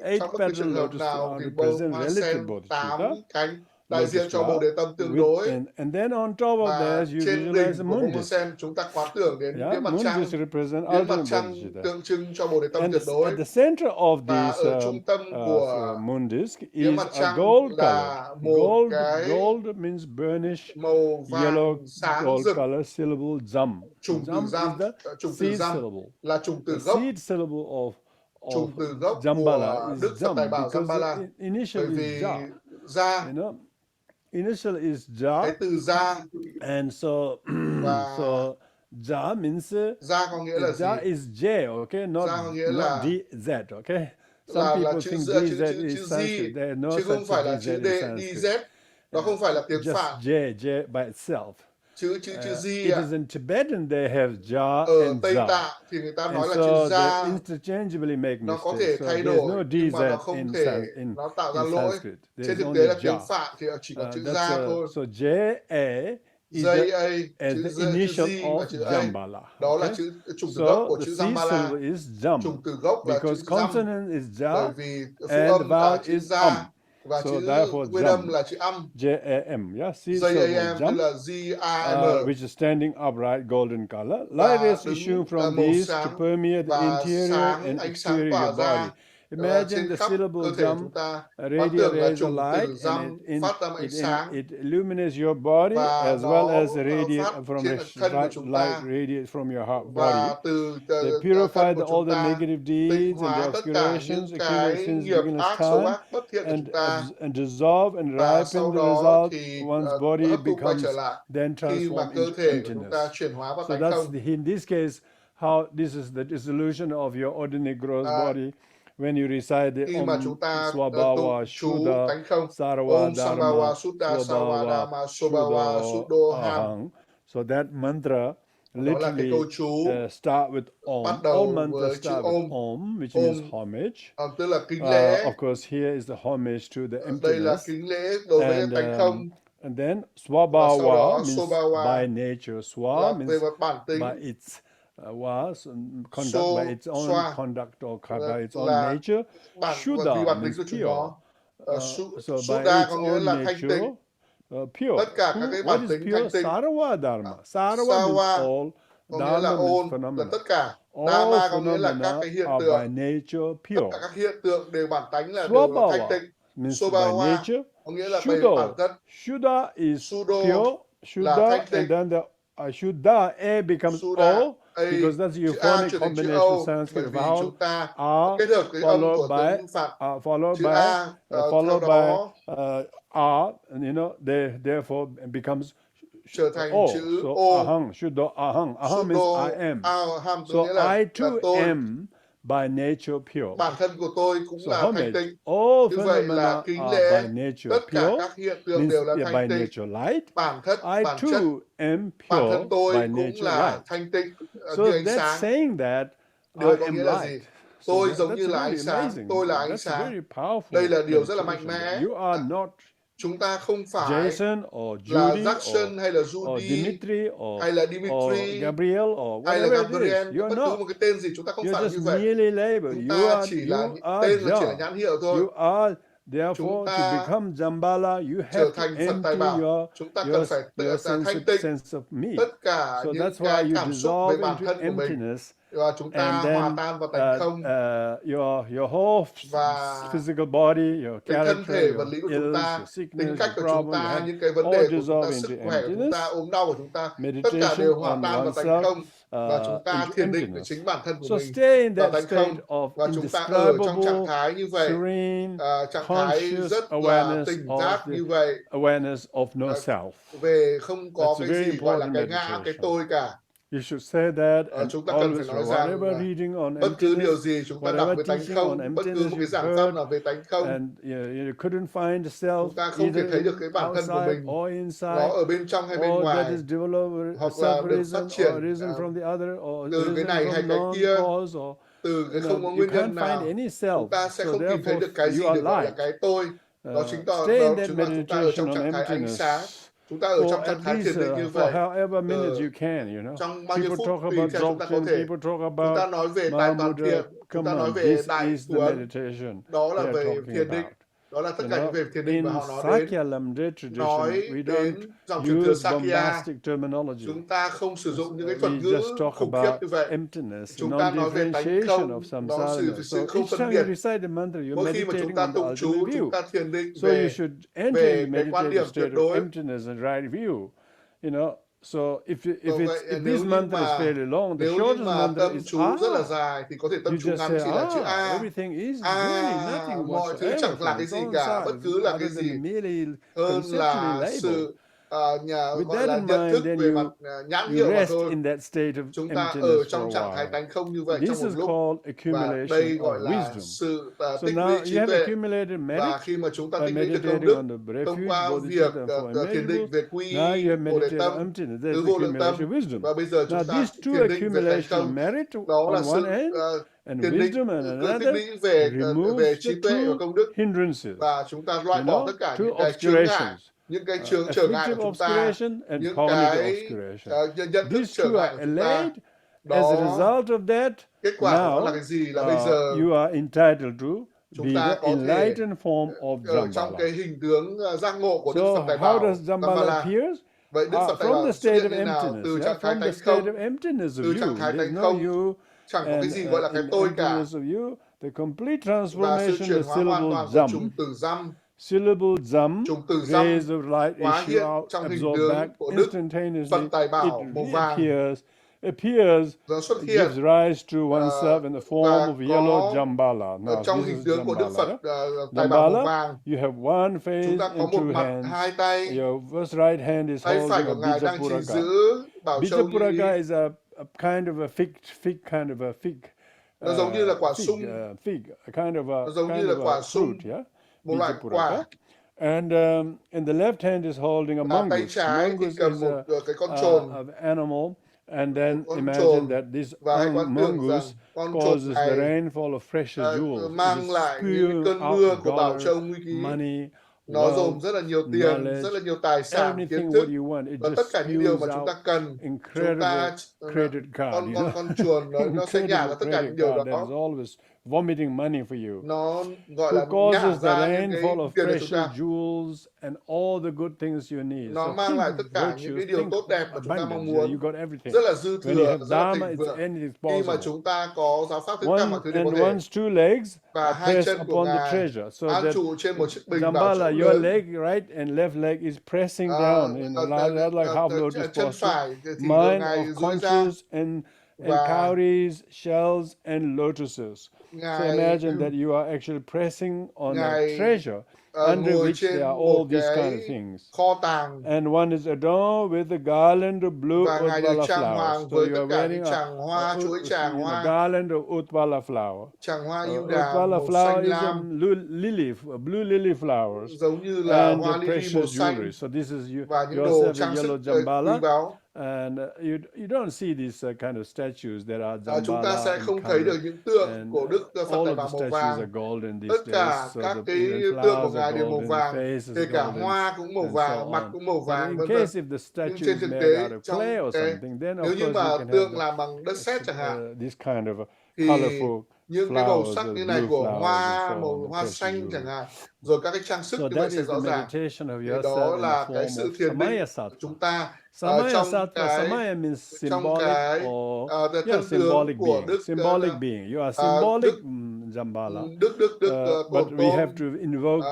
8 Trong bất cứ trường petal hợp lotus nào thì represent bông hoa relative sen 8 bodhicitta, cánh đại diện cho Bồ Đề Tâm tương with, đối. and then on top of Và that, you trên visualize đỉnh the của bông hoa mundis. sen chúng ta quán tưởng đến Yeah, viếng mặt mundis trăng. represent Viếng mặt ultimate trăng bodhicitta. tượng trưng cho Bồ Đề Tâm And tuyệt đối. at the center of Và this ở trung tâm của mundis viếng is mặt a trăng gold là color. một cái Gold means burnished màu yellow vàng sáng gold rực. color syllable Dzam. Trùng từ Dzam, is the trùng từ seed Dzam syllable. là trùng từ The gốc. seed syllable of Trùng từ gốc Dzambala của is Đức Phật Tài Dzam Bảo because Dzambala. initial Bởi is vì Ja. Gia, You know, initial is cái Ja, từ Gia, and so và so Ja means Gia có nghĩa là gì? Ja is J, okay, not Gia có nghĩa là DZ, okay. Some people think DZ is Sanskrit. There is no chứ không such phải a là DZ chữ in Sanskrit. DZ. Nó không phải là tiếng Just Phạn. J by itself. Chữ Di It is in Tibetan they have Ja ở and Tây Za. Tạng thì người ta nói là So chữ they Gia. interchangeably make Nó có mistakes. thể So thay there's đổi no nhưng mà nó DZ không thể nó tạo ra lỗi. Sanskrit. Trên There's thực only tế là tiếng Ja. Phạn thì chỉ có chữ Gia thôi. So J-A is the initial of Dzambala. Đó là chữ trùng từ gốc của chữ Dzambala. Dzambala. Is Dzam. Trùng từ gốc là chữ Because Dzam. consonant is Bởi Ja vì phú and âm là vowel chữ is Gia và So chữ therefore nguyên âm là chữ âm. J-A-M, yeah, seed J-A-M syllable tức Dzam, là G-A-M. which is standing upright, golden color. Light is issuing from these to permeate the interior and exterior of your body. Imagine the syllable Dzam radiate rays of light, and it illuminates your body as well as radiate from light radiates from your body. They purify all the negative deeds and the obscurations, accumulations, beginner's time, and dissolve and ripen the result. One's body becomes then transformed into emptiness. So that's in this case how this is the dissolution of your ordinary gross body. When you recite the Om Swabhava Shuddha Sarva Dharma Swabhava Shuddha Ahang. So that mantra literally start with Om. All mantras start with Om, which means homage. Of course, here is the homage to the emptiness. And then Swabhava means by nature. Swa means by its conduct, by its own conduct or by its own nature. Shuddha means pure. So by its own nature, pure. What is pure? Sarva Dharma. Sarva means all. Dharma means phenomena. All phenomena are by nature pure. Các hiện tượng đều bản tánh là đều thanh tịnh. Means by nature. Shuddha is pure. Shuddha, and then the Shuddha, A becomes O, because that's the euphonic combination of Sanskrit vowel A followed by A, and you know, they therefore becomes trở thành O. chữ So O. Ahang, Shuddha Ahang. Ahang means I am. So I too am by nature pure. Bản thân của tôi cũng là thanh tịnh. All Như vậy là kính lễ tất cả các hiện tượng đều là thanh tịnh. Bản chất bản thân tôi cũng là thanh tịnh như ánh sáng. Điều có nghĩa là gì? Tôi giống như là ánh sáng, tôi là ánh sáng. Đây là điều rất là mạnh mẽ. Chúng ta không phải Jason or là Judy Jackson hay là or Judy Dimitri hay là or Dimitri Gabriel or hay là whatever it Gabriel, is. You're bất cứ not. một cái tên gì chúng ta không You're phải là just như vậy. merely labor. Chúng You ta chỉ là are tên, là chỉ là nhãn hiệu thôi. You are Chúng therefore to ta become Dzambala. You have trở to thành Phật Tài empty Bảo, chúng ta cần phải your thanh tịnh sense of me. tất cả So những that's cái why you cảm xúc về dissolve bản into thân của mình, emptiness. và chúng ta And hòa then tan vào tánh không. Your whole Và physical body, your cái thân character, thể vật your lý của chúng ills, ta, your tính sickness, cách your của chúng problem, ta, những cái vấn đề all của chúng ta, dissolve sức into khỏe của chúng ta, emptiness. ốm đau của chúng ta, tất cả Meditation đều hòa on tan vào tánh oneself không, và chúng ta into thiền định về emptiness. chính bản thân của So mình stay in vào that tánh state không, of và chúng ta ở trong trạng indescribable, thái như vậy, serene, trạng thái conscious rất là awareness tỉnh of giác the như vậy, awareness of no self. về không có That's a cái very gì gọi là important cái ngã, cái meditation. tôi cả. You should say that and Chúng ta cần phải always, nói rằng whatever reading on bất cứ điều emptiness, gì chúng ta đọc whatever về tánh teaching on không, bất cứ emptiness một cái you've giảng pháp heard, nào về tánh không, and you couldn't find the self chúng ta không thể either thấy được cái bản thân của outside mình, or nó inside, ở bên trong hay bên or that ngoài, is developed hoặc là được phát self-arisen or triển arisen from the other, or từ cái arisen này hay from cái kia, non-cause, or từ cái không có you nguyên can't nhân find nào, any chúng self. ta sẽ So không tìm thấy therefore, được cái gì you are được gọi là light. cái tôi. Đó chính Stay in đó that chúng ta ở meditation trong on trạng thái ánh emptiness sáng. Chúng ta ở for trong trạng at thái least thiền định như for vậy. however minutes you can, Trong bao nhiêu People phút talk tùy about theo chúng ta có doctrine, thể. people talk Chúng about ta nói về tài toàn Mahamudra. thiện, chúng Come ta nói on, về this đại is the tuấn, meditation đó là they are về talking thiền định. about. Đó là tất cả những về thiền định mà In họ nói đến. Sakya Lamde tradition, Nói we don't đến dòng truyền thừa use Sakya, bombastic terminology. chúng ta không sử dụng những cái thuật We ngữ just talk khủng khiếp about như vậy. emptiness, Chúng ta nói về tánh non-differentiation không, of nó samsara. sự So không each phân time biệt. you recite the mantra, you're Mỗi khi mà chúng meditating ta on the tụng chú, ultimate chúng view. ta thiền định So you về should enter về the cái quan meditative điểm tuyệt state of đối. emptiness and right view. So if Vậy this mantra is fairly long, the nếu như shortest mà mantra tâm is chú rất là dài thì có thể tâm You chú just ngắn say, chỉ là chữ A. everything is really nothing Mọi thứ whatsoever chẳng là from cái its gì own cả, bất side, cứ là cái other gì than merely hơn conceptually là labeled. sự With gọi that là in nhận mind, thức then về mặt nhãn you hiệu mà rest thôi. in that state of Chúng ta ở emptiness trong for a trạng thái while. tánh không như vậy trong This một is lúc, called và accumulation đây gọi of là wisdom. sự So tích now lũy you trí have tuệ. accumulated merit Và khi mà chúng ta by tích lũy được công meditating đức on the thông refuge, qua việc bodhicitta, for thiền định immeasurable, về quy now you have Bồ Đề meditated on Tâm, emptiness. tứ That's vô lượng tâm, accumulation of wisdom. và bây giờ Now chúng ta these two thiền định về tánh accumulation of không. merit Đó là on sự one end and thiền định wisdom on tích another lũy về removes the trí tuệ và two công đức, hindrances. và chúng ta loại bỏ tất cả Two những cái chướng ngại, obscurations. những cái trở ngại Afflictive của chúng ta, obscuration and những cognitive cái obscuration. nhận thức These trở two ngại are của chúng ta. allayed. As a Đó, result of that, kết quả của nó là now cái gì? Là bây giờ you are entitled to chúng be ta the có thể enlightened form of ở trong cái Dzambala. hình tướng giác ngộ của Đức So Phật Tài how Bảo does Dzambala Dzambala. appear? Vậy Đức Phật Tài From Bảo the xuất state hiện of như nào? emptiness, Từ trạng thái from the tánh state không, of emptiness of từ you. trạng thái There's tánh no không, you, chẳng có and cái gì gọi là cái in tôi cả. emptiness of you, the complete Và sự transformation chuyển of hóa hoàn syllable toàn của Dzam. trùng từ dăm, Syllable Dzam, trùng từ dăm rays of light hóa issue hiện out, trong hình absorb tướng back của Đức instantaneously. Phật Tài It Bảo màu vàng. appears, Nó xuất hiện gives rise to oneself in the form và of yellow có Dzambala. Now, trong this hình is tướng của Đức Dzambala. Phật Tài Bảo màu Dzambala, vàng. you have one Chúng face ta có and một two mặt, hands. hai tay. Your first right hand is Tay phải holding của a Ngài đang chỉ Bijapuraka. giữ Bảo Châu Như Ý. Bijapuraka is a kind of a fig kind of a fig. Nó giống như là quả sung. Fig, a kind of a, Nó giống kind như là of quả a sung, fruit, yeah? một loại quả. And in the left hand is holding a Và tay mongoose. trái thì Mongoose cầm is một cái con trồn. an animal. And then Con imagine trồn. that this Và hãy quan tưởng rằng mongoose con trồn causes the này rainfall of precious jewels. mang lại những cơn mưa của Bảo Châu Nguy Ký. Money, nó dồn rất là nhiều tiền, rất là nhiều tài sản, kiến thức và tất cả những điều mà chúng ta cần. Chúng ta con chuồn nó sẽ nhả ra tất cả những điều đó. Vomiting money for you. Nó gọi là nhả ra những cái tiền của chúng ta. Jewels and all the good things you need. Nó mang lại tất cả những cái điều tốt đẹp mà chúng ta mong muốn. Rất là dư thừa, rất là thịnh vượng. Khi mà chúng ta có giáo pháp tất cả mọi thứ đều có thể. Và hai chân của Ngài an trụ trên một chiếc bình bảo châu your lớn. leg, right, and left leg is pressing down in like half lotus chân phải thì mind Ngài of duỗi ra. conches and cowries, shells, and lotuses. So imagine that you are actually pressing on a treasure under which there are all these kind of things. Kho tàng. And one is adorned with a garland of blue Utpala flowers. So you are wearing a garland of Utpala flower. Utpala flower is a blue lily flowers. Giống như là and hoa lily màu precious xanh. jewelry. So this is Và những đồ yourself trang a yellow sức quý Dzambala. báu. And you don't see these kind of statues. There are Chúng ta Dzambala sẽ in không thấy được color, những tượng and của Đức Phật all Tài of Bảo the màu statues are vàng. golden Tất these days. cả So các the cái even tượng của flowers are Ngài đều màu golden, the vàng, face is kể cả golden, hoa cũng màu and so vàng, mặt on. cũng màu But vàng, in vân vân. case if the Nhưng statue trên is thực made tế out of trong clay or cái something, then nếu of như course you mà can have tượng làm bằng đất sét chẳng hạn, this kind of thì colorful những cái màu flowers, sắc như này blue của flowers and hoa, so màu on, the hoa precious xanh chẳng jewelry. hạn, rồi các cái trang sức So như vậy that sẽ is the rõ ràng. meditation of Thì yourself đó in the là cái form sự of thiền định Samaya của Sattva. chúng ta Samaya trong Sattva, Samaya means trong symbolic cái or thân tướng symbolic của being. Đức Symbolic being. You are symbolic Đức Dzambala. Bổn But we have to Tôn. invoke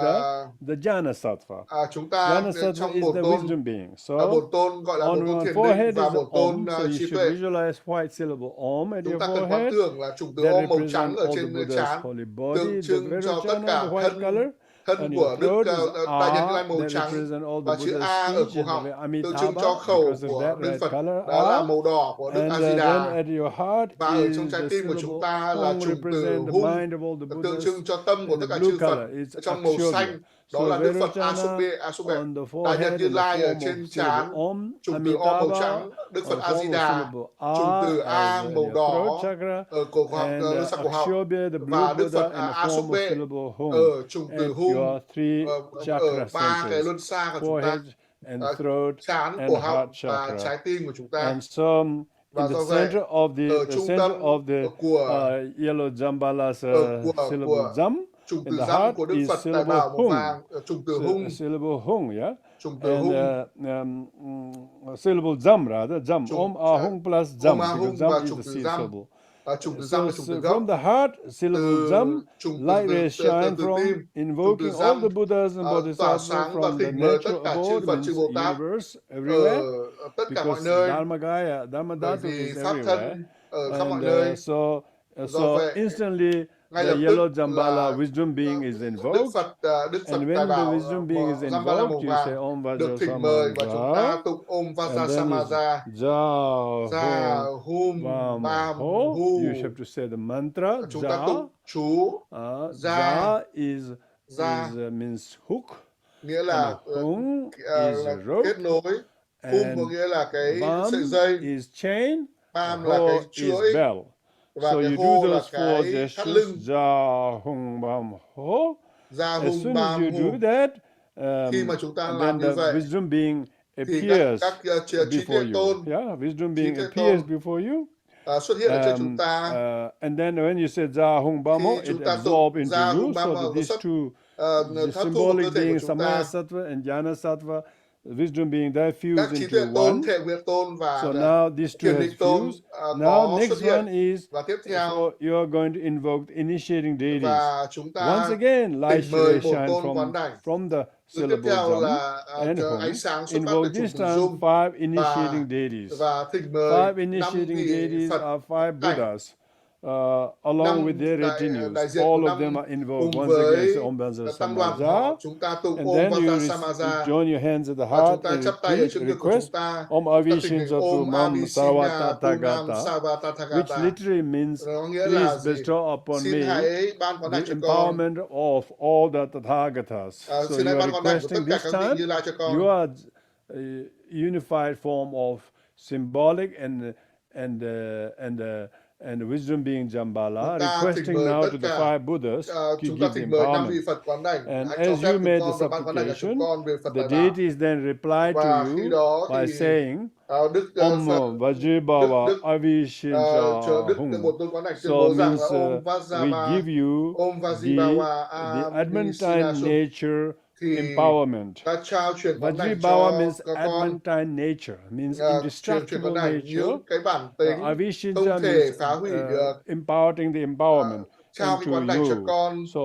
the Jhana Sattva. Chúng ta Jhana Sattva trong is Bổn the Tôn, wisdom being. So Bổn Tôn gọi là Bổn Tôn on thiền định forehead và is the Bổn Tôn Om. So you trí should tuệ. visualize white syllable Om at Chúng your ta cần quán forehead. tưởng là chủng từ That Om màu trắng represent ở all the trên Buddha's trán, holy tượng body, the trưng cho tất Virajana, cả the white color. thân On your của Đức throat is Đại Nhật Như Lai A, màu that trắng, represent all the và chữ Buddha's A ở speech cổ and the họng way tượng trưng cho Amitabha, khẩu because of của that Đức red Phật, color đó là A. màu đỏ của Đức A And Di then Đà. at your heart Và ở trong is trái the tim của chúng syllable ta là Hung, chủng từ represent the Hung, mind of all the tượng trưng Buddhas. cho tâm của And tất the cả blue chư Phật. color is Trong màu Akshobhya. xanh đó So là Đức Phật Virajana Asubhe. on the Đại Nhật forehead Như in the Lai ở form trên of syllable trán, Om, chủng từ Om màu trắng, Amitabha, Đức on Phật the A Di form of Đà, syllable chủng từ A A as in màu your throat đỏ chakra, ở cổ họng, and sạc cổ họng, Akshobhya, the blue và Đức Buddha, Phật in the form of Asubhe syllable Hung ở chủng từ at Hung, your three ở chakra ba cái centers, luân xa của chúng ta, forehead and throat trán, and cổ heart họng và chakra. trái tim của chúng ta. And so Và in the do vậy, center of ở trung center tâm of the của yellow Dzambala's syllable Dzam, chủng in từ the Dăm heart của Đức is Phật Tài syllable Bảo màu Hung. vàng, chủng từ Hung, Syllable Hung, yeah? chủng từ And Hung, syllable Dzam rather, Dzam. Om Ahung plus Dzam, Om because Ahung và Dzam is chủng the từ seed Dăm. syllable. Chủng từ Dăm là chủng từ gốc. From the heart, syllable Dzam, light rays shine từ from, tim, invoking chủng từ all Dăm, the Buddhas and tỏa Bodhisattvas sáng và from the thỉnh mời tất natural cả chư abode, Phật, means chư Bồ Tát universe, everywhere. ở tất cả mọi Because nơi, Dharmakaya, bởi Dharmadhatu vì is Pháp everywhere. thân ở khắp mọi And nơi. so Do vậy, instantly ngay the lập yellow tức Dzambala là wisdom being is Đức invoked. Phật And Tài when the Bảo wisdom being is Dzambala invoked, màu you say vàng Om được thỉnh mời và chúng ta Vajrasamanja. tụng Om And then is Vajrasamanja. Ja Ra Hum Hum Vam Bam Ho. Hu. You have to say the mantra Chúng ta Ja. tụng chú Ja is Ra, means hook, nghĩa and là Hung is là rope, kết nối. Hum có and nghĩa là cái sợi Vam dây, is chain, Bam là Ho cái is chuỗi, bell. và So cái you hô do là those four cái thắt gestures, lưng. Ja Hung Bam Ho. Ra As Hum soon as Bam you Hu. do that, Khi mà chúng ta then làm như the vậy wisdom being thì appears các trí before tuệ you. tôn, Yeah, wisdom trí being tuệ appears tôn before you. xuất hiện ở trên chúng ta. And then when you say Za Hung Bamo, Khi it chúng ta absorbs tụng into Ra you. Hum Bam So nó that these xuất two, the hấp thu vào cơ symbolic thể của being chúng Samaya ta. Sattva and Jnana Sattva, wisdom being they Các fuse trí tuệ into tôn, one. thể nguyện tôn và So now these two thiền has định tôn fused. Now có next xuất hiện. one is Và tiếp theo, you are going to invoke the initiating deities. và chúng ta Once again, light thỉnh mời rays Bổn shine Tôn Quán Đảnh. from the Tiếp syllable theo Jam là and ánh Hung. sáng xuất phát Invoke từ chủng this từ time Dung, five initiating deities. và thỉnh mời Five 5 initiating vị deities Phật are five cảnh, Buddhas, along with 5 their đại retinues. diện của All of 5 them are invoked. cùng Once again, say với Om tăng đoàn của họ. Vajrasamanja. Chúng ta tụng And Om then you Vajrasamanja, join your hands at the và chúng heart ta and chắp tay ở trước ngực của chúng request ta. Om Ta thỉnh Avishinjatu Om Mam Abhisinga Punam Sarvatathagata, which Sarvatathagata. literally means Nó nghĩa là please gì? bestow upon Xin me hãy ban quán the đảnh cho con. empowerment of all the Tathagatas. So Xin hãy you are ban quán đảnh của tất requesting cả this các vị time, Như Lai cho con. you are a unified form of symbolic and wisdom being Dzambala, requesting now to the five Buddhas to chúng ta give the thỉnh mời 5 vị empowerment. Phật quán đảnh. And Hãy cho as phép you made chúng the con ban quán đảnh cho chúng supplication, con về Phật the Tài Bảo. deities then reply to Và khi you đó by thì saying, Đức Om Phật Vajibhava Avishinja Đức Hung. Bổn Tôn Quán Đảnh tuyên So bố rằng means là Om we Vajrava, give you Om the Vajibhava adamantine nature thì empowerment. ta trao truyền quán đảnh Vajribhava cho means các con. adamantine nature, means Truyền indestructible quán đảnh nature. những cái bản tính Avishinja không thể means phá hủy được. imparting the empowerment Trao cái into quán đảnh cho you. con. So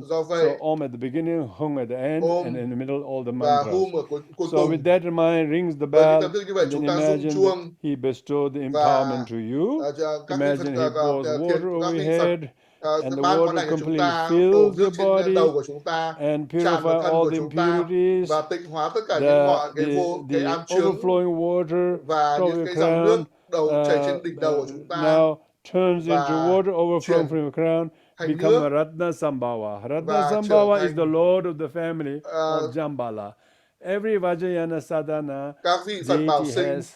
Do vậy, Om at the beginning, Hung at the end, Om and in the middle all the và mantras. Hum ở cuối So cùng. with that in mind, rings the Với cái bell, tâm thức như vậy, and then chúng ta rung imagine that chuông he bestowed the và empowerment to you. các Imagine he pours water over your head, and the ban quán water đảnh của chúng completely ta, đổ fills nước your trên body đầu của chúng ta, and tràn purify vào thân all của the chúng ta impurities. và tịnh hóa tất cả những mọi cái The ám chướng overflowing water và from những your cái dòng nước crown chảy trên đỉnh đầu của chúng ta now turns into và water overflowing from your crown, thành become a nước Ratna Sambhava. Ratna và trở Sambhava is thành the lord of the family of Dzambala. Every Vajrayana sadhana các vị Phật bảo deity sinh has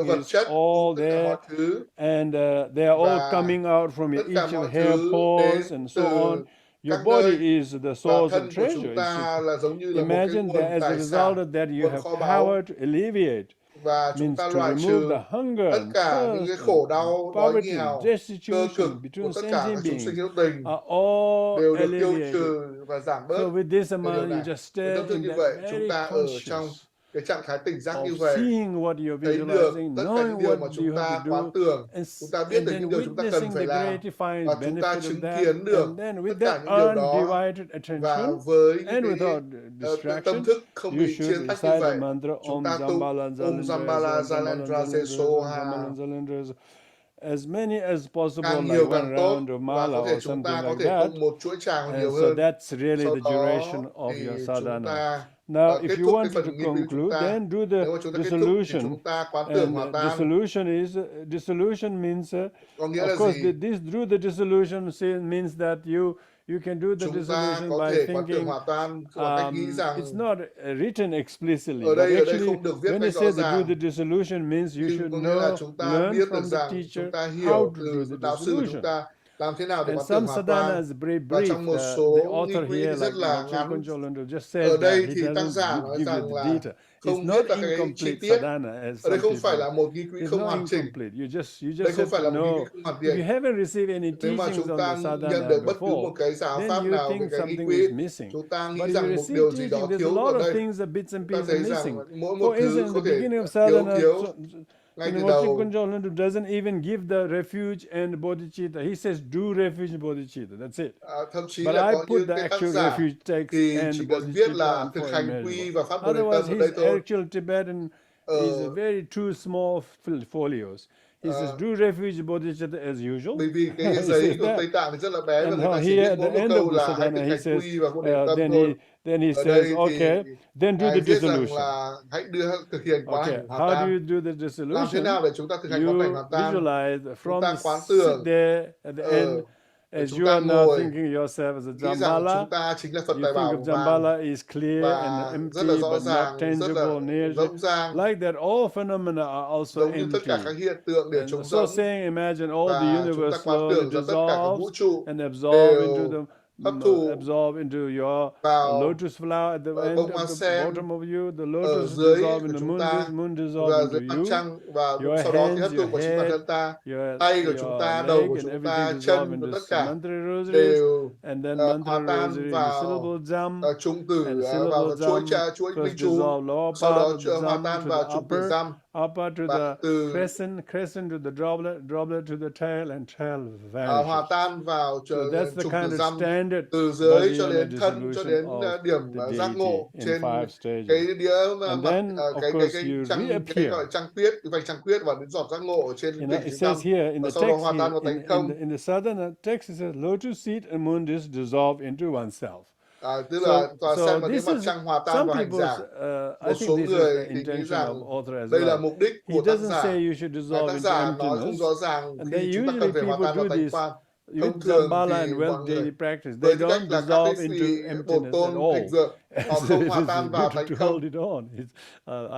vật is chất, all tất cả there, mọi thứ, and they are all và coming out from tất cả each mọi hair thứ đến pores and so on. từ Your các body nơi, is the và source of thân của chúng treasure. ta là giống như là một cái Imagine that nguồn as a tài result sản, of that, you nguồn have kho báu. power to alleviate và chúng ta loại trừ tất cả những cái khổ đau, đói nghèo, cơ cực của tất cả các chúng sinh hữu tình đều được tiêu trừ và giảm bớt. Về điều này, với tâm thức như vậy, chúng ta ở trong cái trạng thái tỉnh giác như vậy, thấy được tất cả những điều mà chúng ta quán tưởng, chúng ta biết được những điều chúng ta cần phải làm, và chúng ta chứng kiến được tất cả những điều đó. Và với những cái tâm thức không bị chia tách như vậy, chúng ta tụng Dzambala Zalandra Soha càng nhiều càng tốt, và có thể chúng ta có thể tụng một chuỗi tràng nhiều hơn. Sau đó thì chúng ta kết thúc cái phần nghiên cứu chúng ta. Nếu mà chúng ta kết thúc thì chúng ta quán tưởng hòa tan. Dissolution means, có nghĩa là of course, gì? through the dissolution means that you can do the Chúng ta dissolution có by thể quán tưởng thinking. hòa tan bằng cách nghĩ rằng It's not written explicitly. Ở đây actually, không được viết when cách it rõ says to do ràng. the dissolution means you should Có nghĩa là know, chúng ta learn biết from được the rằng teacher chúng ta how hiểu to do từ the đạo sư chúng dissolution. ta làm thế nào để And quán tưởng some hòa tan. sadhanas very Và brief. trong một The số author nghi quỹ here, rất like là ngắn. just says Ở đây that he thì tác giả doesn't nói give you rằng the là detail. It's không not viết ra cái chi incomplete tiết. sadhana as Ở đây some không phải people. là một nghi quỹ It's không not hoàn chỉnh. incomplete. You just Đây không have phải to là một nghi know. quỹ không hoàn If you thiện. haven't received any Nếu mà teachings chúng on ta the nhận sadhana được bất cứ before, một cái giáo then pháp you nào về think cái nghi something quỹ, is missing. chúng ta nghĩ But you rằng một receive điều gì teaching, đó there's a thiếu lot ở of đây. things, bits and Chúng ta pieces thấy missing. rằng mỗi For một thứ instance, có the thể beginning of sadhana, thiếu ngay từ đầu. doesn't even give the refuge and bodhicitta. He says, do refuge and bodhicitta. That's it. Thậm chí But là I có put những the cái tác actual giả refuge text thì and chỉ cần viết bodhicitta là and thực for hành immeasurable. quy và pháp Bồ Đề Otherwise, Tâm ở đây his thôi. actual Tibetan is very two small folios. He says, do refuge bodhicitta as usual. Bởi vì cái giấy của Tây Tạng thì rất là bé, và người ta chỉ here viết at the mỗi một end câu of the là hãy sadhana, thực he hành says, quy và Bồ Đề Tâm thôi. then he Ở says, đây thì okay, then do the viết rằng dissolution. là hãy thực hiện quán Okay, hành hòa how do tan. you do the Làm thế dissolution? nào để chúng ta thực hành quán hành hòa You tan? visualize Chúng from ta the quán sit tưởng there at the end, as chúng you ta are now ngồi, thinking yourself as a nghĩ rằng Dzambala. chúng ta chính là Phật You Tài think Bảo of Vàng Dzambala is clear and và rất empty, là rõ but not ràng, rất tangible, là nature. rỗng rang, Like that, all phenomena are also giống như tất cả empty. các hiện tượng đều trống And so rỗng. saying, imagine all the Và chúng ta universe quán slowly tưởng rằng tất cả các vũ dissolves trụ and absorb into đều the hấp thụ absorb into your vào lotus flower at the end bông of hoa the sen bottom of you. The ở lotus dưới dissolve in của the chúng ta moon dissolve và into dưới mặt you. trăng, và Your sau đó thì hấp hands, thụ your vào chính bản head, thân ta, your tay của chúng ta, đầu leg của and chúng everything ta, dissolve chân và into tất cả mantra rosaries, đều and then mantra hòa tan rosary in the vào syllable jam, trung tử, and vào syllable chuỗi jam linh first chú, dissolve lower sau part đó of the hòa jam tan to vào the trung tử dăm, upper to và the từ crescent to the droplet to the tail, and tail hòa vanishes. tan vào So that's the trung kind tử of dăm, standard từ dưới cho Vajrayana đến thân, cho dissolution đến of điểm the giác deity ngộ in trên 5 stages. cái đĩa And mặt, then, of cái course, you trăng, cái reappear. gọi trăng khuyết, cái vành trăng khuyết, và đến giọt giác ngộ trên You know, đỉnh it thứ says năm, here in và the sau đó text hòa tan here, vào tánh không. in the sadhana text, it says lotus seat and mundus dissolve into oneself. Tức là tòa sen và this đĩa mặt is trăng hòa tan some vào hành people's. giả. I Một think số this is người the thì nghĩ intention rằng of author as đây là well. mục đích He của tác doesn't giả. say you should dissolve Tác into giả nói không emptiness. rõ ràng And khi they chúng ta cần phải hòa people tan vào do tánh this quan. with Thông thường Dzambala thì and mọi well người daily practice. They với tư cách don't là các dissolve vị into bổn emptiness at tôn all. thịnh vượng, họ không hòa tan vào Good tánh to không. hold it on.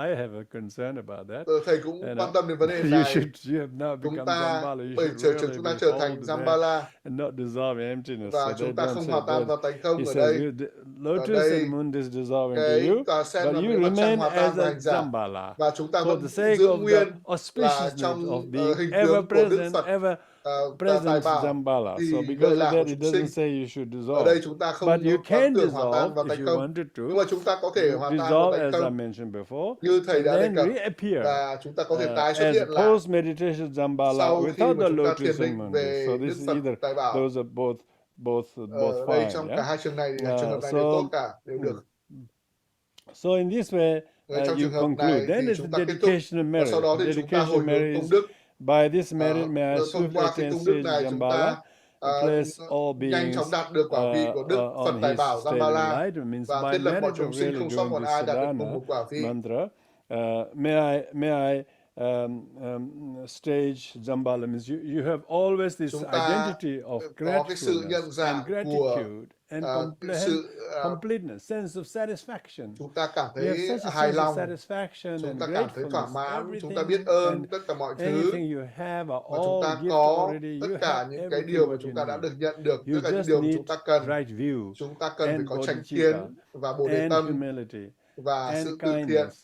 I have a concern about that. Thầy cũng quan tâm đến vấn đề You này. have now Chúng become ta Dzambala. You bởi should really chúng ta be trở thành hold Dzambala and not dissolve emptiness. và So chúng they ta don't không say hòa tan that. vào tánh không He ở says đây. lotus and mundus dissolve into Cái you, tòa sen but và you đĩa mặt trăng remain hòa as tan vào a hành giả, Dzambala. và chúng ta For vẫn the sake giữ of nguyên the là auspiciousness trong of being hình ever tướng của Đức present, Phật ever Tài present Bảo, Dzambala. thì So người because of lạc that, của it chúng doesn't sinh. say you should Ở dissolve. đây chúng ta không But you quán can tưởng hòa tan dissolve vào if tánh you không, wanted to. nhưng mà chúng ta có thể hòa tan vào Dissolve tánh as I không mentioned before, như thầy and đã đề then cập, reappear và chúng ta có thể tái xuất as hiện lại post meditation Dzambala sau khi without mà the chúng ta lotus thiền and định mundus. về So Đức this is Phật either Tài Bảo. those are both Ở đây fine. trong Yeah? cả hai trường này, trường hợp này đều tốt cả, đều được. So in this way, Trong you trường hợp conclude. này Then thì it's chúng the ta kết thúc, dedication và sau merit. đó thì chúng ta hồi Dedication hướng merit công is, đức. by this merit may I Thông swiftly qua cái attain công đức stage này chúng Dzambala, ta place all nhanh chóng beings đạt được quả vị của Đức Phật on Tài his Bảo state Dzambala, enlightenment. Means và by thiết lập mọi merit chúng of sinh really không sót doing một this ai đạt được cùng sadhana một quả vị. mantra, may I stage Dzambala means you have always this Chúng ta identity of có cái sự nhận gratefulness dạng and của gratitude and sự completeness, sense of satisfaction. chúng ta cảm You have thấy such a hài sense of lòng, satisfaction chúng and ta cảm thấy thỏa gratefulness. mãn, chúng ta Everything biết ơn and tất cả mọi thứ anything you have are mà chúng all ta gift có, already. tất You cả have những cái everything điều mà what chúng you ta đã need. được nhận được, You tất cả những just điều mà need chúng ta cần. right view Chúng ta cần phải and có chánh bodhicitta kiến và Bồ Đề and Tâm humility và and sự từ thiện kindness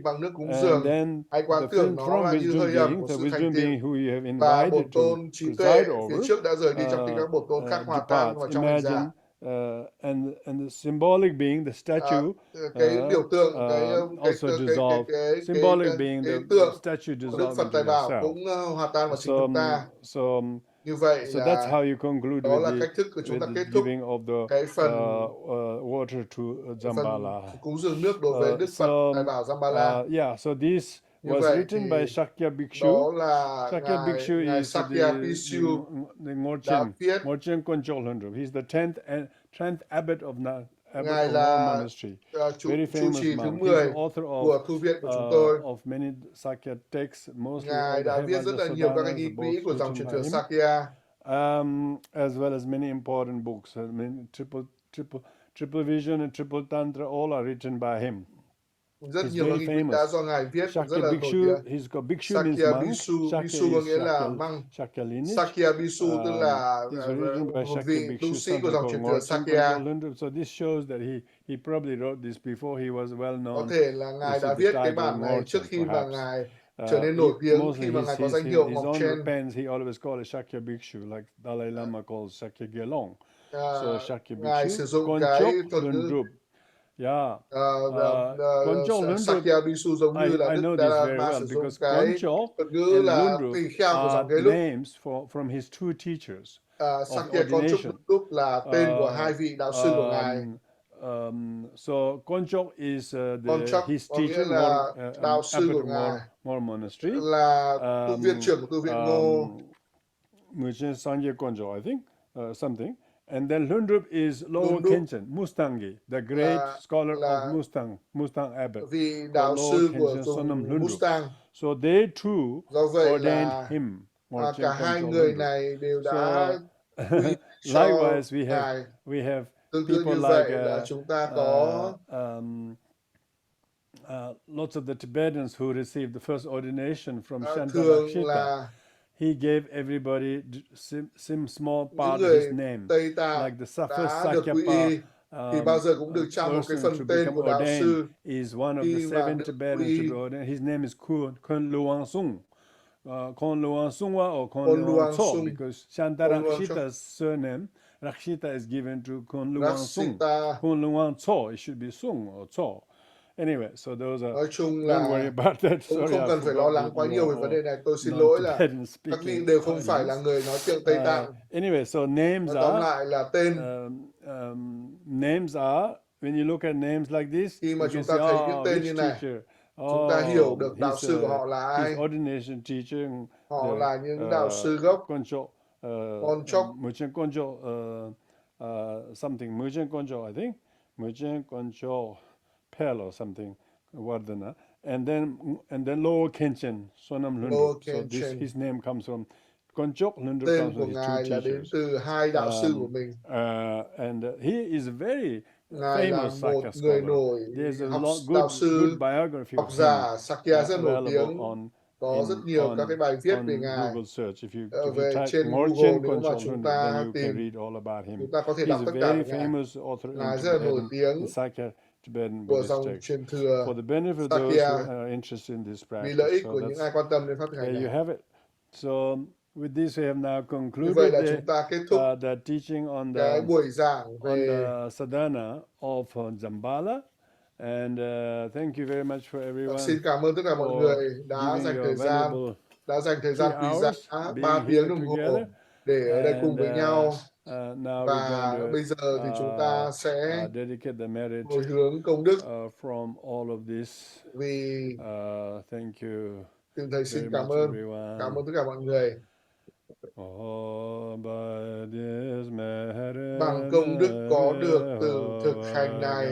thịnh bằng nước cúng And dường. then Hãy quán the tưởng nó from là như wisdom hơi ẩm being, của the sự thành wisdom tựu. being who you have Và invited bổn to tôn trí preside tuệ phía over trước đã rời đi, trong khi các bổn tôn khác hòa tan vào departs. trong hành giả. Imagine and the symbolic being, the statue, Cái biểu tượng, also dissolve. Symbolic being cái the tượng statue của Đức dissolve Phật into Tài Bảo yourself. cũng hòa tan vào chính chúng ta. So Như vậy So that's là how you conclude đó with là the cách thức của chúng ta kết thúc giving of the cái phần water to phần Dzambala. cúng dường nước đối với Đức Phật Tài Bảo Dzambala. Yeah, so this Như was vậy written by thì Sakya Bhikshu. đó là Sakya Bhikshu ngài is Sakya Bhikshu the đã Ngorchen viết. Konchol Hundrup. He's the 10th abbot of Ngài Mo là Monastery. trụ Very famous trì thứ monk. He's the 10 author của thư viện của chúng tôi. of many Sakya texts, mostly all Ngài the đã viết rất là nhiều các cái Vajrasadhanas, nghi both quỹ của dòng written truyền by thừa him. Sakya, As well as many important books. I mean, triple Vision and Triple Tantra, all are written by him. rất He's nhiều các very nghi quỹ đã famous. do ngài viết, rất Sakya là nổi Bhikshu, tiếng. he's got Bhikshu means Sakya monk. Bhikshu, Sakya Bhikshu có is nghĩa là măng. Sakya lineage. Sakya Bhikshu tức là He's written by một Sakya vị tu Bhikshu, sĩ của something dòng called truyền thừa Ngorchen Sakya. Konchol Hundrup. So this shows that he probably wrote this before he was well Có known. thể là ngài đã viết cái bản này trước khi mà ngài trở nên nổi tiếng, khi mà ngài có danh hiệu his Ngọc own Trên. pens, he always called it Sakya Bhikshu, like Dalai Lama calls Sakya Gelong. So Sakya Ngài Bhikshu, sử dụng cái Konchok thuật ngữ Hundrup. Yeah. Konchok Hundrup, Sakya Bhikshu giống như là I Đức know Dalai this very Lama well sử dụng because cái Konchok thuật ngữ and là Lundrup tỳ kheo của dòng are Ghê Lúc. names from his two teachers of Sakya Konchok ordination. Lundrup là tên của hai vị đạo sư của ngài. So Konchok is Konchok his có nghĩa teacher, là đạo sư abbot của of ngài, more monastery. là tu viện trưởng của tu viện Ngô. Muchen Sangye Konchok, I think, something. And then Lundrup is Lower Khenchen, Mustangi, the great scholar of Mustang Abbot, vị called đạo Lower sư của Khenchen, son of vùng Lundrup. Mustang. So they too Do vậy ordained là him. cả hai người này đều đã quy cho Likewise, ngài. we have Tương tự people như like vậy là chúng ta có lots of the Tibetans who received the first ordination from Shanta thường Rakshita. là He gave everybody some small những part of người his name, Tây Tạng like the first đã được quy Sakyapa y thì bao giờ cũng được trao một cái person to phần tên become của đạo ordained sư. is one of the Khi mà 7 được Tibetans quy to y, be ordained. His name is Khön Luang Sung. Khön Luang Sungwa or Khön Khôn Luang Luang Tso, Sung. because Shanta Khôn Luang Tso. Rakshita's surname, Rakshita is given to Khön Luang Sung. Rakshita. Khön Luang Tso, it should be Sung or Tso. Anyway, so those are. Nói chung Don't worry là about that. cũng Sorry, không I cần phải lo forgot lắng that quá you nhiều về are vấn đề này. Tôi xin all lỗi là non-Tibetan các vị speaking đều không phải là audience. người nói tiếng Tây Tạng. Anyway, so names Nói tóm are lại là tên. Names are, when you look at names like this, Khi mà you chúng can ta say, thấy những tên như which này, teacher? chúng ta hiểu được đạo sư của họ là ai. His ordination teacher. Họ là những đạo sư gốc. Konchok, Konchok. Muchen Konchok, something, Muchen Konchok, I think. Muchen Konchok Pel or something, Vardhana. And then Lower Khenchen, Sonam Lundrup. So his name comes from Konchok, Lundrup Tên comes của from his ngài two là đến teachers. từ hai đạo sư của mình. And he is a very Ngài là famous một Sakya người scholar. nổi There's a đạo good sư, biography of học him giả Sakya rất nổi available tiếng. Có rất nhiều các cái bài viết về ngài Google search. If you về type trên Google. Ngorchen Nếu mà Konchol chúng Lundrup, then ta you can tìm, read all about him. chúng ta có thể He's đọc a tất cả very về ngài. famous author Ngài in rất là nổi Tibetan, tiếng Sakya Tibetan của Buddhist dòng text. truyền thừa For the benefit of those Sakya, who are interested in this vì practice. lợi ích So của những ai quan tâm đến pháp thực hành there you này. have it. So with this we have now Như vậy concluded là chúng ta kết thúc the teaching on cái the buổi giảng về the sadhana of Dzambala. And thank you very much for everyone. Xin cảm ơn tất cả mọi người đã dành thời gian quý giá 3 tiếng đồng hồ để ở đây cùng với nhau. Và bây giờ thì chúng ta sẽ hồi hướng công đức from all of this. Vì thank you. Thầy xin cảm ơn tất cả mọi người. Bằng công đức có được từ thực hành này,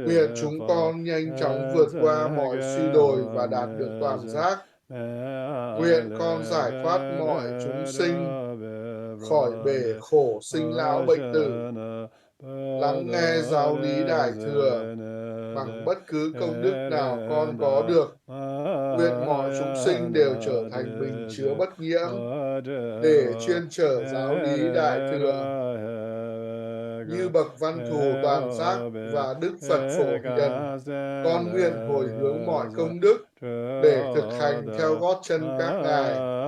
nguyện chúng con nhanh chóng vượt qua mọi suy đồi và đạt được toàn giác. Nguyện con giải thoát mọi chúng sinh khỏi bể khổ sinh lão bệnh tử. Lắng nghe giáo lý đại thừa, bằng bất cứ công đức nào con có được, nguyện mọi chúng sinh đều trở thành bình chứa bất nhiễm để chuyên trở giáo lý đại thừa. Như bậc văn thù toàn giác và Đức Phật Phổ Hiền, con nguyện hồi hướng mọi công đức để thực hành theo gót chân các ngài.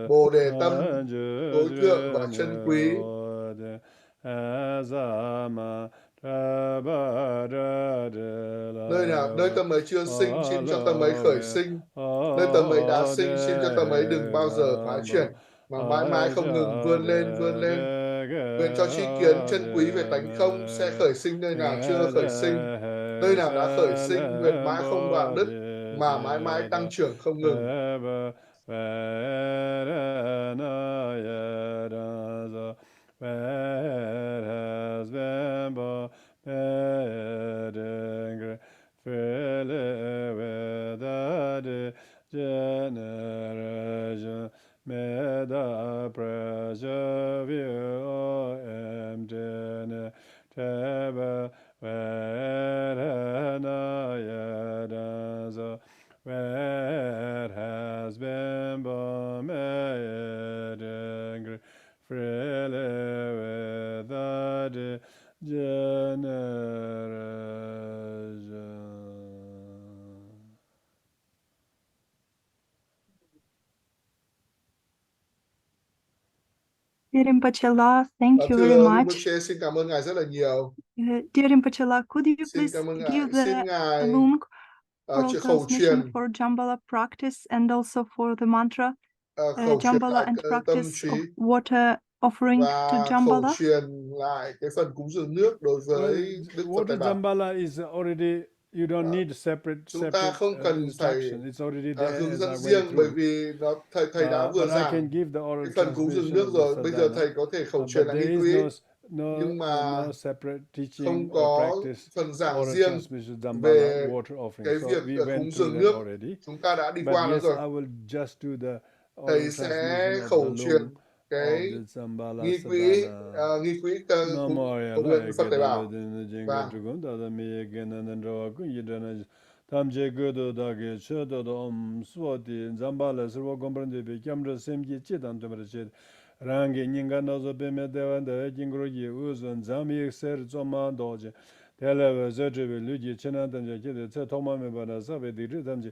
Bồ đề tâm tối thượng và chân quý. Nơi nào, nơi tâm ấy chưa sinh, xin cho tâm ấy khởi sinh. Nơi tâm ấy đã sinh, xin cho tâm ấy đừng bao giờ thoái chuyển, mà mãi mãi không ngừng vươn lên, vươn lên. Nguyện cho tri kiến chân quý về tánh không sẽ khởi sinh nơi nào chưa khởi sinh. Nơi nào đã khởi sinh, nguyện mãi không đoạn đứt, mà mãi mãi tăng trưởng không ngừng. Generation Meda Prajavyo Mjene Teba Veranaya where has been bombarded freely without generation. Dear Rinpoche La, thank you very Thưa much. Rinpoche, xin cảm ơn Ngài rất là nhiều. Dear Rinpoche La, could you Xin please cảm ơn give Ngài. Xin the Ngài link oral khẩu transmission truyền, for Dzambala practice and also for the mantra khẩu truyền Dzambala lại and tâm practice trí of water offering to và khẩu Dzambala? truyền lại cái phần cúng dường nước đối với Đức Phật Tài Water Bảo. Dzambala is already, you don't need Chúng ta không cần phải instruction. It's already there hướng as dẫn I went riêng, bởi through. vì thầy đã vừa But I giảng can give the cái oral phần cúng dường transmission nước of the rồi. Bây giờ sadhana. thầy có thể khẩu truyền But lại nghi there is quỹ, nhưng mà no separate teaching không or có practice phần giảng oral riêng transmission Dzambala về water offering. cái So việc we went cúng through dường that nước. already. Chúng ta đã đi But qua nó yes, rồi. I will just do the Thầy oral sẽ transmission of the khẩu truyền lung cái of the Dzambala nghi quỹ sadhana. cúng nguyện với Phật Tài Bảo. Vàng. Tam je godo da ge chodo do swati Dzambala servo comprende be kamra semji chidan tumre ched rangi ninga nozo be me devanda jingro ye uzon zami ser zoma doje televe zöjebe luji chenan tanje kede tse toma me bana sabe diri tamje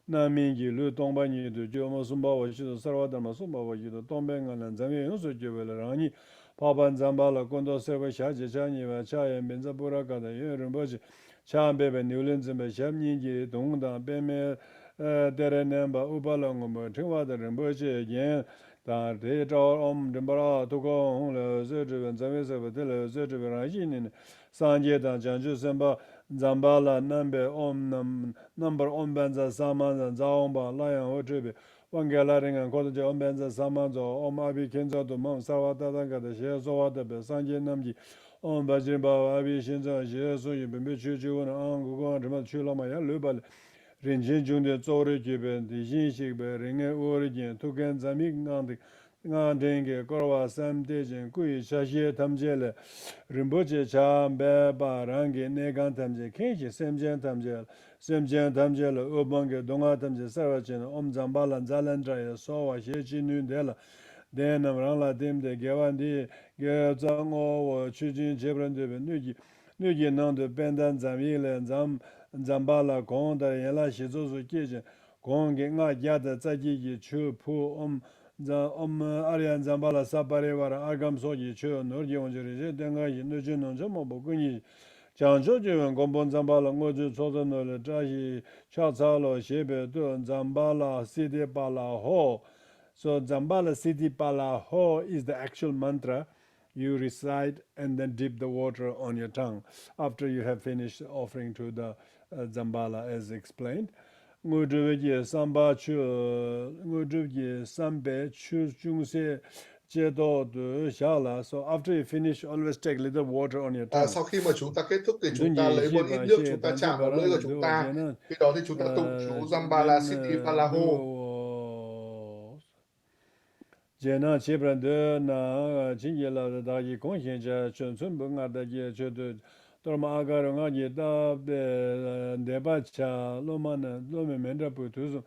namingi lu tongba ni do jomo sumba wa shido sarwa dharma sumba wa yido tombe ngana zami yonso jebele rangi papan Dzambala kondo servo shaje chani wa chaye benza pura kada yorumboji Chambebe Newlands Shamniji Dongda Beme Derenemba Ubalong Tingwada Rinpoche again that they draw Dimbara to go on the Zerjivan Zamesa Vitilla Zerjivan Rajin Sanje Dan Janju Semba Dzambala number on Benza Saman and Zaomba Lion Otribi Wangelaring and College on Benza Samanzo Om Abi Kenzo to Mount Sawata the Shezowata Sanje Namji on Bajimba Abi Shinza Jesu Yimbe Chuju and Angu and Chulama Lubal Rinjin Junde Zori Giben, the Jinshik Ringe Origin, Tugan Zamik Nandi Nandenge, Korwa Sam Dejin, Kui Shashie Tamjele, Rimboche Cham Beba Rangi Negan Tamje, Kenshi Semjan Tamjel, Semjan Tamjel, Ubange Donga Tamje Sarachin, Dzambala Zalandra, Sowa Shechi Nundela. Then Rangla Dim de Gewandi, Gezango, Chujin Jebran de Nugi, Nugi non de Bendan Zamil and Dzambala Gonda, Yela Shizuzu Kijin, Gongi Nga Yada Zagi Chu Pu Arian Dzambala Sabarevara Agam Soji Chu, Nurgi Onjiri, Denga Nujin on Jamo Boguni. Jiangzhou Juwen Gombon Dzambala Ngoju Chodan le Zhahi Chazalo Shebe Dun Dzambala Sidi Bala Ho. So Dzambala Siti Pala Ho is the actual mantra you recite and then dip the water on your tongue after you have finished offering to the Dzambala as explained. Ngudruye Samba Chu Ngudruye Sambe Chu Jungse Jedo Du Shala. So after you finish, always take little water on your tongue. Sau khi mà chúng ta kết thúc thì chúng ta lấy một ít nước, chúng ta chạm vào lưỡi của chúng ta. Khi đó thì chúng ta tụng chú Dzambala Siti Palaho. Jena Chibrande na Chingela da yi Gongxian Jia Chun Chun Bunga da Ye Chudu Dorma Agarunga Ye da Deba Cha Lomana Lome Mendra Putuzu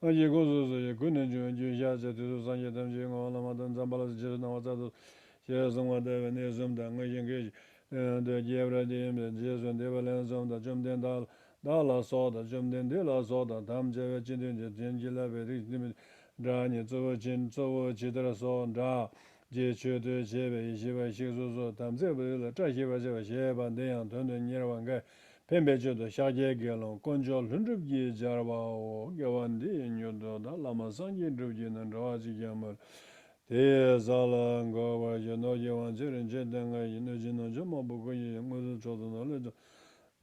Ye Gozu Ye Gunan Jun Ju Xia Zhe Tu San Ye Tam Jing Lama Dan Zambala Zhe Na Wa Zadu Xie Zongwa De Ne Zum Da Ngai Yin Ge De Jebra De Jie Zun De Ba Len Zum Da Jum Den Da La So Da Jum Den De La So Da Tam Je Jin Den Je Jin Ji La Be Ri Rani Zowo Jin Zowo Jidra So Da je chu de je be je ba shi so so tam ze be le zha xie ba xie ba de yang dun dun ni wan ge pen be je de xia jie ge long gong jiao lun zhi ji jia ba o ge wan de nyu de da lama sang ji zhu ji nan zha ji ge ma de za la ngo wa je no je wan zhe ren zhe deng ge yin de jin no zhe ma bu ge yi mo zhe zhou de no le zhe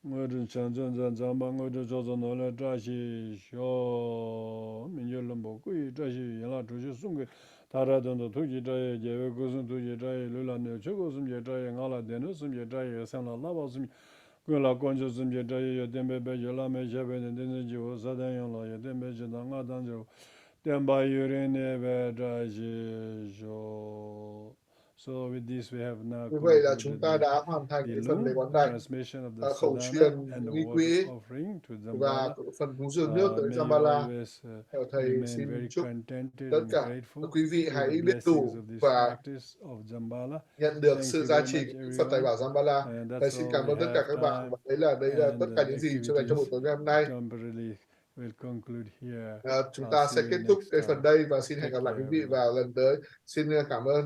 mo zhe chen zhen zhen zhan ba ngo zhe zhou de no le zha xi xiao min je lun bo gu yi zha xi yin la zhu xi song ge 다라던도 두지 자에 제외 고슨 두지 자에 룰라네 저고슨 제 자에 나라 되는 숨 자에 상라 라바숨 그라 건조 숨 자에 덴베베 열라메 제베는 되는 지고 사단용로 덴베 지당가 단조 덴바 유레네 베다지 조. So with this we have now Như vậy là chúng concluded ta đã hoàn thành the cái phần lễ long quán đảnh, transmission of the khẩu sadhana truyền and the nghi water quỹ offering to và Dzambala. phần cúng dường nước tới May you Dzambala. always Thầy remain xin very chúc contented tất and cả grateful quý vị for the hãy biết blessings đủ of this và practice of Dzambala. nhận được Thank sự you gia very trì much, của Phật Tài everyone. Bảo Dzambala. And Thầy that's xin all cảm we ơn tất cả have các bạn. time, Và đấy là and tất cả the những gì chúng dành cho buổi activities tối ngày hôm nay. temporarily will conclude here. Chúng I'll ta see sẽ you kết thúc next cái time. phần đây và xin hẹn Take gặp lại care, quý vị everyone. vào lần tới. Xin cảm ơn.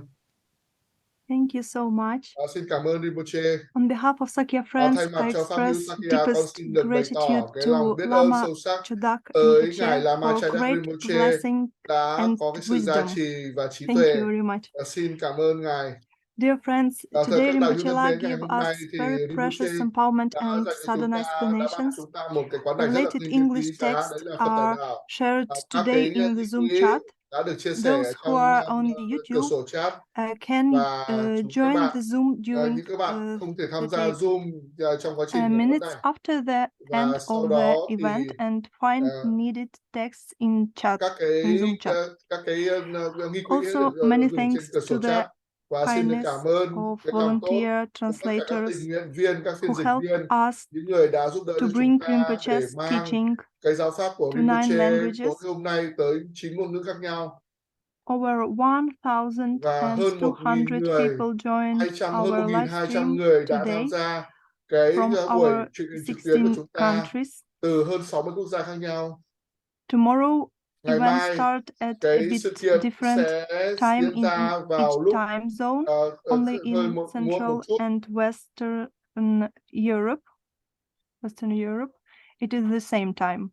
Thank you so much. Xin cảm ơn Rinpoche. On behalf of Sakya Thay Friends, mặt I cho Pháp Hữu express Sakya, con deepest xin được bày gratitude tỏ cái to lòng biết ơn Lama sâu sắc Choedak tới Ngài Rinpoche Lama for Choedak great Rinpoche blessing đã and có cái sự gia wisdom. trì và trí Thank tuệ. you very much. Và xin cảm ơn Ngài. Dear friends, Thưa today các đạo hữu thân Rinpoche mến, ngày gave hôm nay us thì very Rinpoche precious empowerment đã and dành cho chúng sadhana ta, đã ban explanations. chúng ta một cái quán The đảnh rất là related quý English giá, texts đấy là Phật Tài are Đạo. shared Các today cái in the nghi Zoom quỹ chat. đã được chia Those sẻ who trong are on the cửa YouTube sổ chat. can Và các join bạn, the Zoom during như các bạn không thể tham gia 38 Zoom trong quá trình quán minutes đảnh. after the end Và sau of the đó thì event and find needed texts in chat, các in Zoom chat. nghi quỹ Also, được many dùng trên thanks cửa to sổ the chat. Và xin được kindness cảm ơn of cái lòng tốt volunteer của tất cả các translators tình nguyện viên, các phiên who dịch help viên, us những người đã giúp đỡ to cho chúng bring ta để Rinpoche's mang teaching cái giáo pháp của to 9 Rinpoche tối languages. hôm nay tới 9 ngôn ngữ khác nhau. Over Và hơn 1.000 1,200 người, people joined hơn our 1.200 livestream người đã tham today gia cái from buổi our trực tuyến của 16 chúng ta countries. từ hơn 60 quốc gia khác nhau. Tomorrow, Ngày events mai, start at a cái bit sự kiện different sẽ time diễn in ra each vào lúc time zone, only hơi in muộn Central một chút. and Western Europe. Western Europe, it is the same time.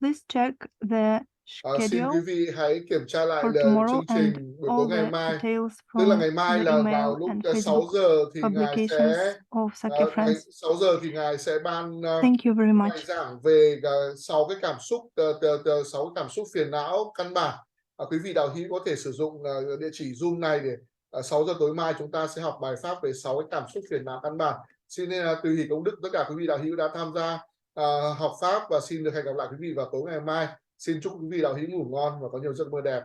Please check the Xin schedule quý vị hãy kiểm tra lại for là tomorrow chương and trình buổi all tối ngày the mai. details Tức là from ngày mai the là email vào lúc and 6 Facebook giờ thì Ngài publications sẽ of Sakya Friends. 6 giờ thì Ngài sẽ ban Thank you very bài much. giảng về 6 cái cảm xúc 6 cái cảm xúc phiền não căn bản. Quý vị đạo hữu có thể sử dụng địa chỉ Zoom này để 6 giờ tối mai chúng ta sẽ học bài pháp về 6 cái cảm xúc phiền não căn bản. Xin tùy hỷ công đức tất cả quý vị đạo hữu đã tham gia học pháp và xin được hẹn gặp lại quý vị vào tối ngày mai. Xin chúc quý vị đạo hữu ngủ ngon và có nhiều giấc mơ đẹp.